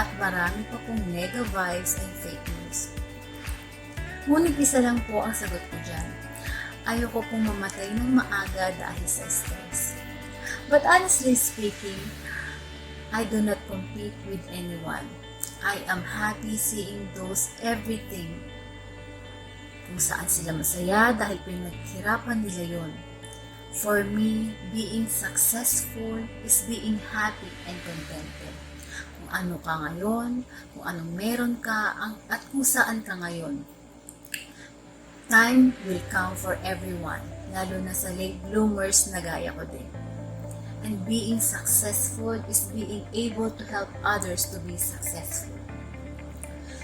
At marami pa pong nega vibes and fake news. Ngunit isa lang po ang sagot ko dyan. Ayoko pong mamatay ng maaga dahil sa stress. But honestly speaking, I do not compete with anyone. I am happy seeing those everything. Kung saan sila masaya dahil pinaghirapan nila yon. For me, being successful is being happy and contented. Kung ano ka ngayon, kung anong meron ka, at kung saan ka ngayon. Time will come for everyone, lalo na sa late bloomers na gaya ko din. And being successful is being able to help others to be successful.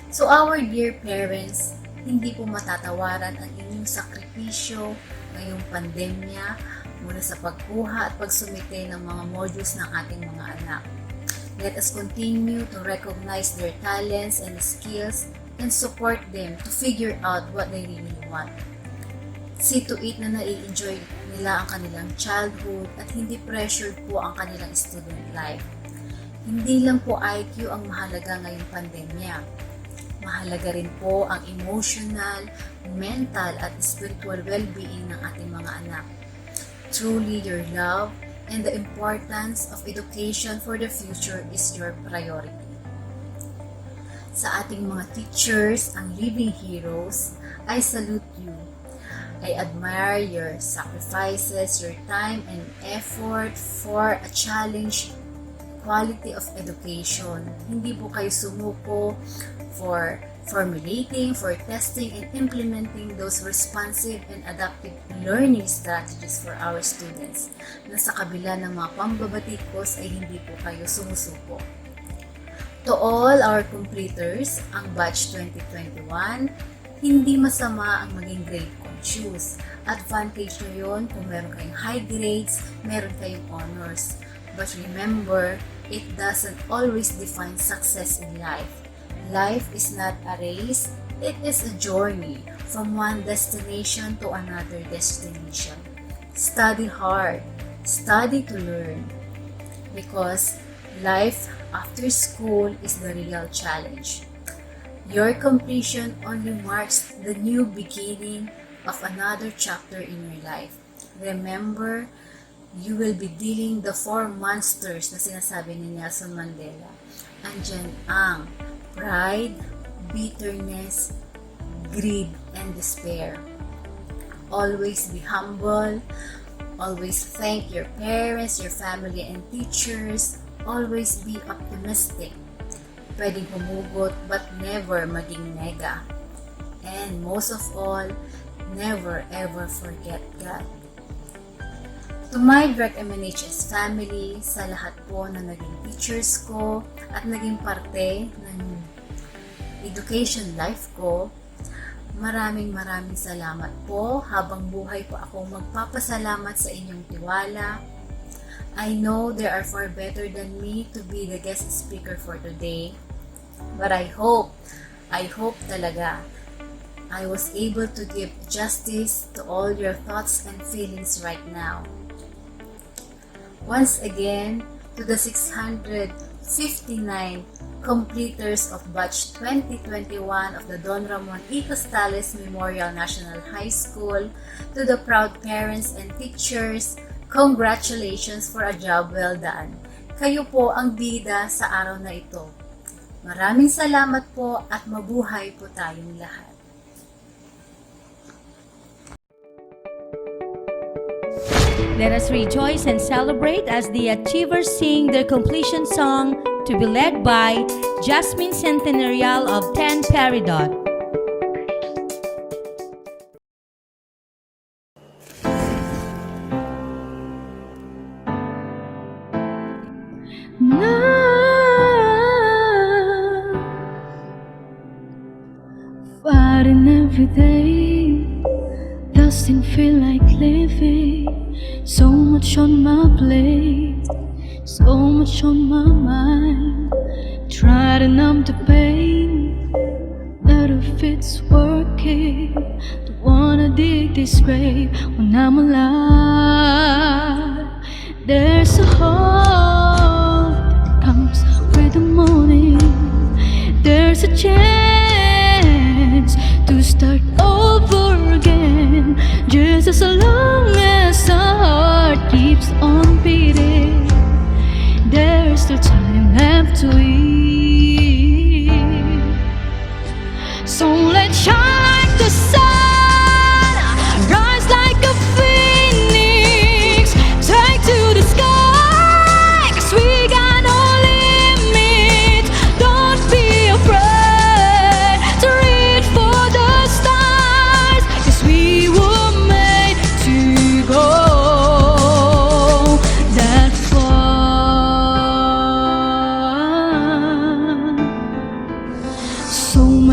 So our dear parents, hindi po matatawaran ang inyong sakripisyo ngayong pandemya mula sa pagkuha at pagsumite ng mga modules ng ating mga anak. Let us continue to recognize their talents and skills and support them to figure out what they really want. See to it na nai-enjoy nila ang kanilang childhood at hindi pressured po ang kanilang student life. Hindi lang po IQ ang mahalaga ngayong pandemya. Mahalaga rin po ang emotional, mental at spiritual well-being ng ating mga anak. Truly, your love and the importance of education for the future is your priority. Sa ating mga teachers, ang living heroes, I salute you. I admire your sacrifices, your time and effort for a challenge quality of education. Hindi po kayo sumuko for formulating, for testing and implementing those responsive and adaptive learning strategies for our students. Na sa kabila ng mga pambabatikos ay hindi po kayo sumusuko. To all our completers, ang batch 2021, hindi masama ang maging grade conscious. Advantage nyo yun kung meron kayong high grades, meron kayong honors. But remember, it doesn't always define success in life. Life is not a race, it is a journey from one destination to another destination. Study hard, study to learn. Because life after school is the real challenge. Your completion only marks the new beginning of another chapter in your life. Remember, you will be dealing the 4 monsters na sinasabi ni Nelson Mandela. Andyan ang pride, bitterness, greed, and despair. Always be humble. Always thank your parents, your family, and teachers. Always be optimistic. Pwedeng humugot but never maging nega. And most of all, never ever forget God. To my Drecmnhs family, sa lahat po na naging teachers ko at naging parte ng education life ko, maraming salamat po. Habang buhay po ako magpapasalamat sa inyong tiwala. I know there are far better than me to be the guest speaker for today. But I hope talaga, I was able to give justice to all your thoughts and feelings right now. Once again, to the 659 completers of batch 2021 of the Don Ramon E. Costales Memorial National High School, to the proud parents and teachers, congratulations for a job well done. Kayo po ang bida sa araw na ito. Maraming salamat po at mabuhay po tayong lahat. Let us rejoice and celebrate as the achievers sing their completion song to be led by Jasmine Sentinerial of 10 Peridot. Fighting every day, doesn't feel like living. So much on my plate, so much on my mind. Try to numb the pain, none of it's working. Don't wanna dig this grave when I'm alive. There's a hope that comes with the morning. There's a chance to start over again. Just as long as our heart keeps on beating, there's still time left to eat.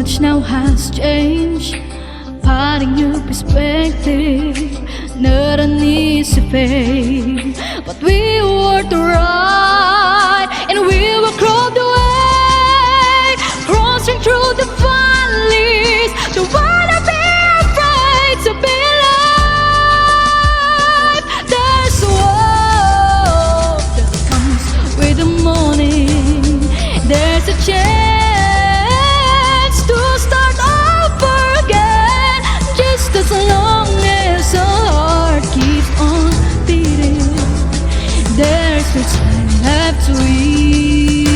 much now has changed. Parting new perspective, not an easy fate. But we worked right, and we will crawl the way, crossing through the valleys. Don't wanna be afraid to be alive. There's a hope that comes with the morning. There's a chance to start over again, just as long as our heart keeps on beating. There's no time left to eat.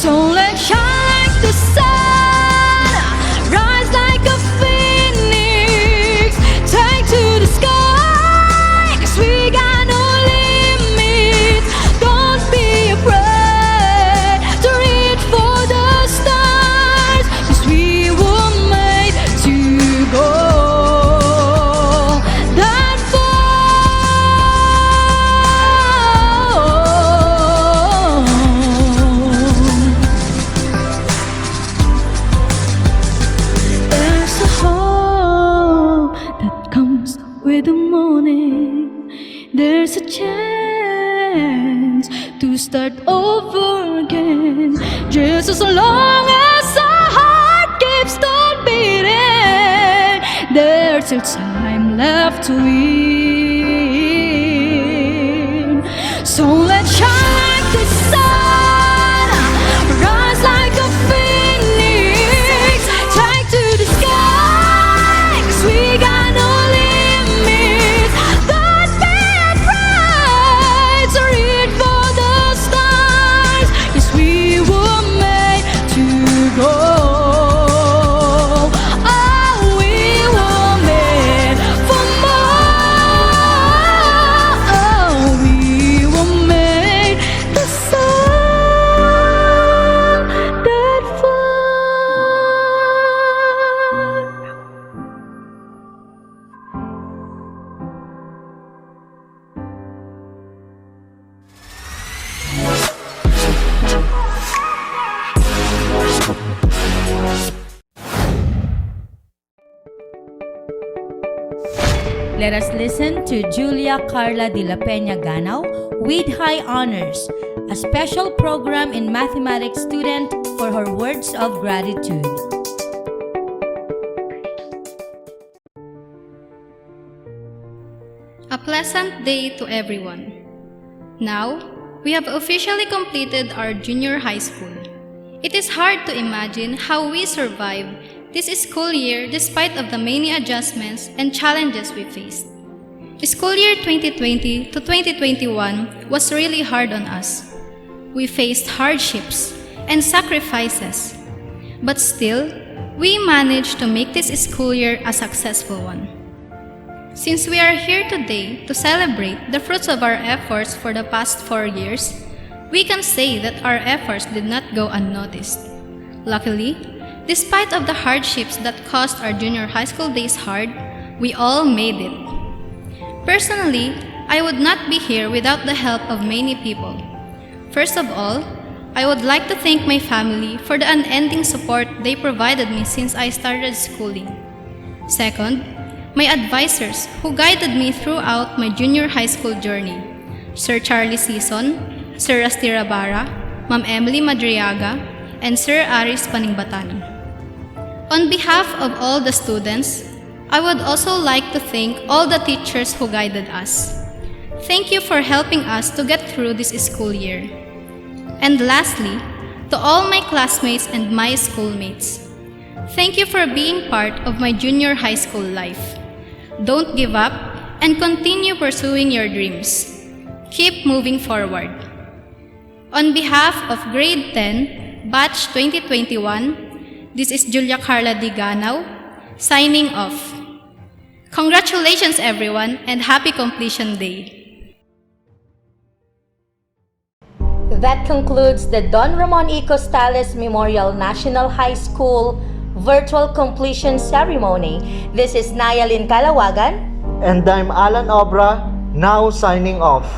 So let's shine like the sun, rise like a phoenix, take to the sky, 'cause we got no limits. Don't be afraid to reach for the stars, 'cause we were made to go that far. There's a hope that comes with the morning. There's a chance to start over again, just as long as our heart keeps on beating. There's still time left to win. So let's shine like the sun, rise like a phoenix, take to the sky, 'cause we got no limits. Don't be afraid to reach for the stars, 'cause we were made to go. Oh, we were made for more. Oh, we were made the sun that far. Let us listen to Julia Carla de la Peña Ganao with high honors, a special program in mathematics student, for her words of gratitude. A pleasant day to everyone. Now, we have officially completed our junior high school. It is hard to imagine how we survived this school year despite of the many adjustments and challenges we faced. School year 2020 to 2021 was really hard on us. We faced hardships and sacrifices, but still, we managed to make this school year a successful one. Since we are here today to celebrate the fruits of our efforts for the past 4 years, we can say that our efforts did not go unnoticed. Luckily, despite of the hardships that caused our junior high school days hard, we all made it. Personally, I would not be here without the help of many people. First of all, I would like to thank my family for the unending support they provided me since I started schooling. Second, my advisors who guided me throughout my junior high school journey: Sir Charlie Sison, Sir Rusty Rabara, Ma'am Emily Madriaga, and Sir Aris Paningbatani. On behalf of all the students, I would also like to thank all the teachers who guided us. Thank you for helping us to get through this school year. And lastly, to all my classmates and my schoolmates, thank you for being part of my junior high school life. Don't give up and continue pursuing your dreams. Keep moving forward. On behalf of Grade 10, Batch 2021, this is Julia Carla de Ganao, signing off. Congratulations everyone, and happy completion day. That concludes the Don Ramon E. Costales Memorial National High School Virtual Completion Ceremony. This is Nayalin Kalawagan. And I'm Alan Obra, now signing off.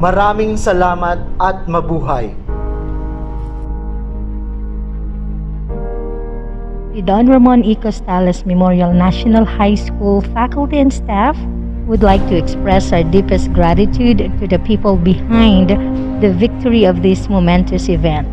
Maraming salamat at mabuhay. The Don Ramon E. Costales Memorial National High School faculty and staff would like to express our deepest gratitude to the people behind the victory of this momentous event,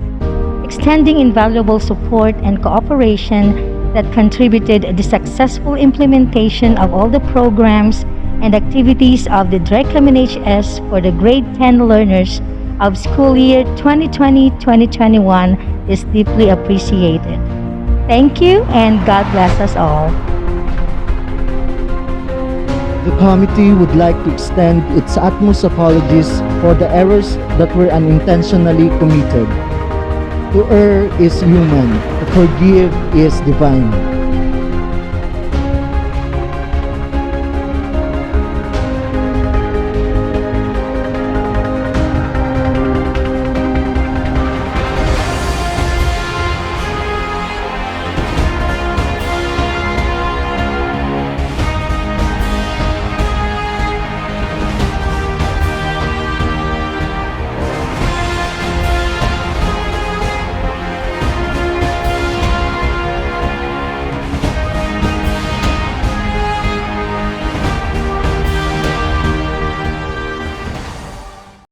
extending invaluable support and cooperation that contributed to the successful implementation of all the programs and activities of the Drecmnhs for the grade 10 learners of school year 2020-2021 is deeply appreciated. Thank you and God bless us all. The committee would like to extend its utmost apologies for the errors that were unintentionally committed. To err is human, to forgive is divine.